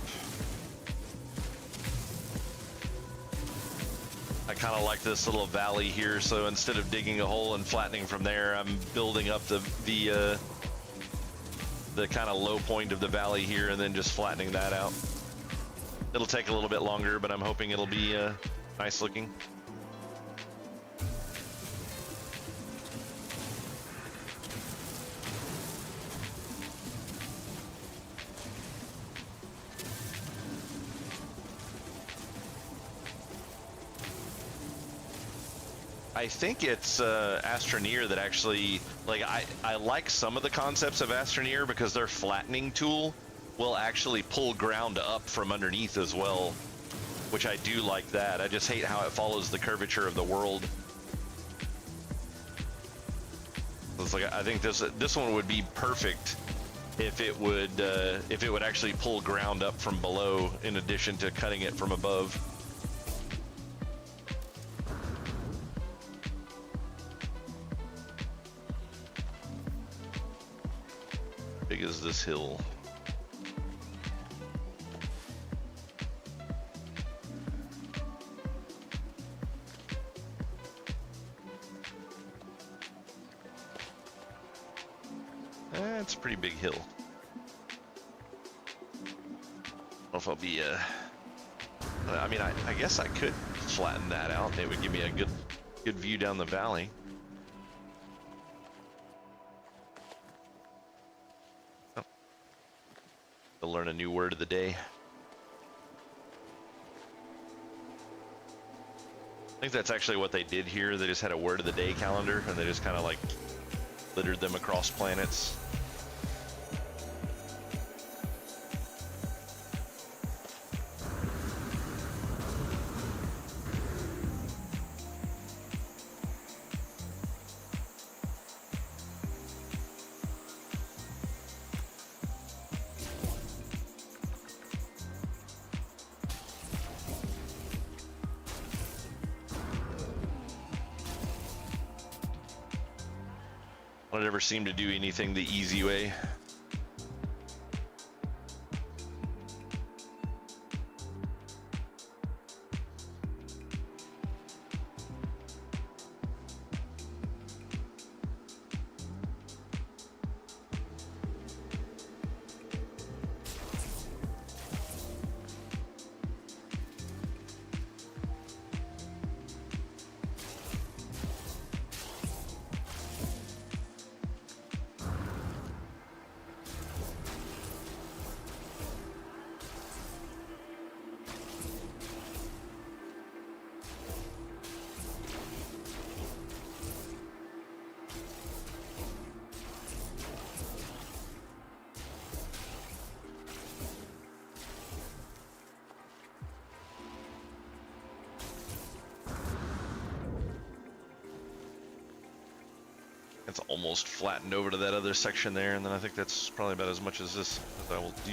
I kind of like this little valley here, so instead of digging a hole and flattening from there, I'm building up the kind of low point of the valley here and then just flattening that out. It'll take a little bit longer, but I'm hoping it'll be nice looking. I think it's Astroneer that actually, like, I like some of the concepts of Astroneer because their flattening tool will actually pull ground up from underneath as well, which I do like that. I just hate how it follows the curvature of the world. It's like, I think this one would be perfect if it would actually pull ground up from below in addition to cutting it from above. Big as this hill. It's a pretty big hill. I don't know if I'll be I mean, I guess I could flatten that out. It would give me a good view down the valley. To learn a new word of the day. I think that's actually what they did here. They just had a word of the day calendar and they just kind of like littered them across planets. Don't ever seem to do anything the easy way. It's almost flattened over to that other section there, and then I think that's probably about as much as this as I will do.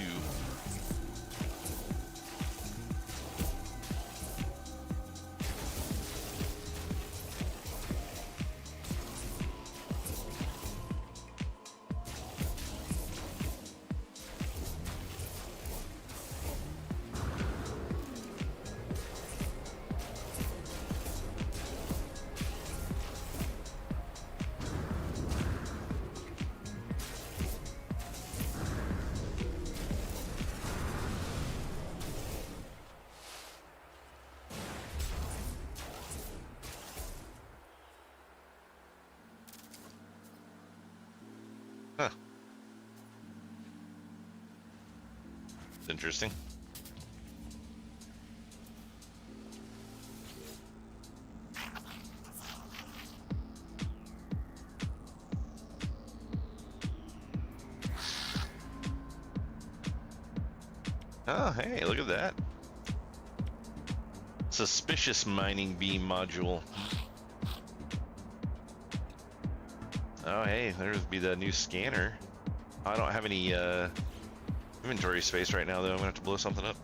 Huh. Interesting. Oh, hey, look at that. Suspicious mining beam module. Oh, hey, there's be the new scanner. I don't have any inventory space right now, though. I'm gonna have to blow something up.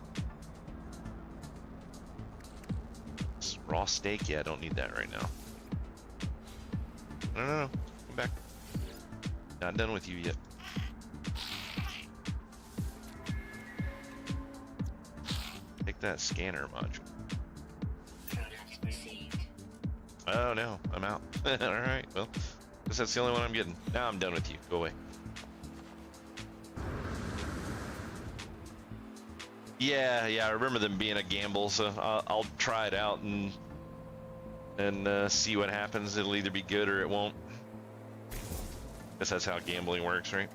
Raw steak? Yeah, I don't need that right now. No. Come back. Not done with you yet. Take that scanner module. Product received. Oh, no. I'm out. Alright, well. Guess that's the only one I'm getting. Now I'm done with you. Go away. Yeah, I remember them being a gamble, so I'll try it out and see what happens. It'll either be good or it won't. Guess that's how gambling works, right?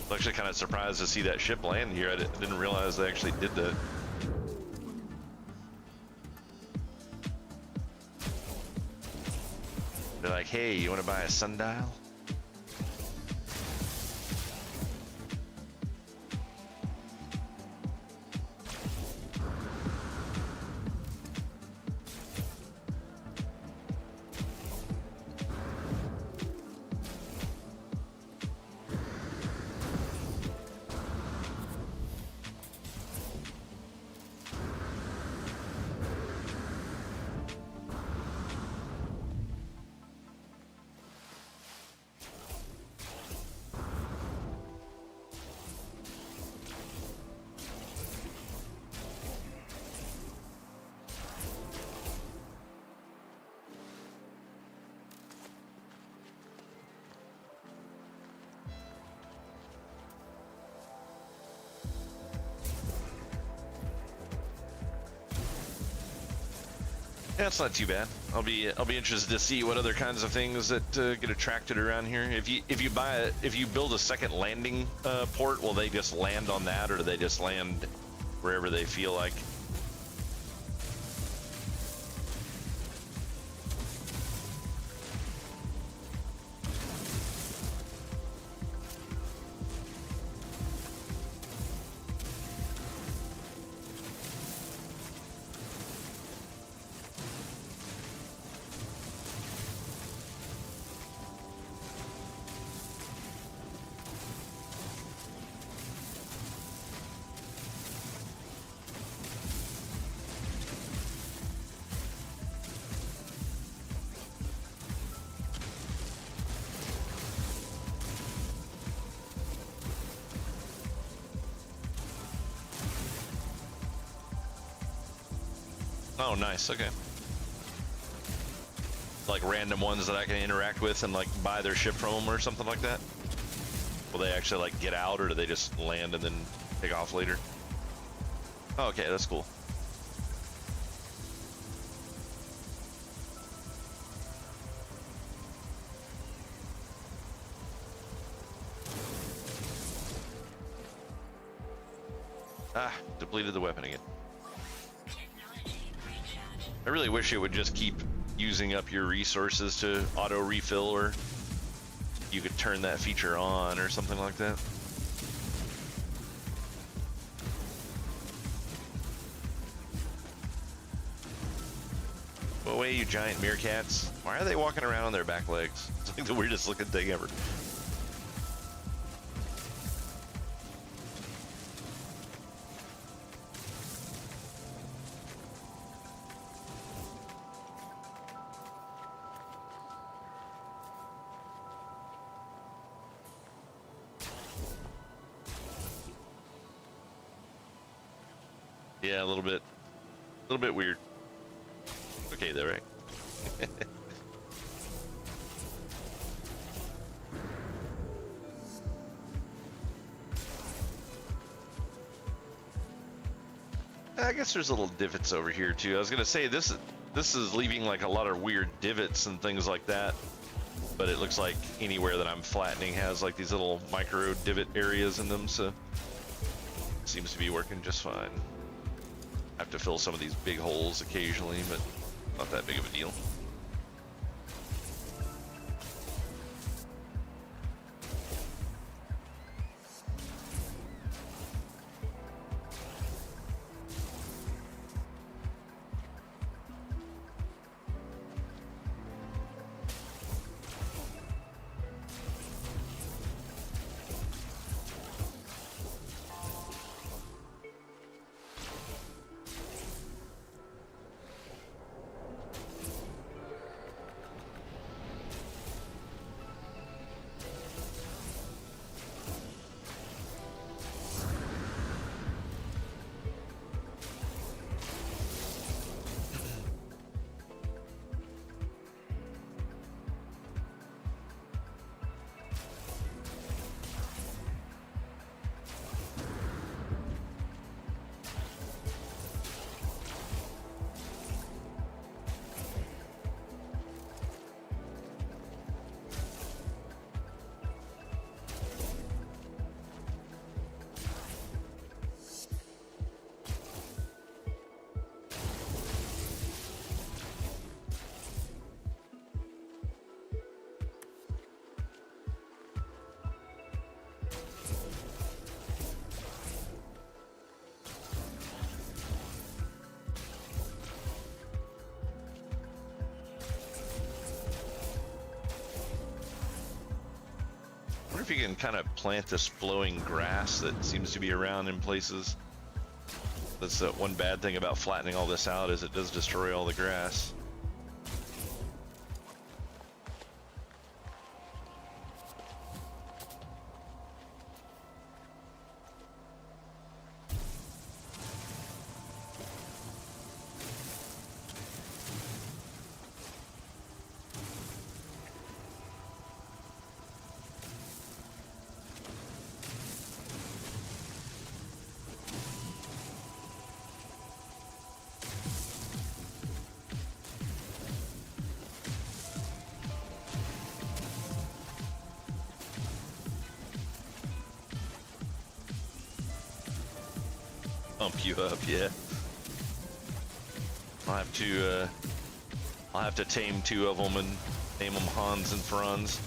I'm actually kind of surprised to see that ship land here. I didn't realize they actually did that. They're like, hey, you want to buy a sundial? Yeah, it's not too bad. I'll be interested to see what other kinds of things that get attracted around here. If you build a second landing port, will they just land on that, or do they just land wherever they feel like? Oh, nice. Okay. Like random ones that I can interact with and like buy their ship from them or something like that? Will they actually like get out, or do they just land and then take off later? Oh, okay, that's cool. Ah, depleted the weapon again. Technology recharge. I really wish it would just keep using up your resources to auto refill, or you could turn that feature on or something like that. Go away, you giant meerkats. Why are they walking around on their back legs? It's like the weirdest looking thing ever. Yeah, a little bit weird. Okay, though, right? I guess there's little divots over here too. I was gonna say this is leaving like a lot of weird divots and things like that, but it looks like anywhere that I'm flattening has like these little micro divot areas in them, so it seems to be working just fine. I have to fill some of these big holes occasionally, but not that big of a deal. I wonder if you can kind of plant this flowing grass that seems to be around in places. That's one bad thing about flattening all this out, is it does destroy all the grass. Pump you up, yeah. I'll have to tame two of them and name them Hans and Franz.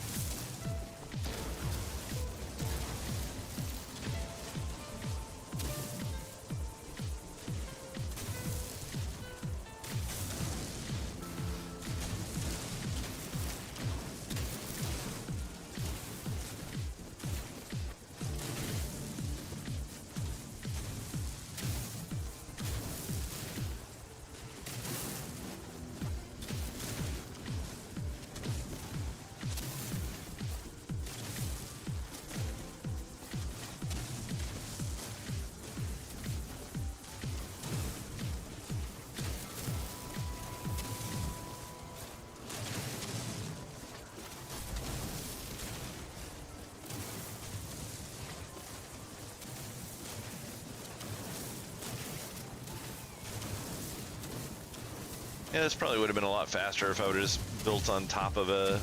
Yeah, this probably would have been a lot faster if I would have just built on top of a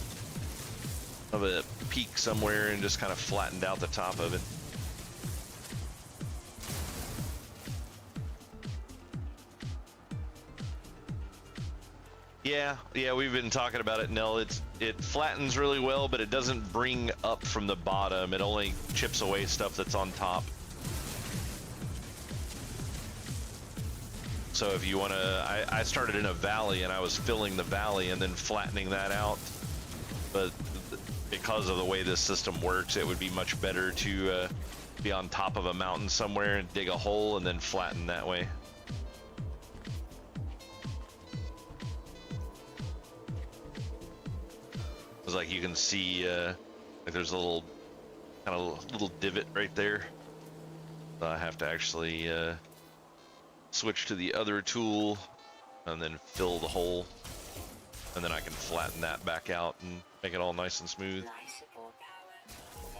peak somewhere and just kind of flattened out the top of it. Yeah, we've been talking about it, Nell. It flattens really well, but it doesn't bring up from the bottom. It only chips away stuff that's on top. So if you want to, I started in a valley and I was filling the valley and then flattening that out. But because of the way this system works, it would be much better to be on top of a mountain somewhere and dig a hole and then flatten that way. It's like you can see, like there's a little kind of little divot right there. So I have to actually switch to the other tool and then fill the hole, and then I can flatten that back out and make it all nice and smooth. Life support power. No.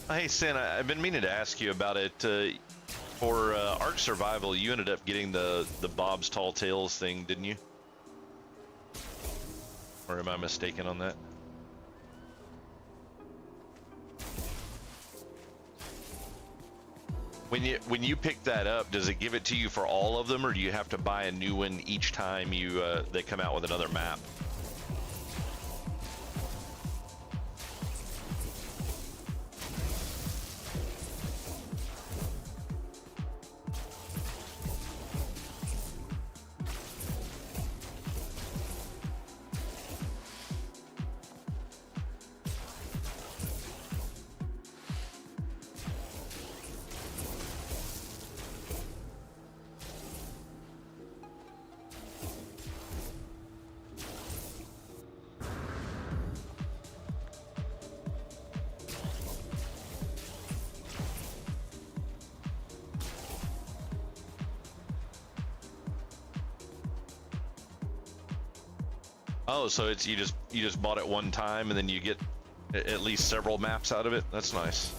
Hey, Sin, I've been meaning to ask you about it. For Ark Survival, you ended up getting the Bob's Tall Tales thing, didn't you? Or am I mistaken on that? When you pick that up, does it give it to you for all of them, or do you have to buy a new one each time you they come out with another map? Oh, so it's you just bought it one time and then you get at least several maps out of it? That's nice.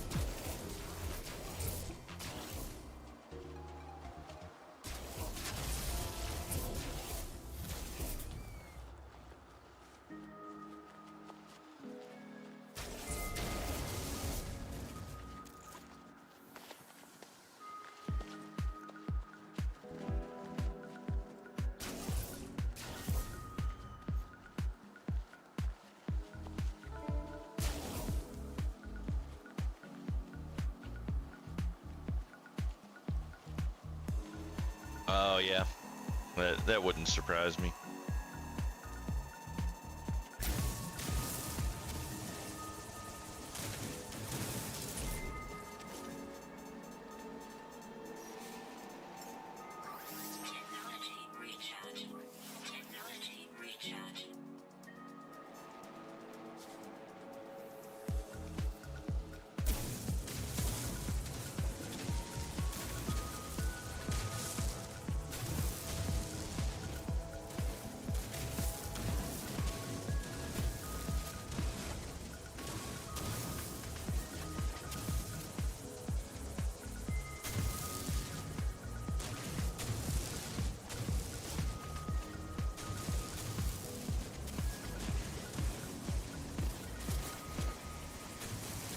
Oh yeah, that wouldn't surprise me. Technology recharge. Technology recharge.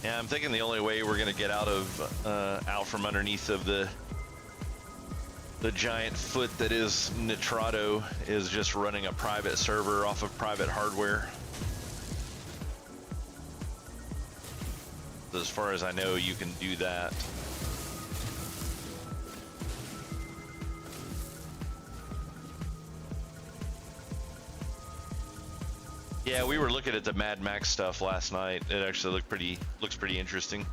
Yeah, I'm thinking the only way we're gonna get out from underneath of the, or out from underneath the, the mountain is to the giant foot that is Nitrado is just running a private server off of private hardware. As far as I know, you can do that. Yeah, we were looking at the Mad Max stuff last night. It actually looks pretty interesting.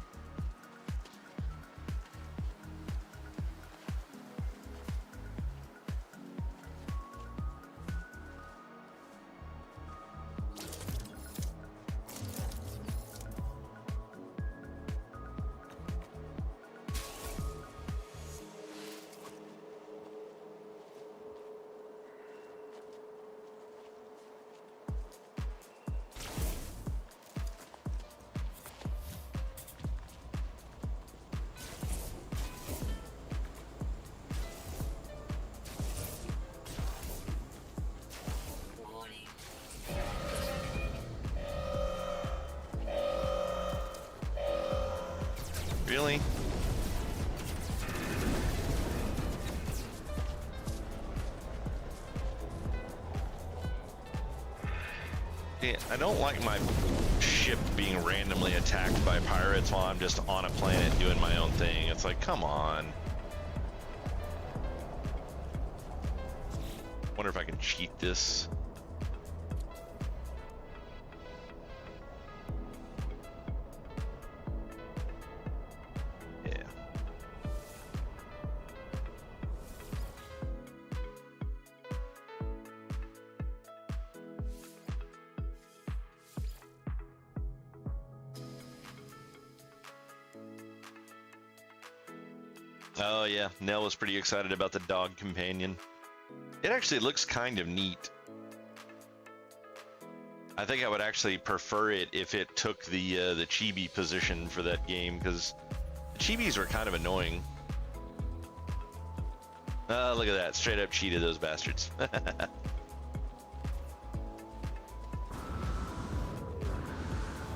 Warning. Really? Yeah, I don't like my ship being randomly attacked by pirates while I'm just on a planet doing my own thing. It's like, come on. Wonder if I can cheat this. Yeah. Oh yeah, Nell was pretty excited about the dog companion. It actually looks kind of neat. I think I would actually prefer it if it took the chibi position for that game, because the chibis were kind of annoying. Look at that, straight up cheated those bastards.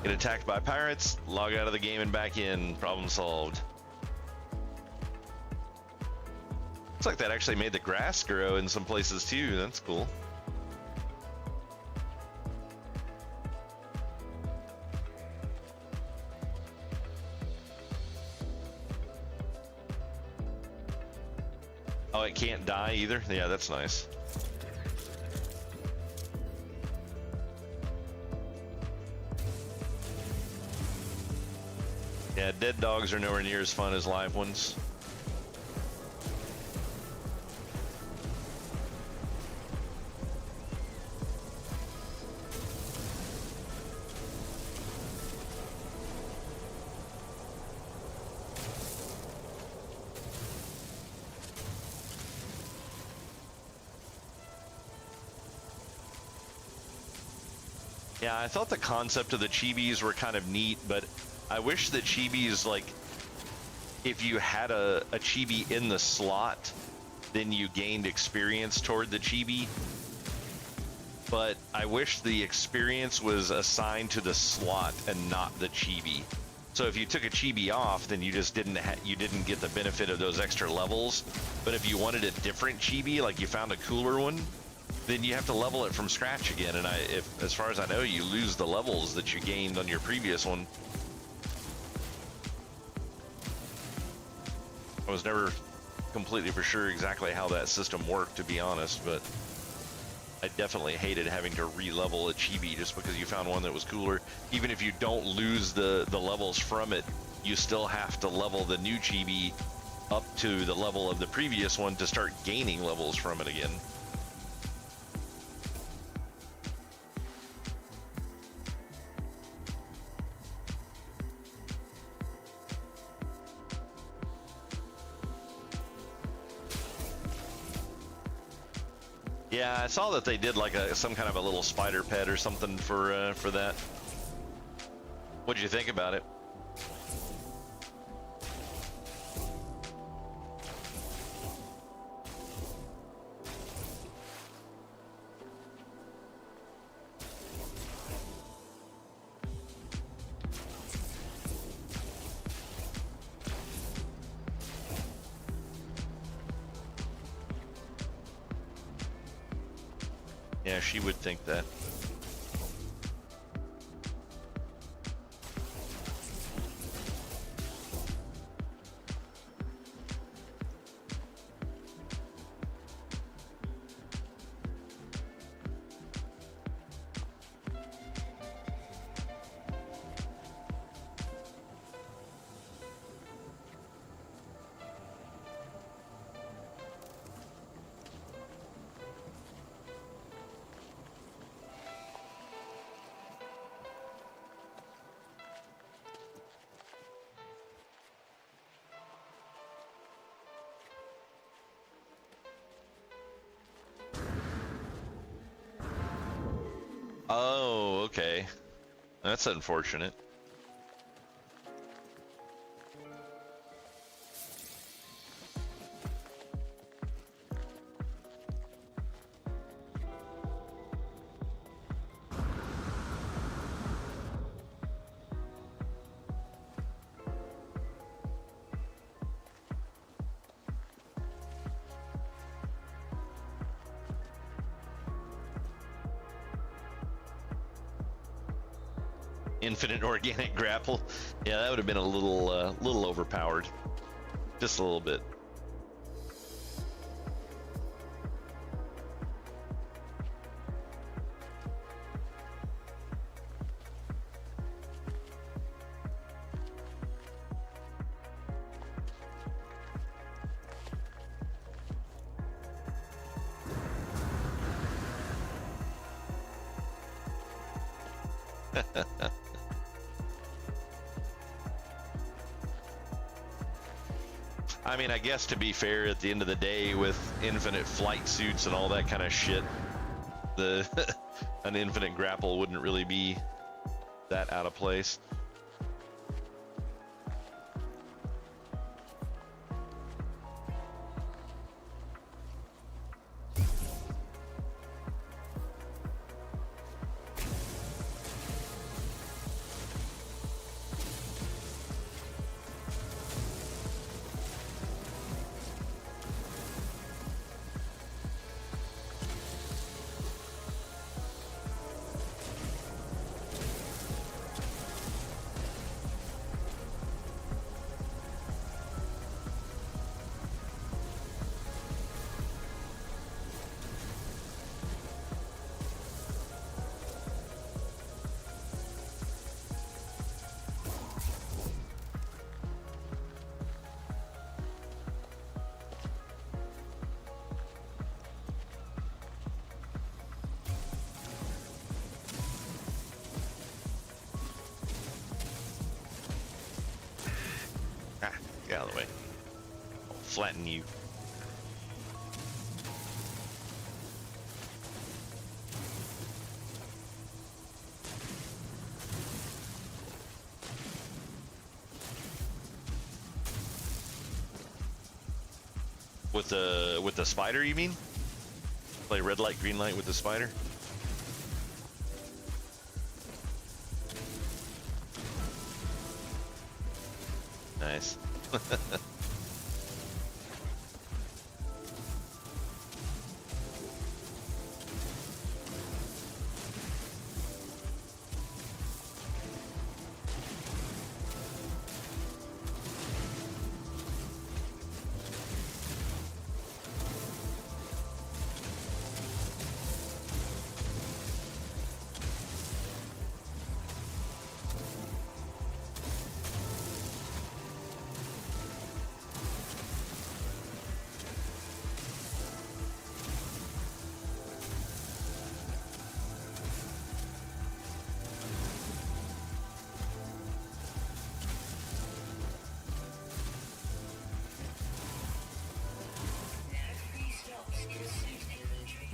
Get attacked by pirates, log out of the game and back in, problem solved. Looks like that actually made the grass grow in some places too. That's cool. Oh, it can't die either? Yeah, that's nice. Yeah, dead dogs are nowhere near as fun as live ones. Yeah, I thought the concept of the chibis were kind of neat, but I wish the chibis, like, if you had a chibi in the slot, then you gained experience toward the chibi. But I wish the experience was assigned to the slot and not the chibi. So if you took a chibi off, then you just didn't get the benefit of those extra levels. But if you wanted a different chibi, like you found a cooler one, then you have to level it from scratch again. And as far as I know, you lose the levels that you gained on your previous one. I was never completely for sure exactly how that system worked, to be honest, but I definitely hated having to re-level a chibi just because you found one that was cooler. Even if you don't lose the levels from it, you still have to level the new chibi up to the level of the previous one to start gaining levels from it again. Yeah, I saw that they did like some kind of a little spider pet or something for that. What'd you think about it? Yeah, she would think that. Oh, okay. That's unfortunate. Infinite organic grapple. Yeah, that would have been a little overpowered. Just a little bit. I mean, I guess to be fair, at the end of the day, with infinite flight suits and all that kind of shit, the an infinite grapple wouldn't really be that out of place. Ah, get out of the way. I'll flatten you. With the spider, you mean? Play red light, green light with the spider? Nice. Every stop is safe inventory.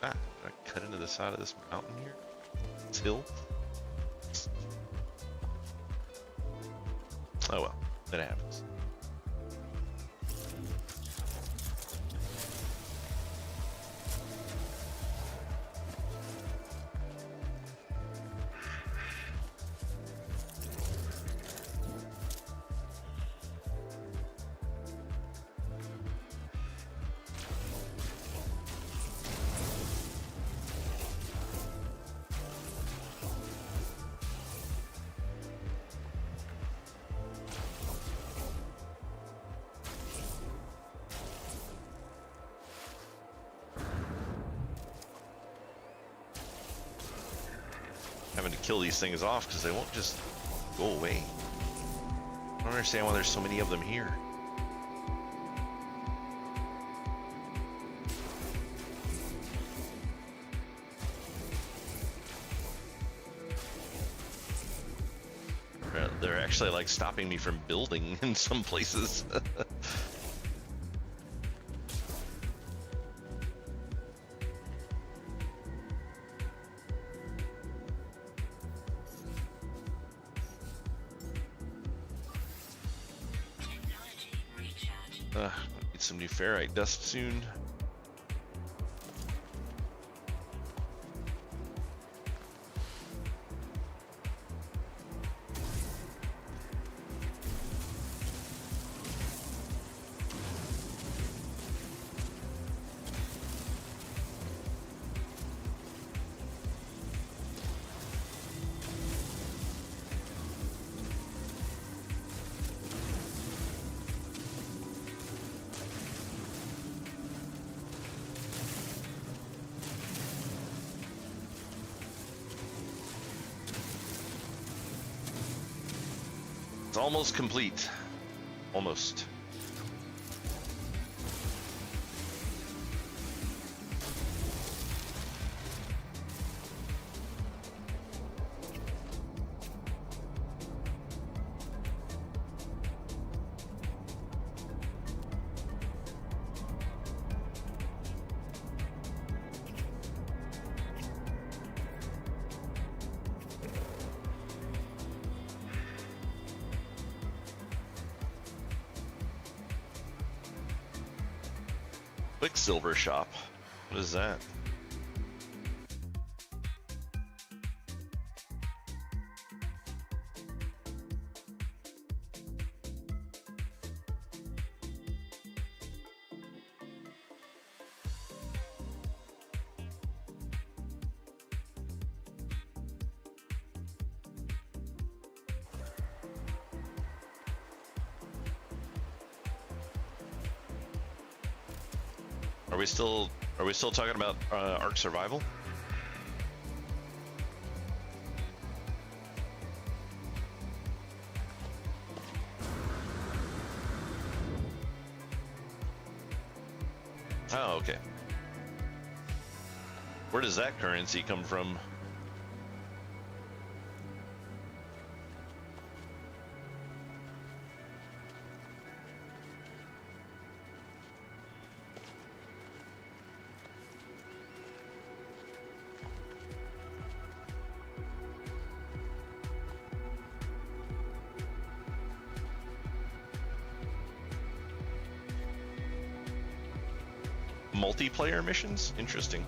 Ah, did I cut into the side of this mountain here? This hill? Oh well. That happens. Having to kill these things off because they won't just go away. I don't understand why there's so many of them here. They're actually like stopping me from building in some places. Technology recharge. Need some new ferrite dust soon. It's almost complete. Almost. Quicksilver shop. What is that? Are we still talking about Ark Survival? Oh, okay. Where does that currency come from? Multiplayer missions? Interesting.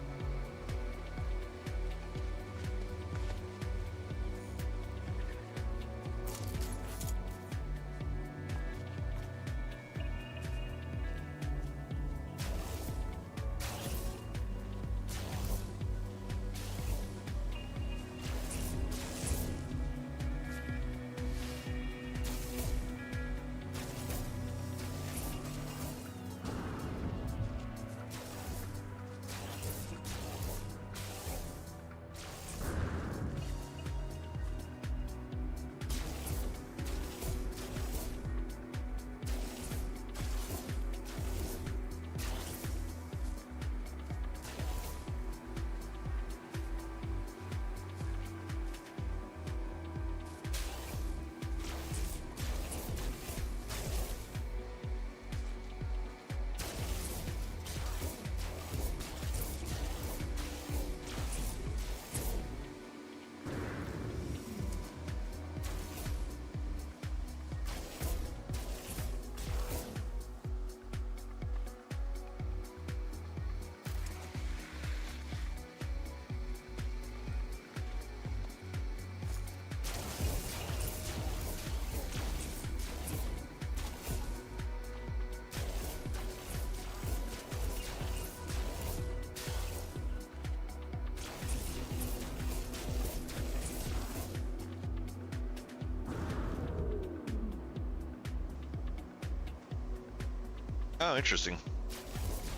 Oh, interesting.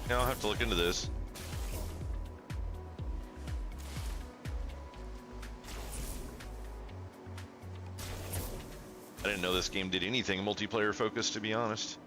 Yeah, I'll have to look into this. I didn't know this game did anything multiplayer focused, to be honest.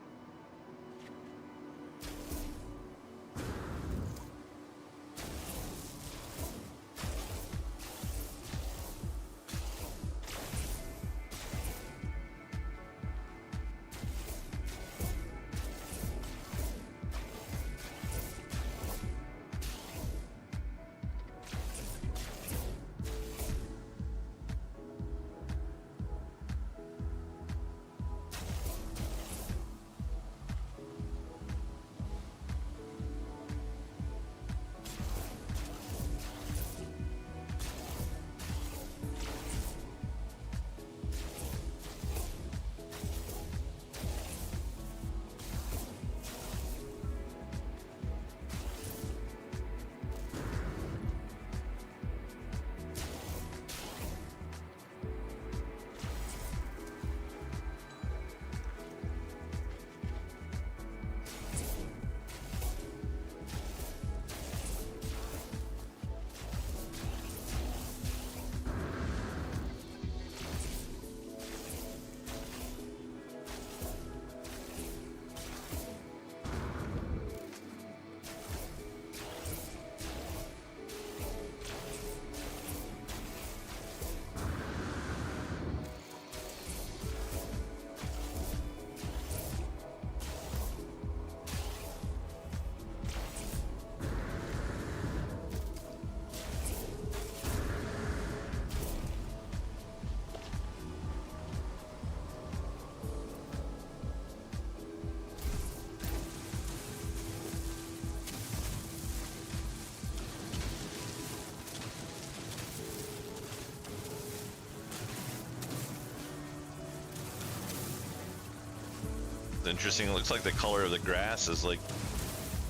It's interesting. It looks like the color of the grass is like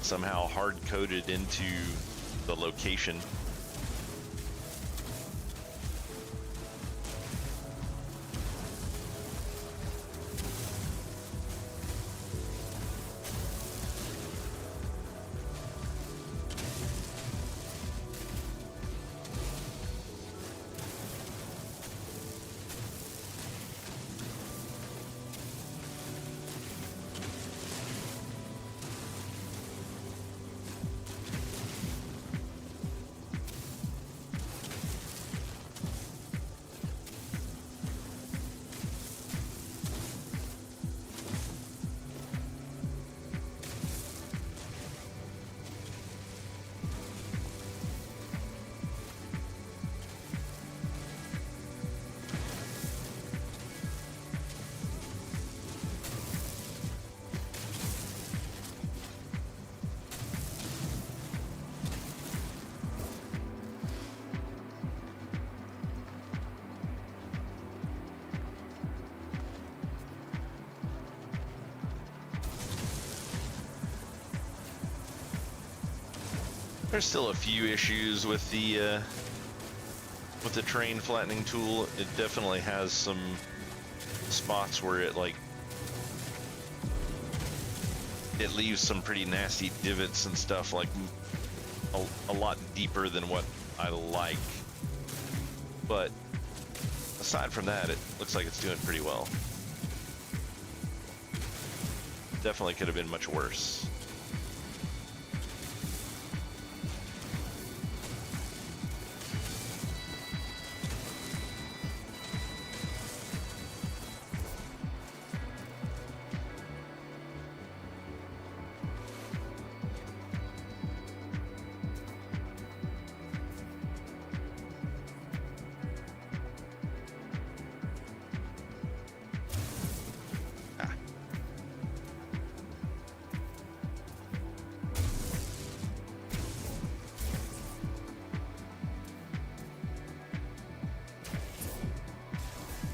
somehow hard coded into the location. There's still a few issues with the terrain flattening tool. It definitely has some spots where it leaves some pretty nasty divots and stuff, like a lot deeper than what I like. But aside from that, it looks like it's doing pretty well. Definitely could have been much worse.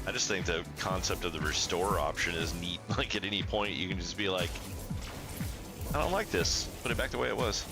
I just think the concept of the restore option is neat. Like at any point you can just be like, I don't like this, put it back the way it was.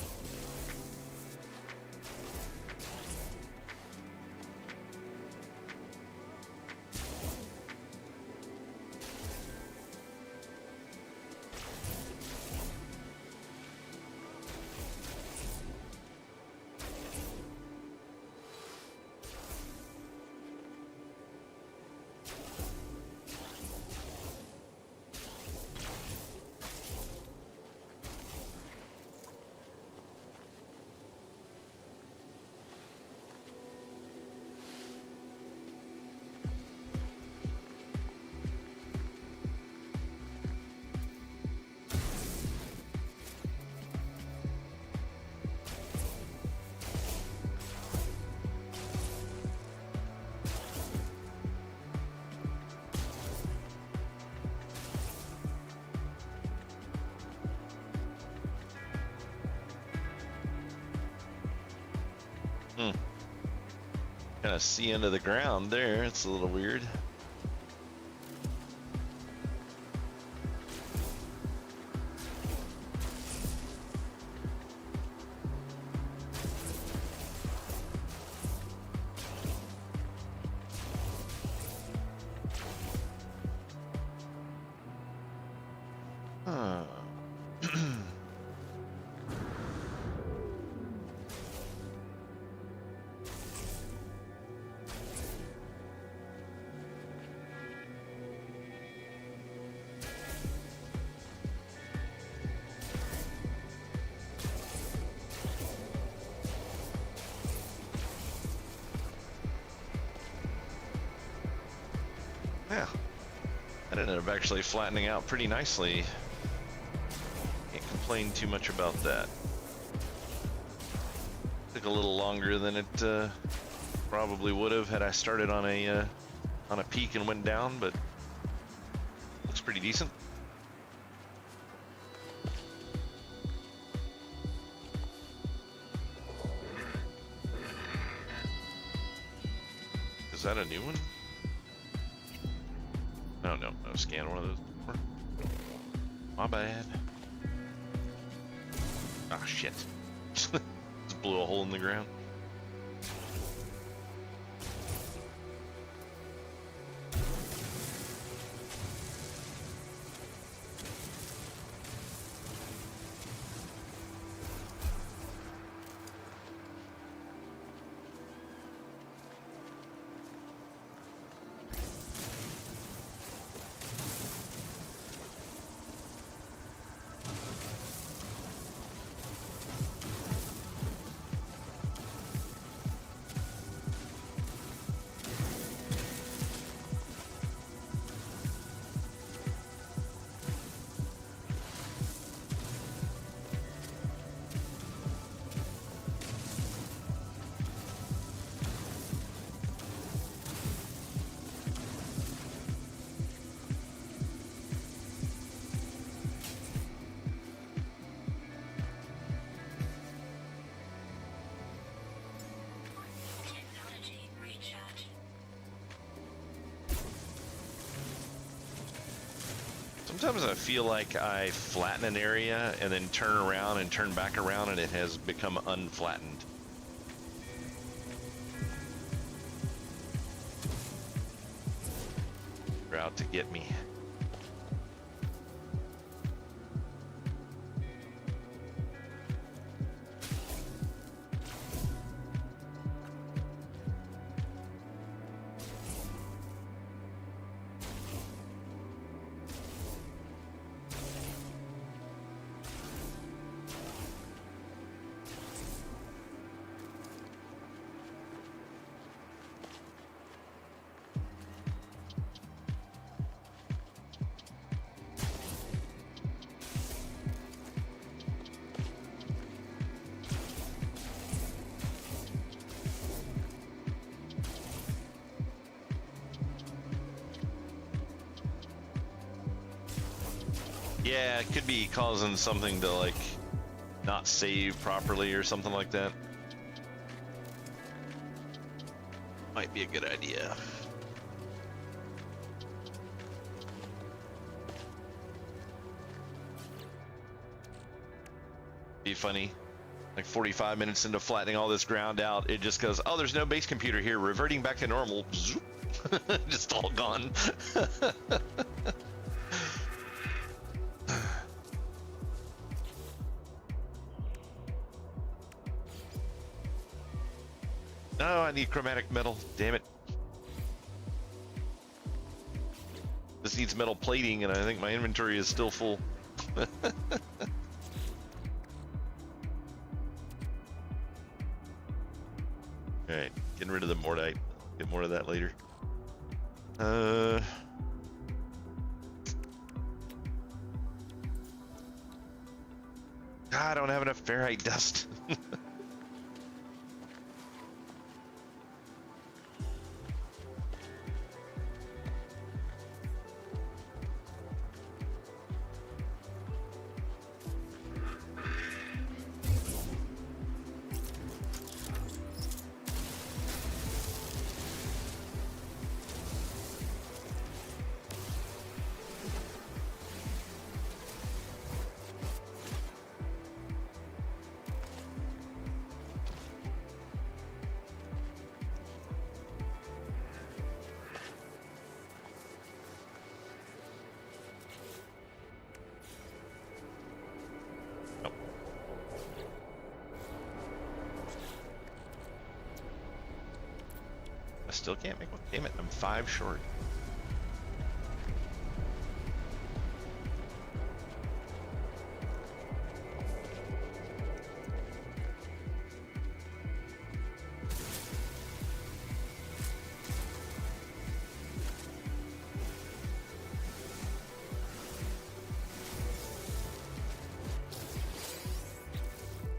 Hmm. Kind of see into the ground there. It's a little weird. Huh. Yeah, that ended up actually flattening out pretty nicely. Can't complain too much about that. Took a little longer than it probably would have had I started on a peak and went down, but looks pretty decent. Is that a new one? No, no, no. Scan one of those before. My bad. Ah, shit. Just blew a hole in the ground. Technology recharge. Sometimes I feel like I flatten an area and then turn around and turn back around and it has become unflattened. They're out to get me. Yeah, it could be causing something to like not save properly or something like that. Might be a good idea. Be funny. Like 45 minutes into flattening all this ground out, it just goes, oh, there's no base computer here, reverting back to normal. Zoop. Just all gone. No, I need chromatic metal. Damn it. This needs metal plating, and I think my inventory is still full. Alright, getting rid of the mortite. Get more of that later. God, I don't have enough ferrite dust. still can't make one. Damn it, I'm 5 short.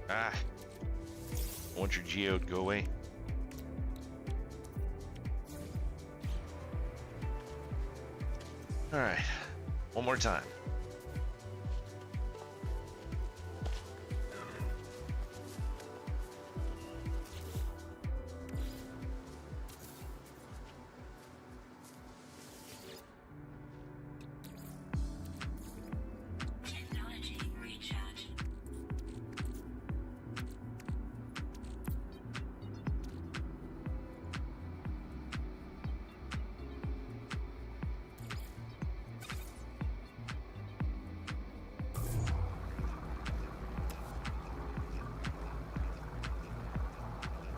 Ah, I want your geode, go away. All right, one more time. Technology recharge.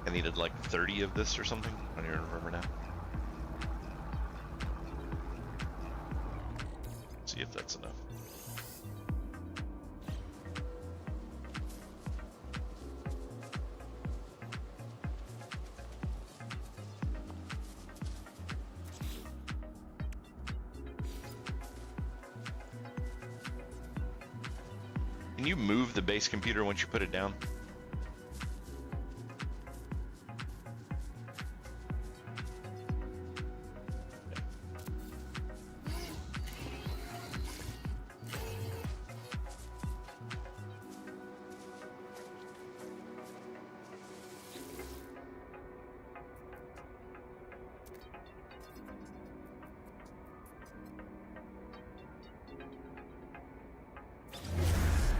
I needed like 30 of this or something. I don't even remember now. See if that's enough. Can you move the base computer once you put it down?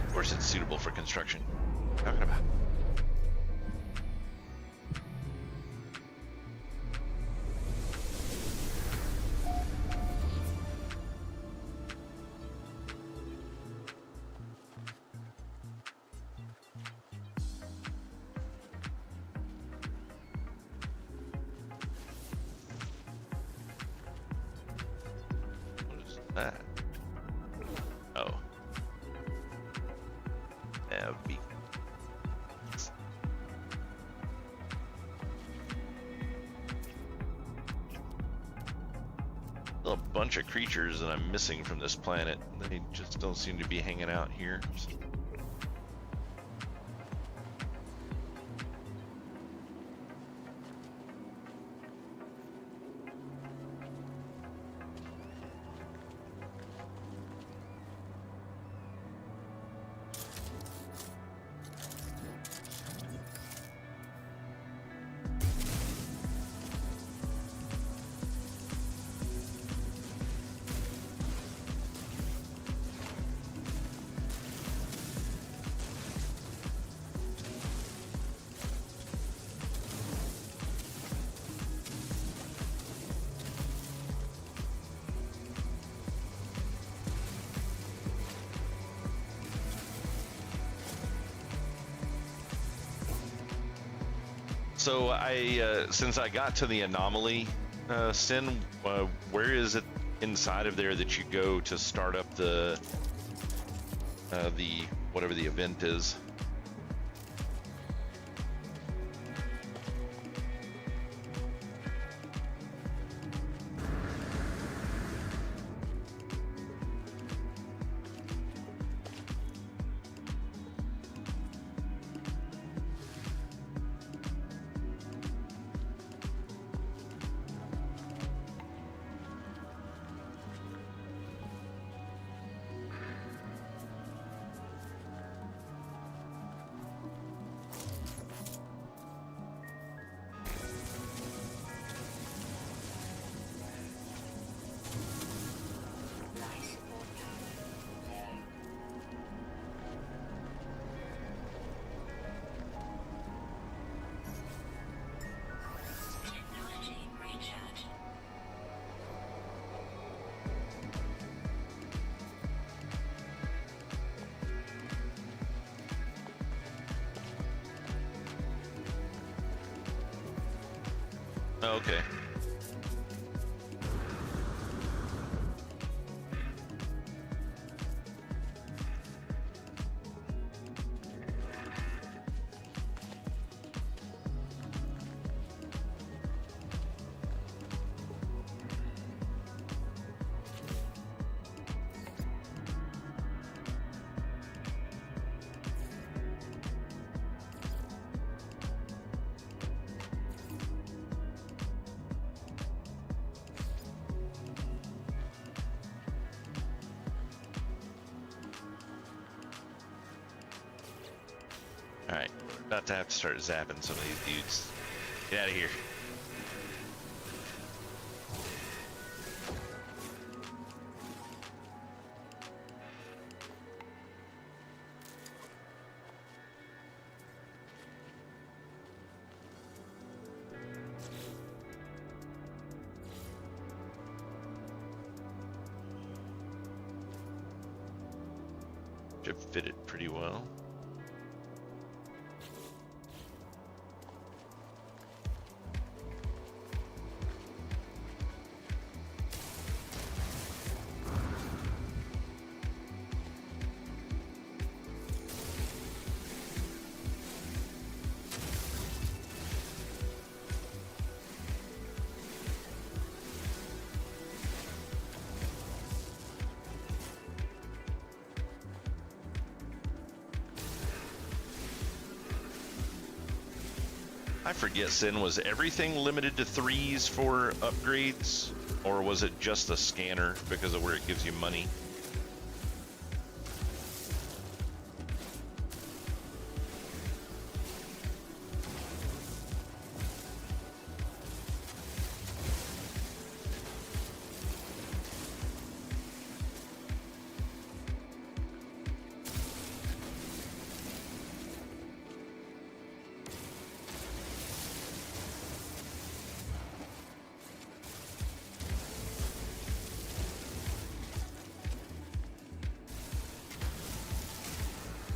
Of course it's suitable for construction. Talking about. What is that? Oh. Be a bunch of creatures that I'm missing from this planet. They just don't seem to be hanging out here. So since I got to the anomaly, Sin, where is it inside of there that you go to start up the whatever the event is? Technology recharge. Oh, okay. Alright, about to have to start zapping some of these dudes. Get out of here. Should fit it pretty well. I forget, Sin, was everything limited to 3s for upgrades? Or was it just a scanner because of where it gives you money?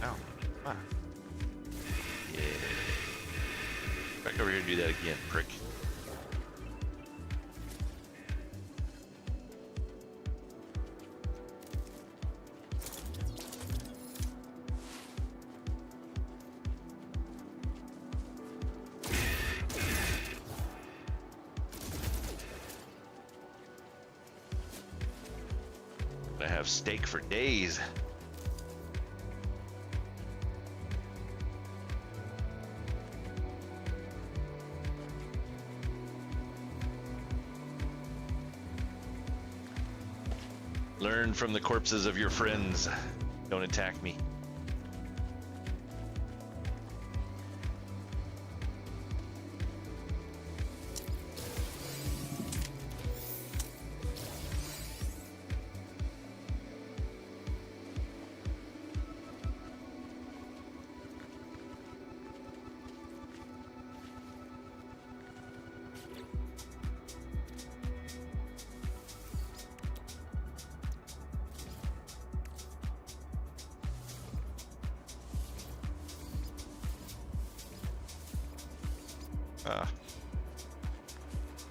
Ow. Ah. Yeah. Back over here and do that again, prick. I have steak for days. Learn from the corpses of your friends. Don't attack me.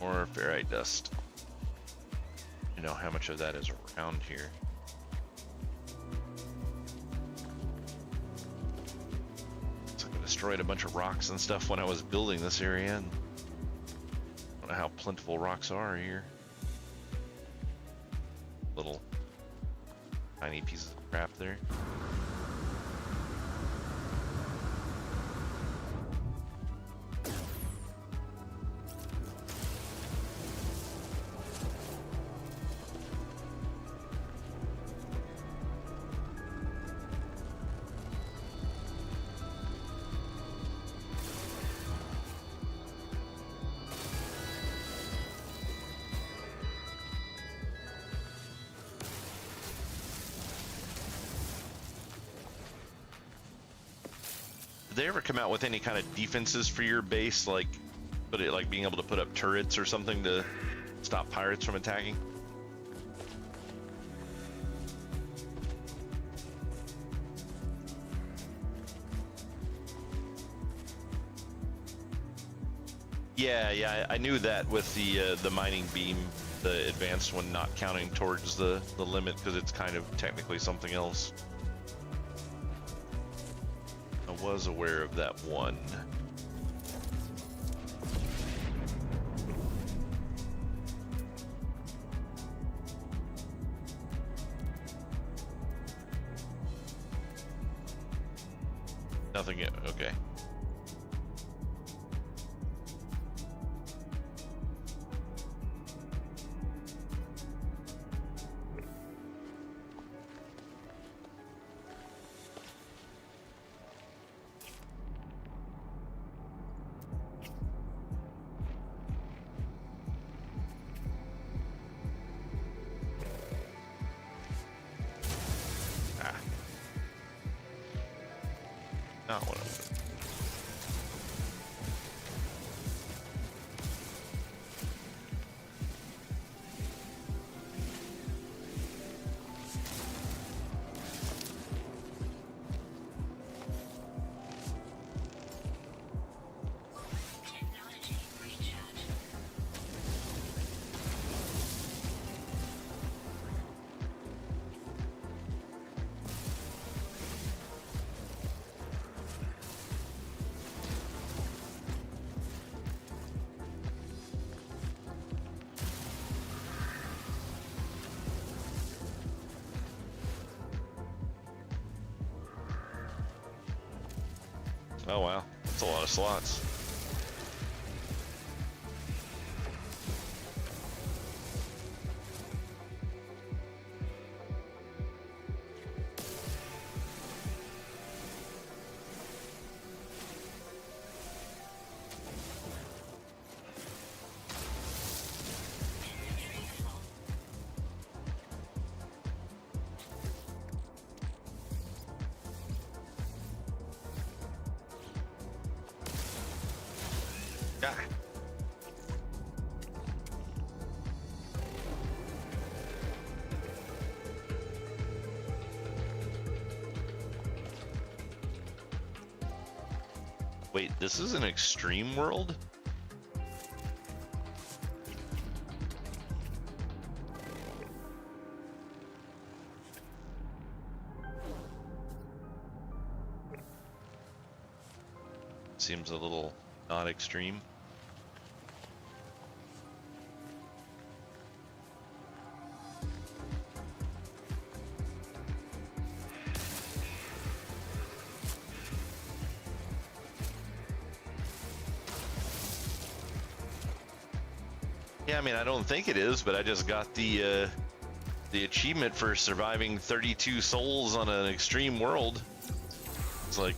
More ferrite dust. You know how much of that is around here. Looks like I destroyed a bunch of rocks and stuff when I was building this area. And I don't know how plentiful rocks are here. Little tiny pieces of crap there. Did they ever come out with any kind of defenses for your base, like being able to put up turrets or something to stop pirates from attacking? Yeah, I knew that with the mining beam, the advanced one not counting towards the limit because it's kind of technically something else. I was aware of that one. Nothing yet, okay. not what I'm doing. Technology recharge. Oh wow, that's a lot of slots. Inventory full. Ah. Wait, this is an extreme world? Seems a little not extreme. Yeah, I mean, I don't think it is, but I just got the achievement for surviving 32 souls on an extreme world. It's like,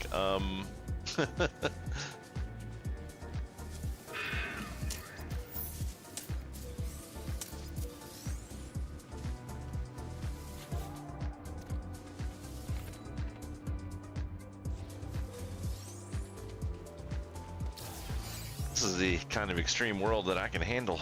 this is the kind of extreme world that I can handle.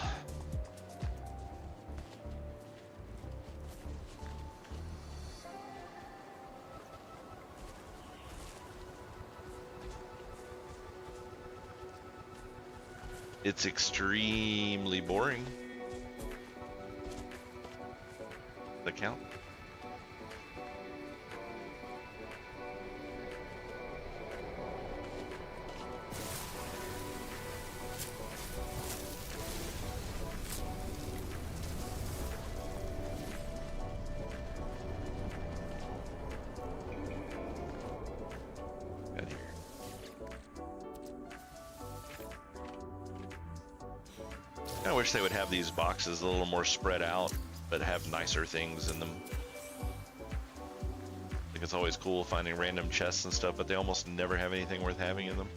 It's extremely boring. The count? Got here. I wish they would have these boxes a little more spread out, but have nicer things in them. I think it's always cool finding random chests and stuff, but they almost never have anything worth having in them.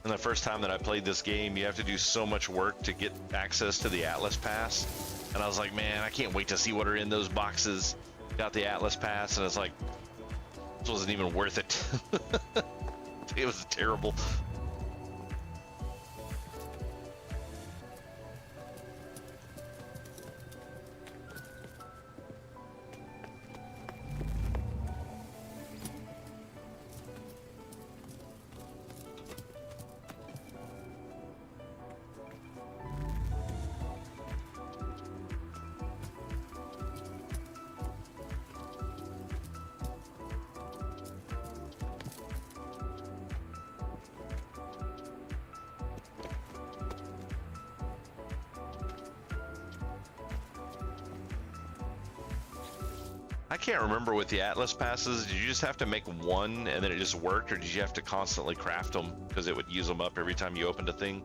And the first time that I played this game, you have to do so much work to get access to the Atlas Pass. And I was like, man, I can't wait to see what are in those boxes. Got the Atlas Pass, and it's like, this wasn't even worth it. It was terrible. I can't remember with the Atlas passes. Did you just have to make one and then it just worked, or did you have to constantly craft them because it would use them up every time you opened a thing?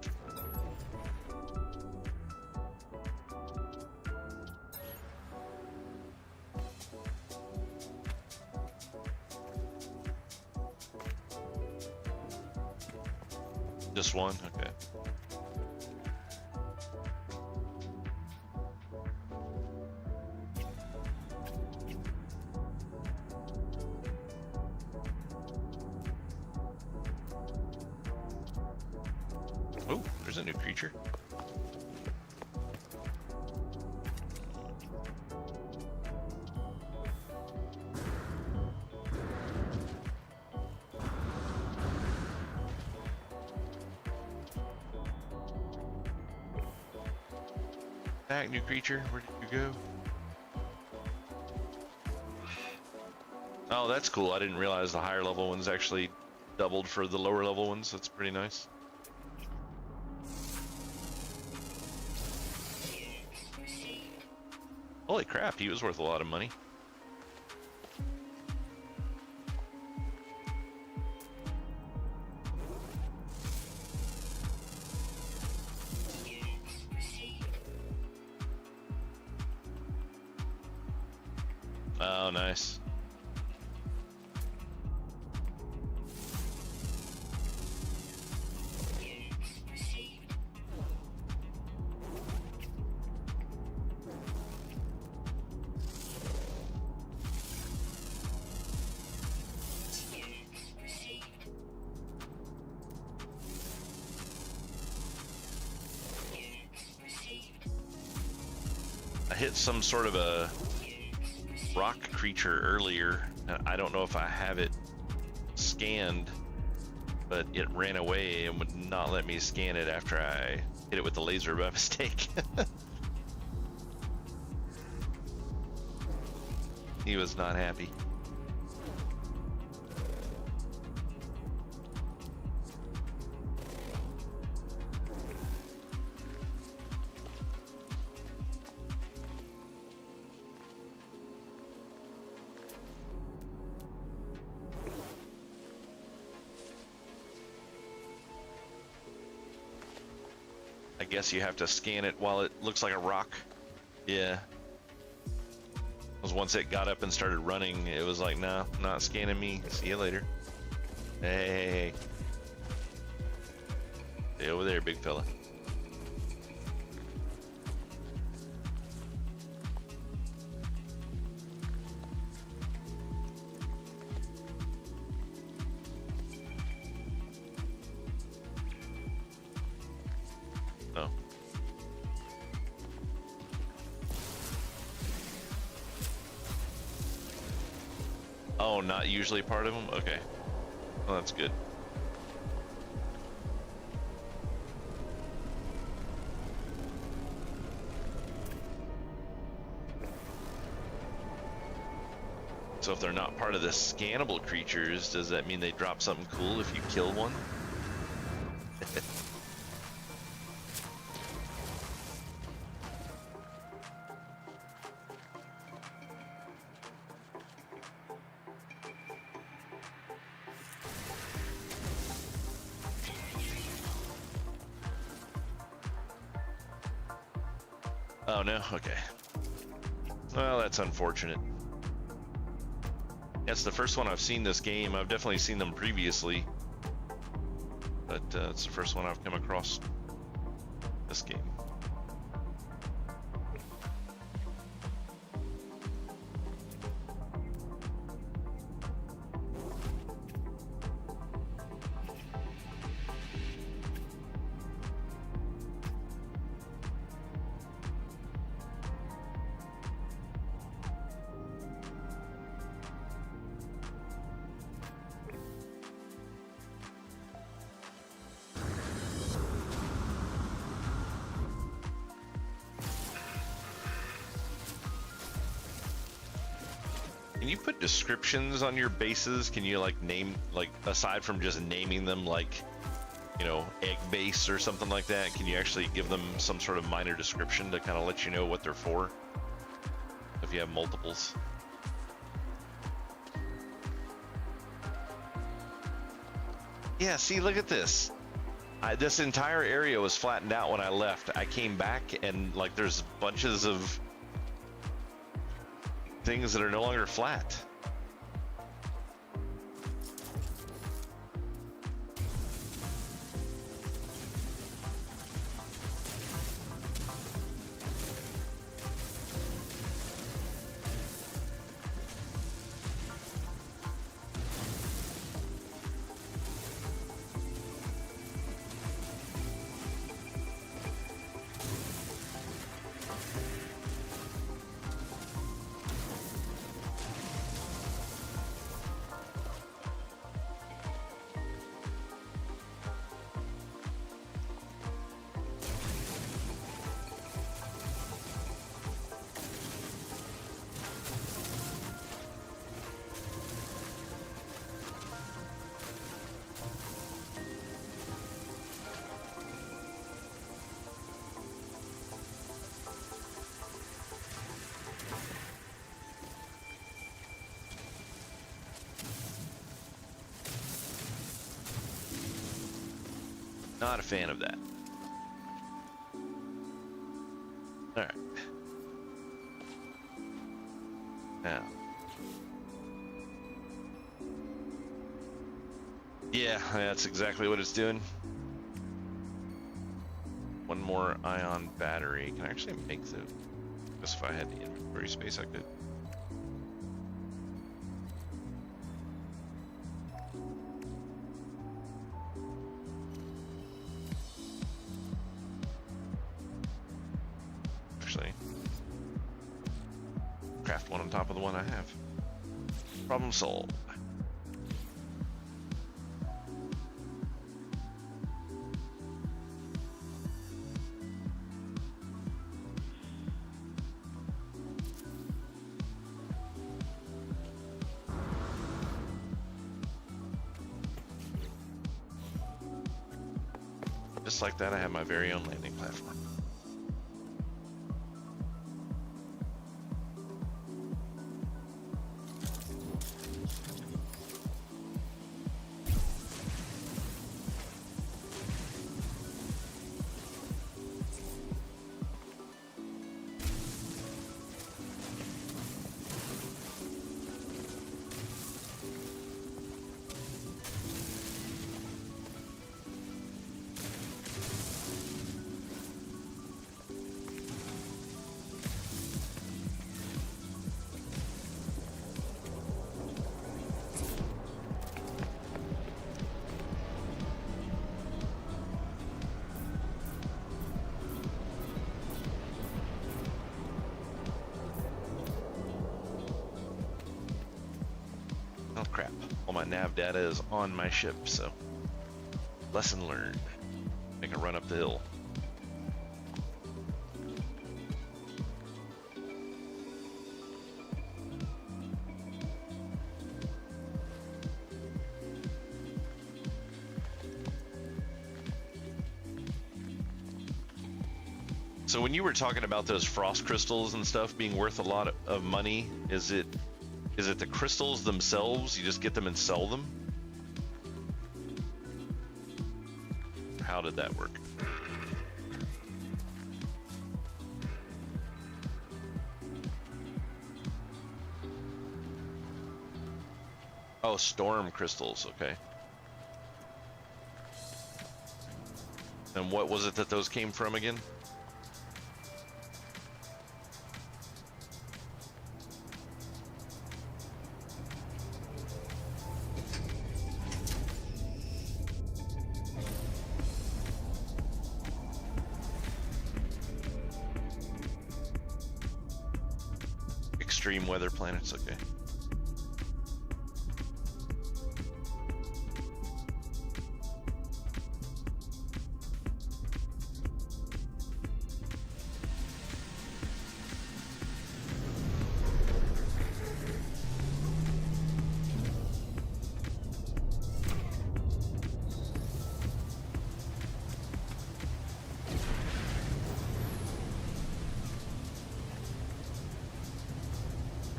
Just one? Okay. Oh, there's a new creature. Back, new creature. Where did you go? Oh, that's cool. I didn't realize the higher level ones actually doubled for the lower level ones. That's pretty nice. Holy crap, he was worth a lot of money. Oh, nice. I hit some sort of a rock creature earlier. I don't know if I have it scanned, but it ran away and would not let me scan it after I hit it with the laser by mistake. He was not happy. I guess you have to scan it while it looks like a rock. Yeah. Because once it got up and started running, it was like, nah, not scanning me. See you later. Hey. Stay over there, big fella. Oh. Oh, not usually part of them? Okay. Well, that's good. So if they're not part of the scannable creatures, does that mean they drop something cool if you kill one? Oh no? Okay. Well, that's unfortunate. That's the first one I've seen this game. I've definitely seen them previously, but it's the first one I've come across this game. Can you put descriptions on your bases? Can you like name, like aside from just naming them, like, you know, egg base or something like that, can you actually give them some sort of minor description to kind of let you know what they're for if you have multiples? Yeah, see, look at this. This entire area was flattened out when I left. I came back and like there's bunches of things that are no longer flat. Not a fan of that. All right. Now. Yeah, that's exactly what it's doing. One more ion battery. Can I actually make the... I guess if I had the inventory space, I could. Actually, craft one on top of the one I have. Problem solved. Just like that, I have my very own landing platform. Oh crap, all my nav data is on my ship, so lesson learned. Make a run up the hill. So when you were talking about those frost crystals and stuff being worth a lot of money, is it the crystals themselves? You just get them and sell them? How did that work? Oh, storm crystals, okay. And what was it that those came from again? Extreme weather planets, okay.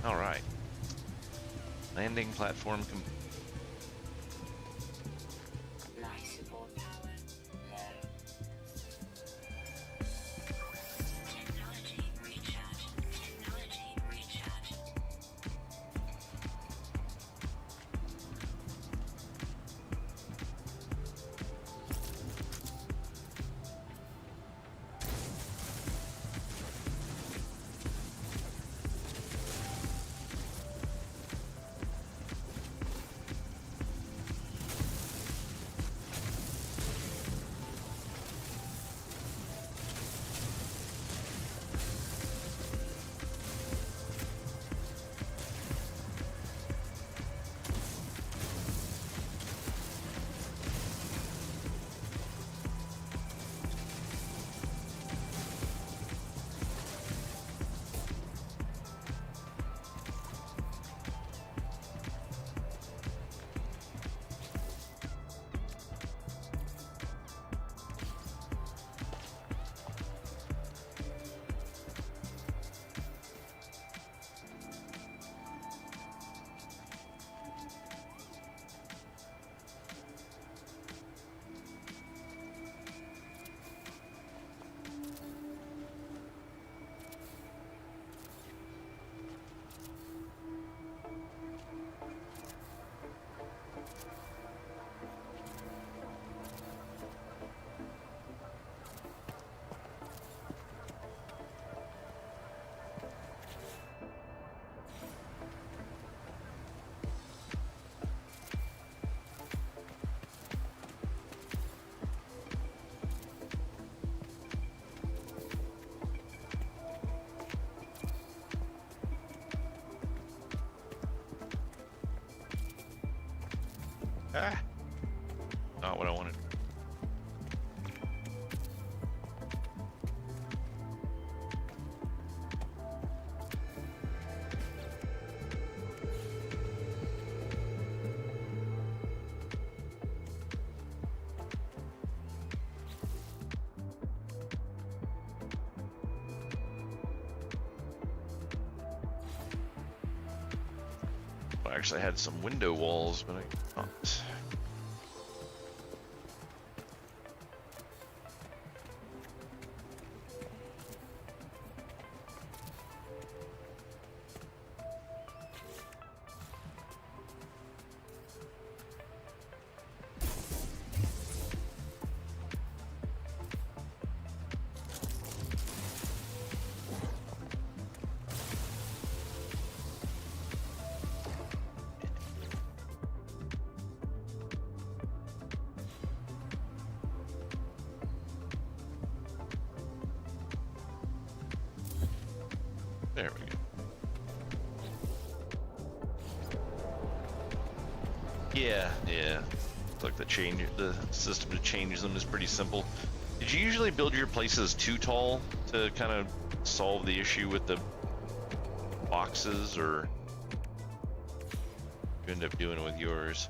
All right. Landing platform complete. Life support power low. Technology recharge. Technology recharge. Ah, not what I wanted. I actually had some window walls, but I can't. There we go. Yeah. Like the system to change them is pretty simple. Did you usually build your places too tall to kind of solve the issue with the boxes, or you end up doing it with yours?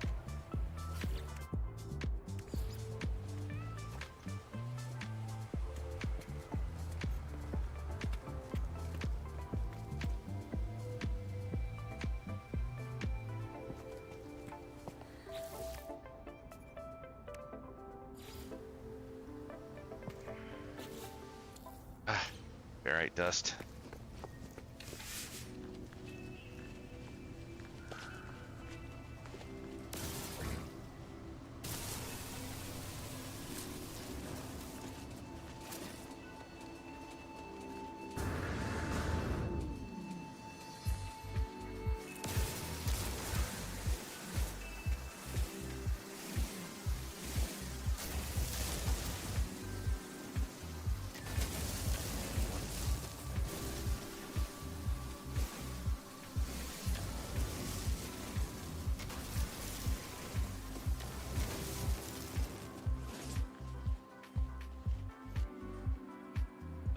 Barite dust.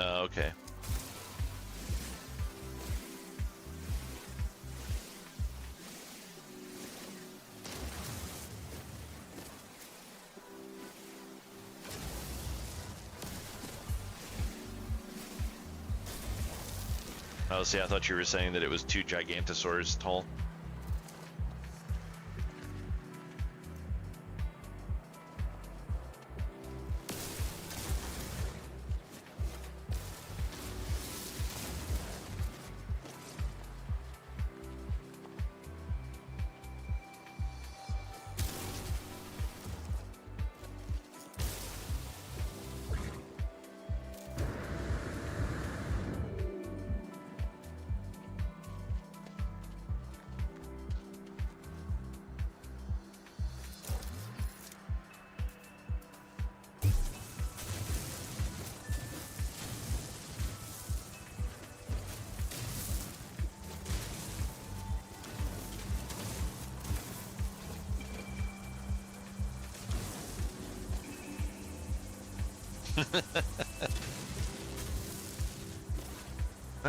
Okay. Oh, see, I thought you were saying that it was 2 Gigantosaurs tall.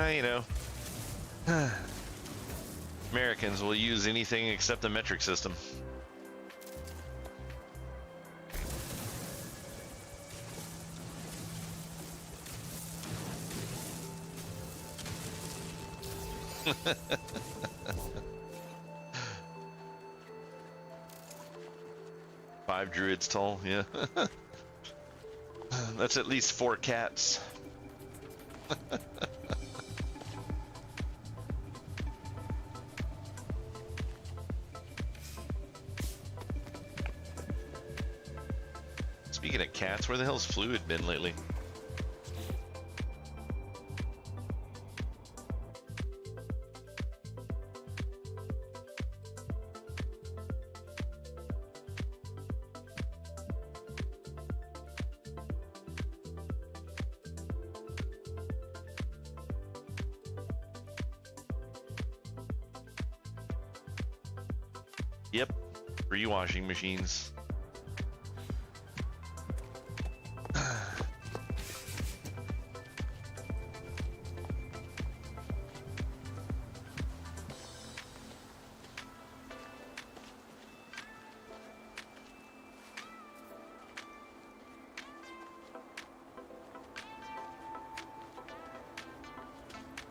You know, Americans will use anything except the metric system. Five druids tall, yeah. That's at least 4 cats. Speaking of cats, where the hell's Fluid been lately? Free washing machines.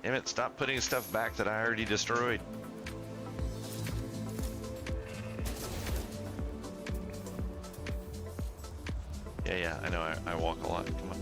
Damn it, stop putting stuff back that I already destroyed. Yeah, I know, I walk a lot. Come on.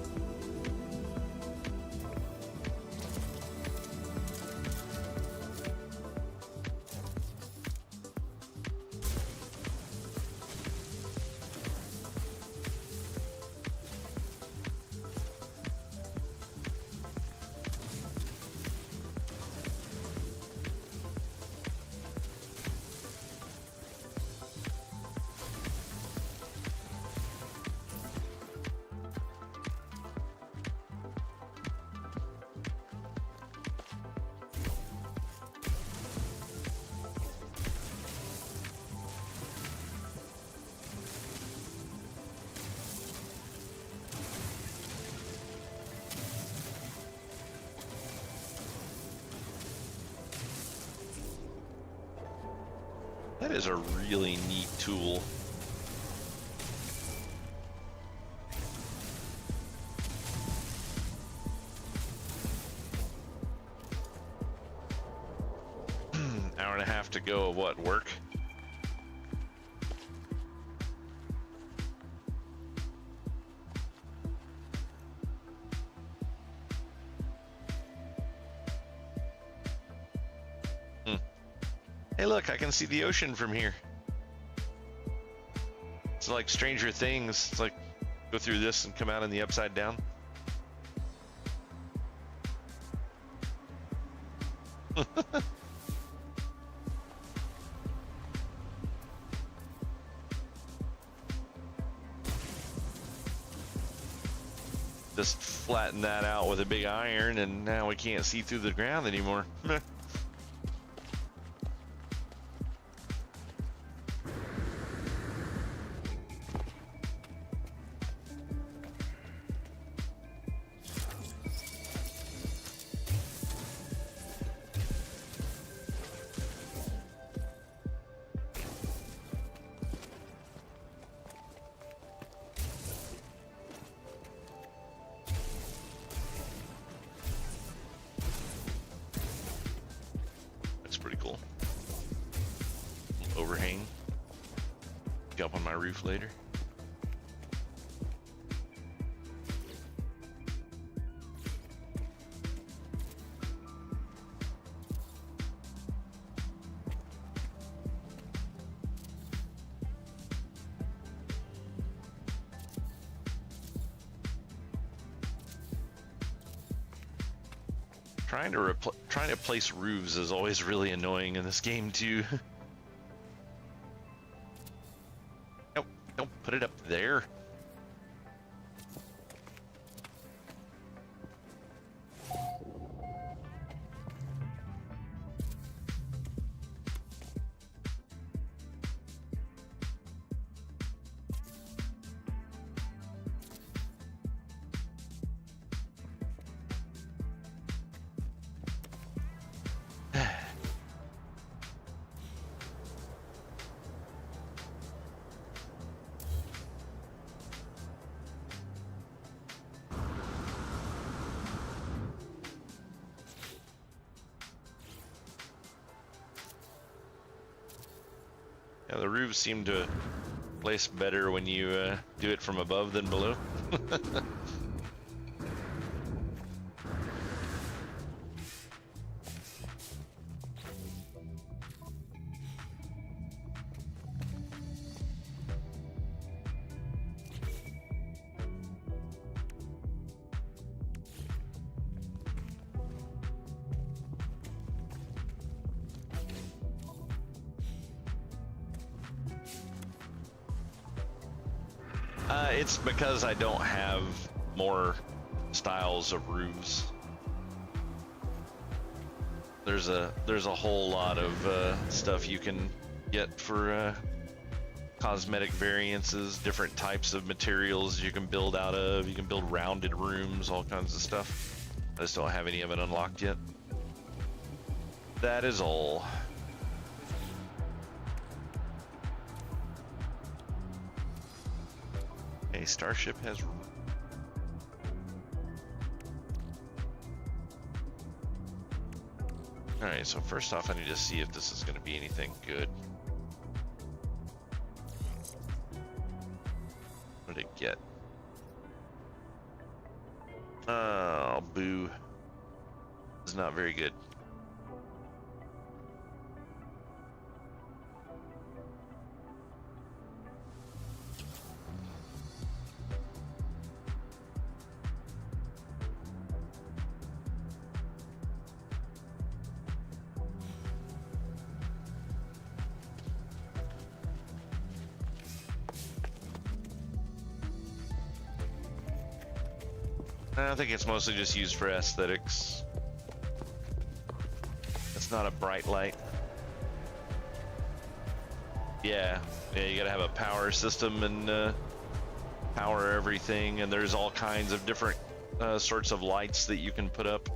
That is a really neat tool. Hour and a half to go of what, work? Hey look, I can see the ocean from here. It's like Stranger Things. It's like go through this and come out in the upside down. Just flatten that out with a big iron and now we can't see through the ground anymore. Pretty cool. Overhang. Go up on my roof later. Trying to place roofs is always really annoying in this game too. Nope, don't put it up there. Yeah, the roofs seem to place better when you do it from above than below. It's because I don't have more styles of roofs. There's a whole lot of stuff you can get for cosmetic variances, different types of materials you can build out of. You can build rounded rooms, all kinds of stuff. I just don't have any of it unlocked yet. That is all. A starship has. Alright, so first off, I need to see if this is going to be anything good. What did it get? Oh, boo. It's not very good. I think it's mostly just used for aesthetics. It's not a bright light. Yeah, you gotta have a power system and power everything, and there's all kinds of different sorts of lights that you can put up.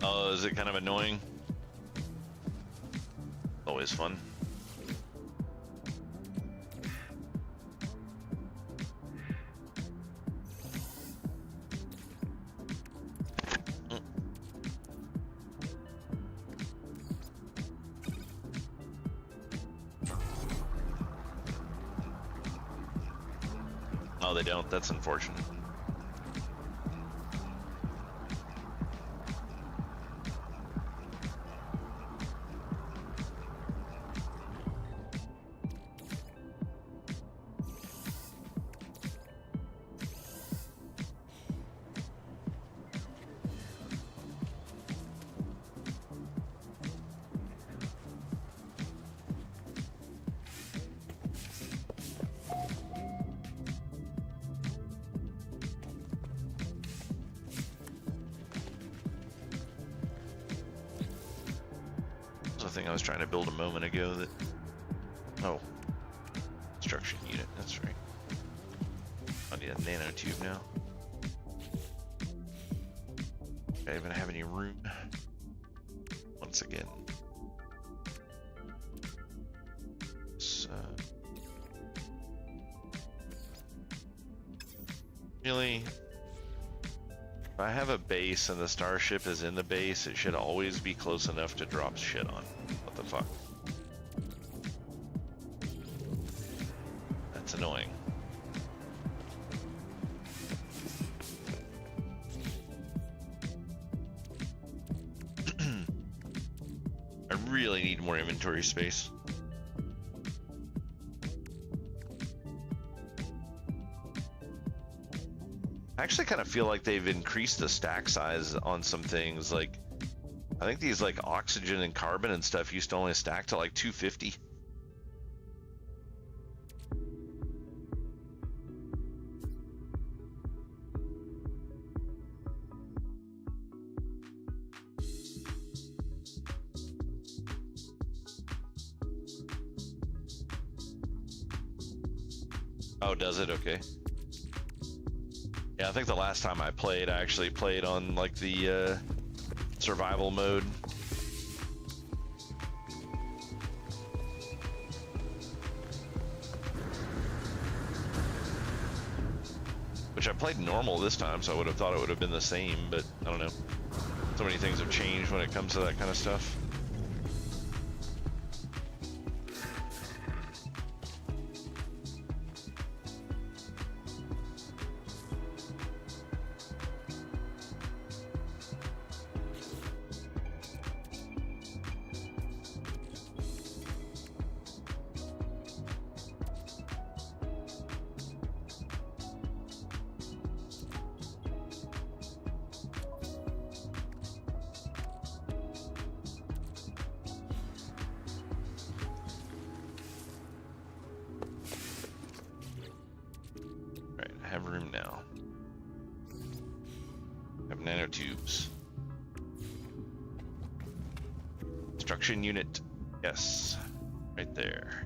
Oh, is it kind of annoying? Always fun. Oh, they don't. That's unfortunate. Thing I was trying to build a moment ago that... Oh. Construction unit, that's right. I need a nanotube now. Do I even have any room? Once again. So... Really? If I have a base and the starship is in the base, it should always be close enough to drop shit on. What the fuck? That's annoying. I really need more inventory space. I actually kind of feel like they've increased the stack size on some things. Like, I think these like oxygen and carbon and stuff used to only stack to like 250. Oh, does it? Okay. Yeah, I think the last time I played, I actually played on like the survival mode. Which I played normal this time, so I would have thought it would have been the same, but I don't know. So many things have changed when it comes to that kind of stuff. Have room now. Have nanotubes. Construction unit. Yes. Right there.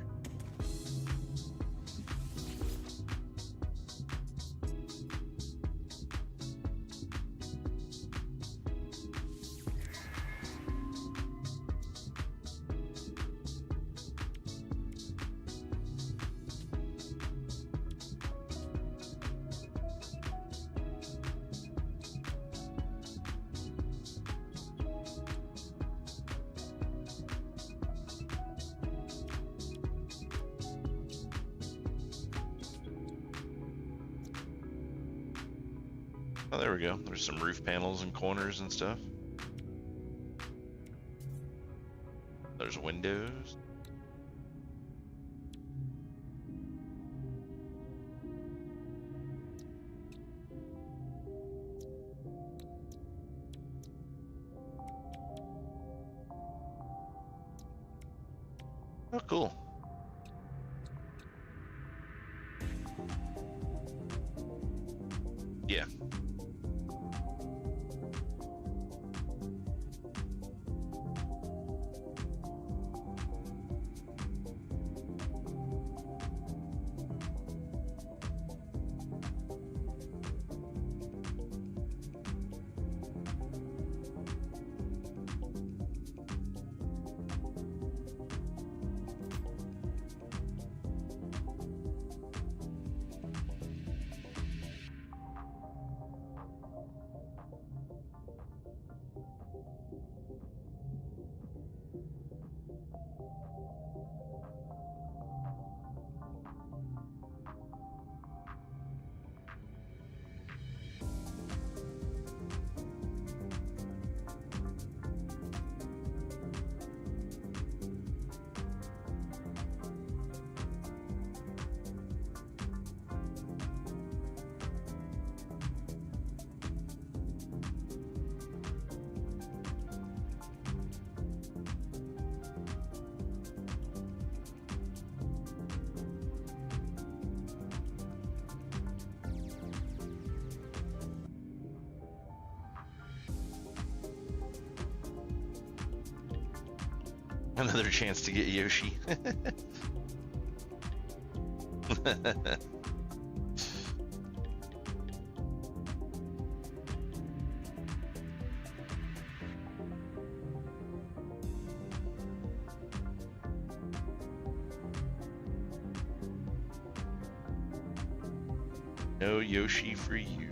Oh, there we go. There's some roof panels and corners and stuff. There's windows. Oh, cool. Yeah. Another chance to get Yoshi. No Yoshi for you.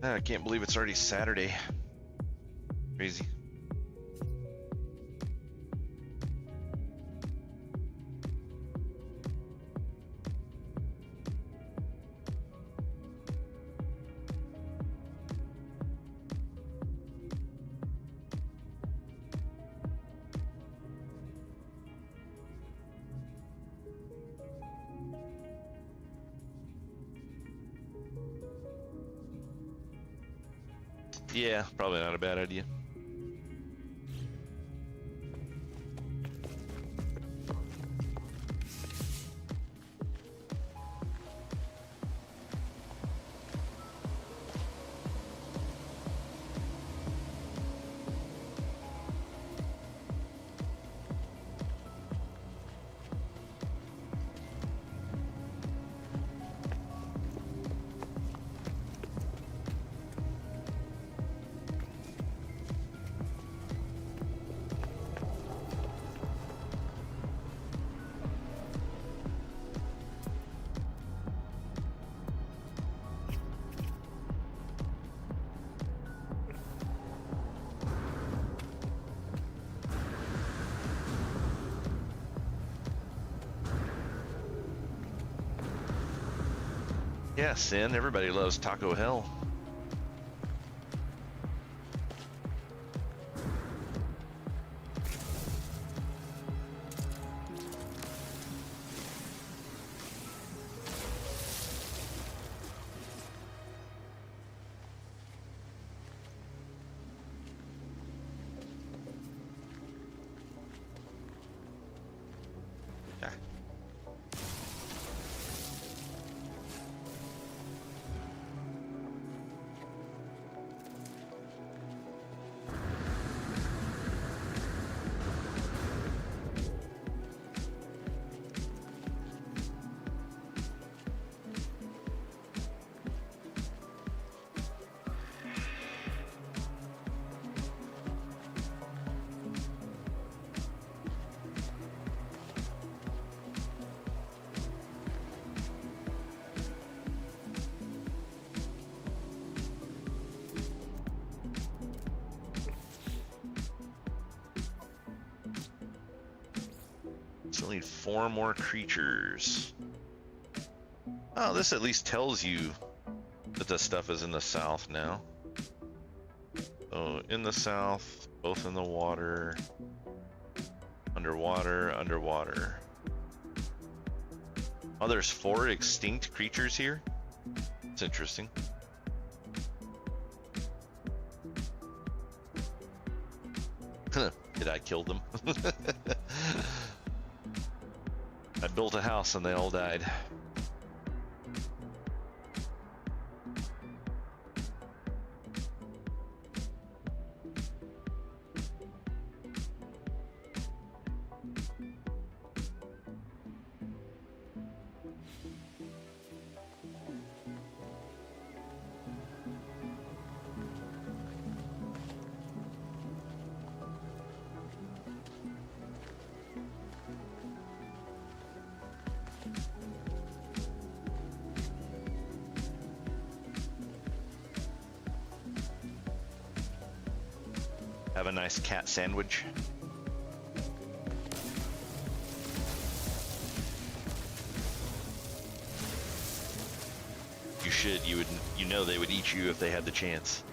I can't believe it's already Saturday. Crazy. Yeah, probably not a bad idea. Yeah, Sin, everybody loves Taco Hell. Ah. Still need 4 more creatures. Oh, this at least tells you that the stuff is in the south now. So in the south, both in the water, underwater, underwater. Oh, there's 4 extinct creatures here? It's interesting. Did I kill them? I built a house and they all died. Have a nice cat sandwich. You should. You know they would eat you if they had the chance.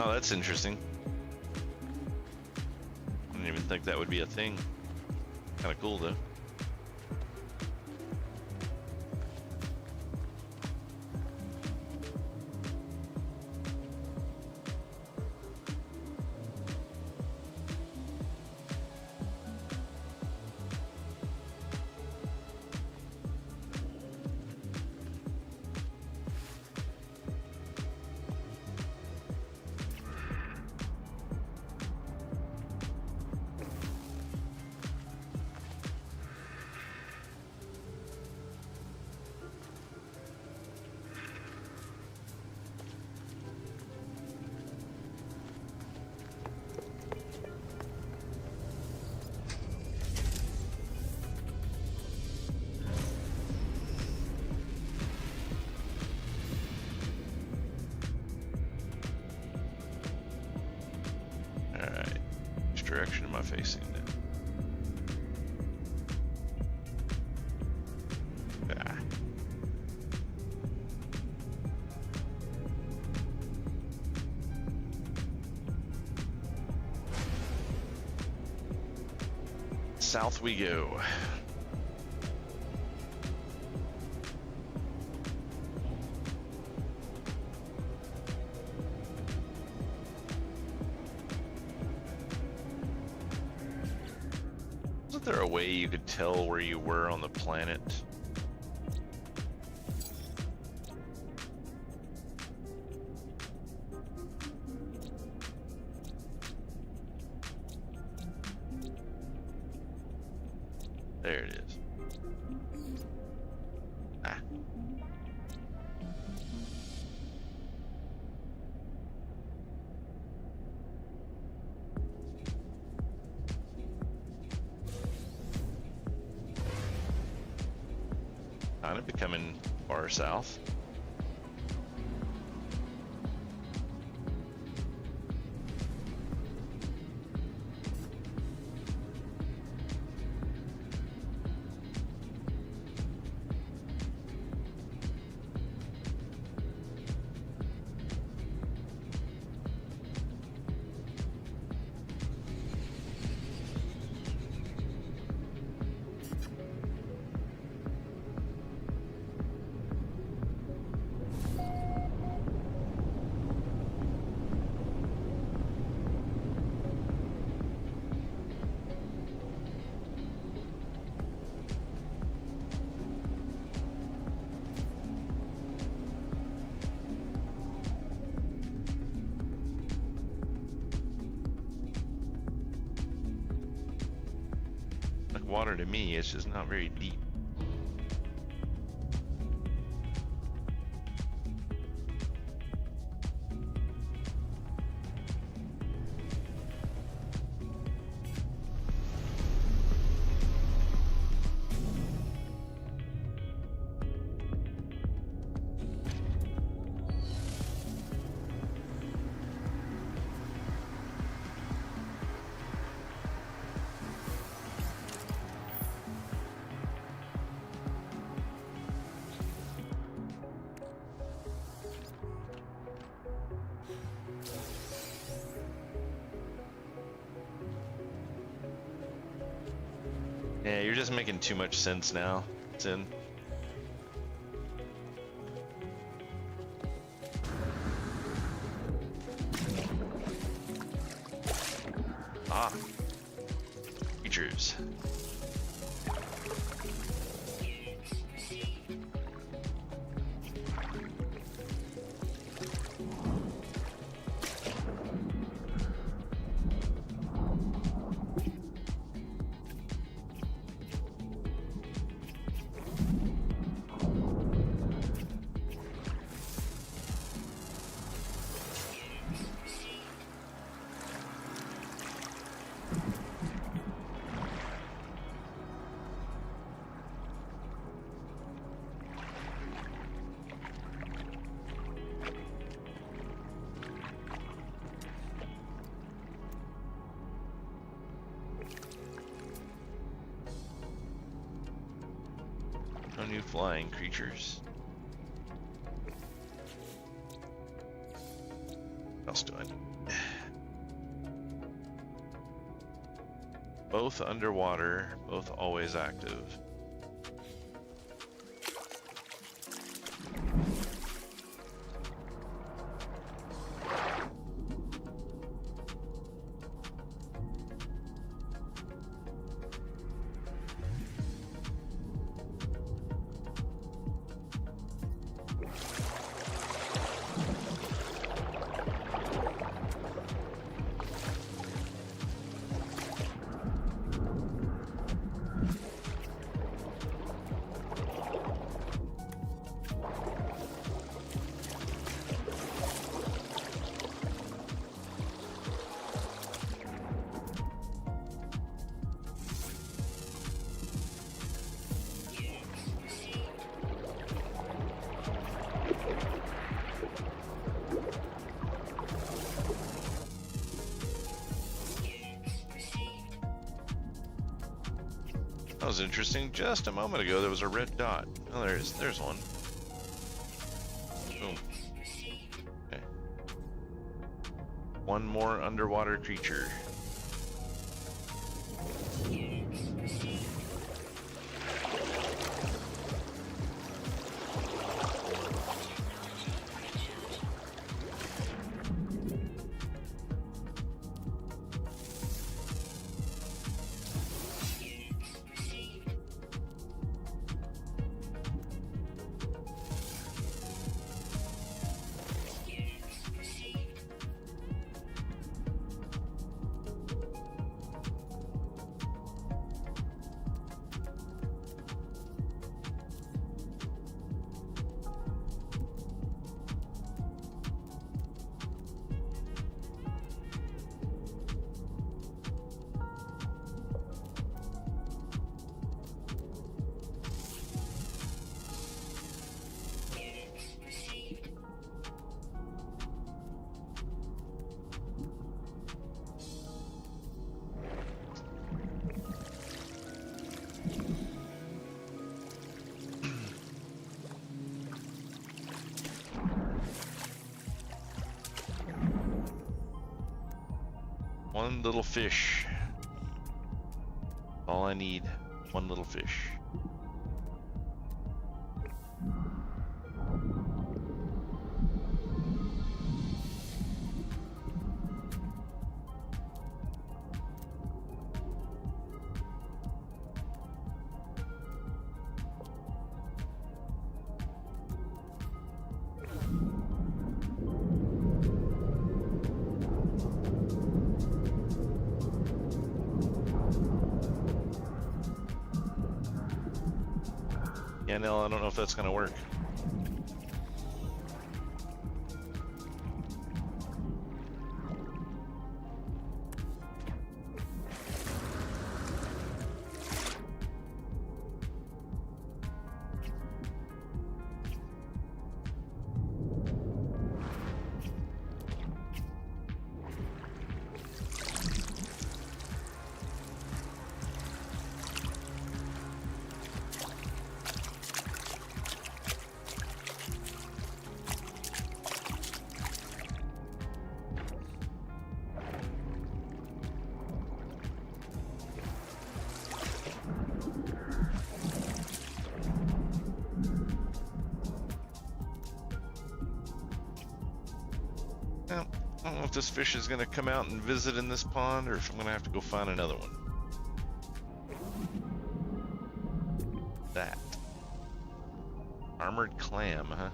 Oh, that's interesting. I didn't even think that would be a thing. Kind of cool, though. south we go. Wasn't there a way you could tell where you were on the planet? There it is. Ah. Kind of becoming far south. Like water to me, it's just not very deep. Yeah, you're just making too much sense now, Sin. Ah. Creatures. No new flying creatures. What else do I need? Both underwater, both always active. That was interesting. Just a moment ago, there was a red dot. Oh, there's one. Boom. Okay. One more underwater creature. One little fish. All I need. One little fish. Yeah, no, I don't know if that's gonna work. Well, I don't know if this fish is gonna come out and visit in this pond or if I'm gonna have to go find another one. That. Armored clam, huh?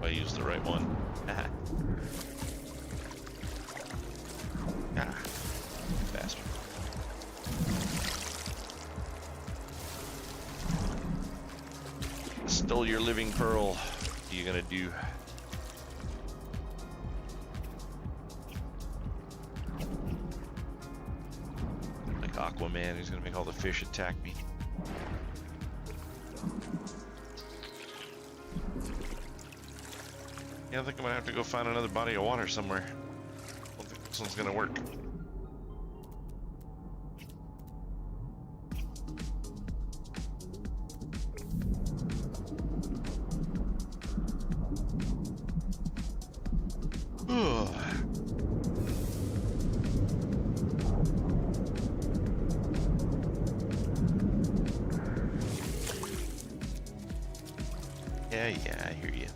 I used the right one. Ah, bastard. Stole your living pearl. What are you gonna do? Like Aquaman, he's gonna make all the fish attack me. Yeah, I think I'm gonna have to go find another body of water somewhere. I don't think this one's gonna work. Ugh. Yeah, I hear you.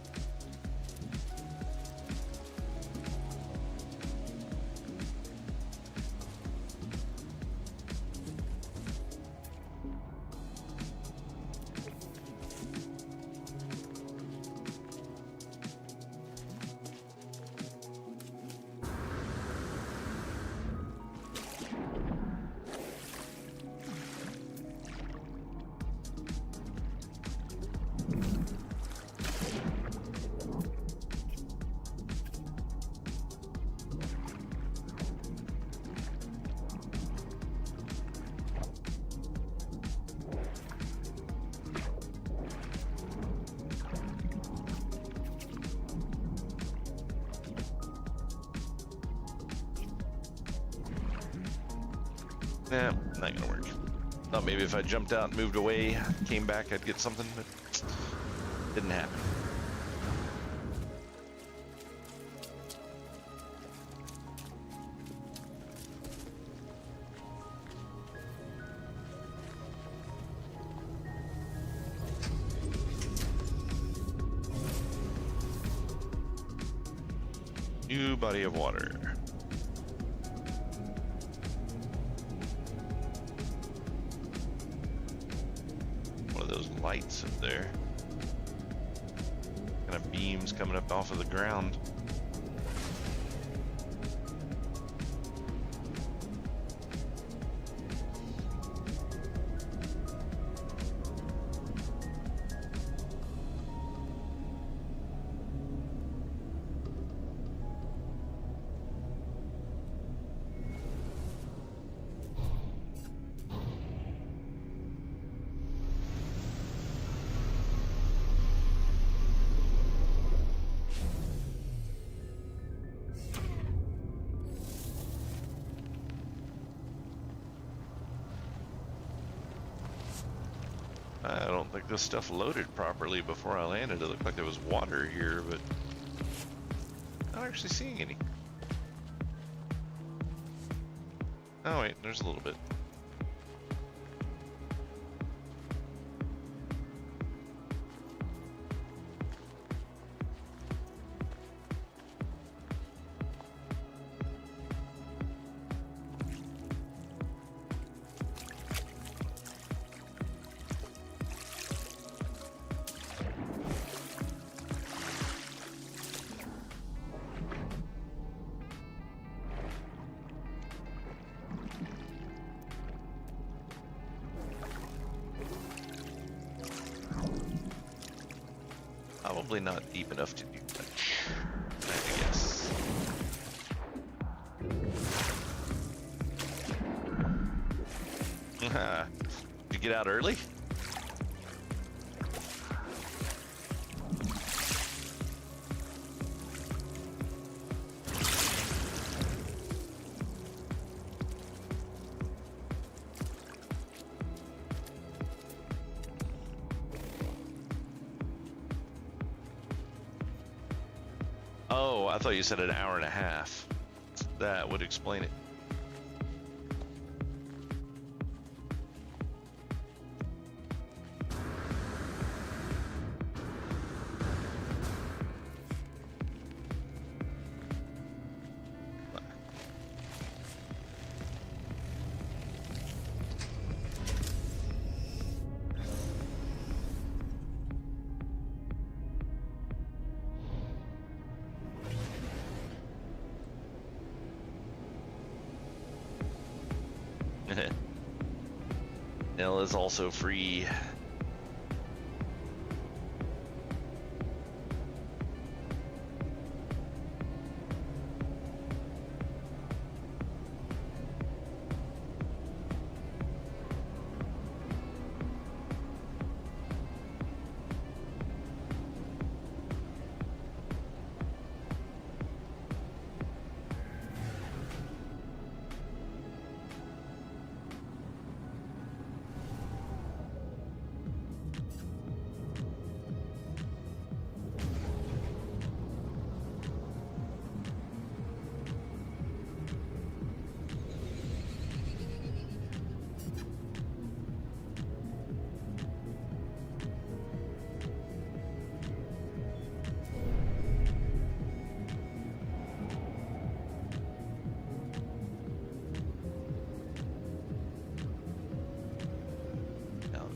Nah, not gonna work. Thought maybe if I jumped out and moved away, came back, I'd get something, but didn't happen. New body of water. Lights up there. Kind of beams coming up off of the ground. like this stuff loaded properly before I landed. It looked like there was water here, but not actually seeing any. Oh wait, there's a little bit. Probably not deep enough to do much, I guess. Did you get out early? Oh, I thought you said an hour and a half. That would explain it. Nell is also free.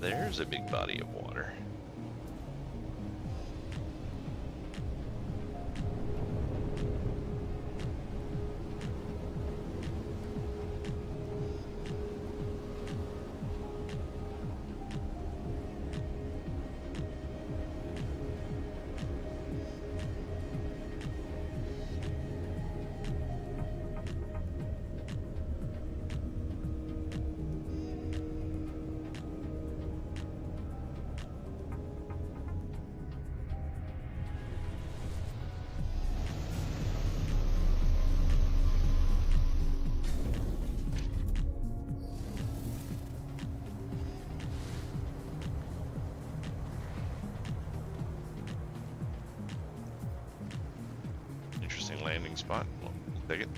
There's a big body of water. Landing spot. We'll take it.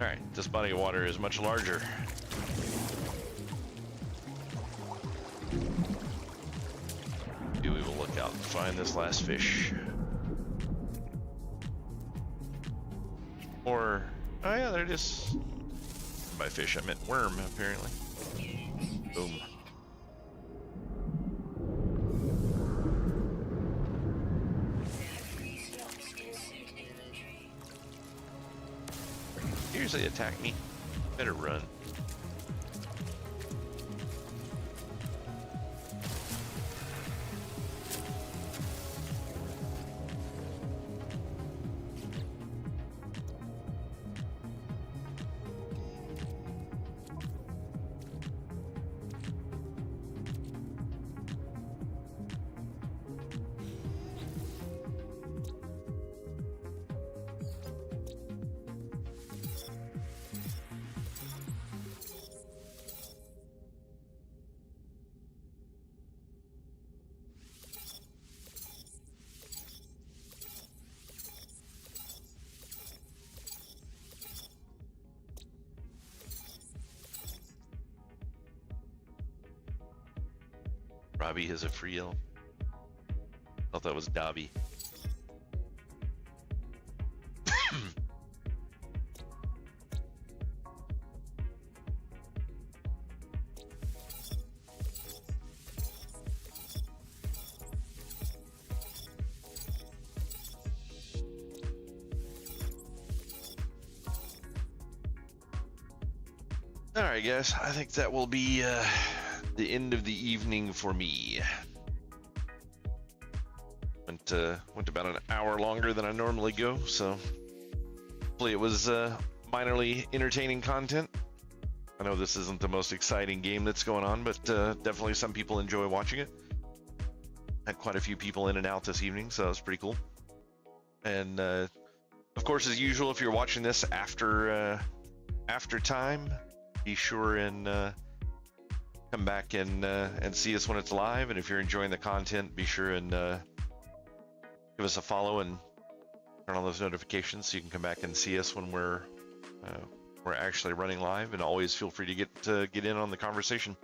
Alright, this body of water is much larger. We will look out and find this last fish. Or, oh yeah, there it is. By fish, I meant worm, apparently. Boom. Seriously, attack me. Better run. Dobby is a free elf. Thought that was Dobby. All right, guys. I think that will be the end of the evening for me. Went about an hour longer than I normally go, so hopefully it was minorly entertaining content. I know this isn't the most exciting game that's going on, but definitely some people enjoy watching it. Had quite a few people in and out this evening, so that was pretty cool. And of course, as usual, if you're watching this after time, be sure and come back and see us when it's live. And if you're enjoying the content, be sure and give us a follow and turn on those notifications so you can come back and see us when we're actually running live. And always feel free to get in on the conversation.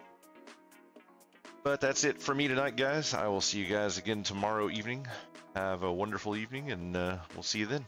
But that's it for me tonight, guys. I will see you guys again tomorrow evening. Have a wonderful evening, and we'll see you then.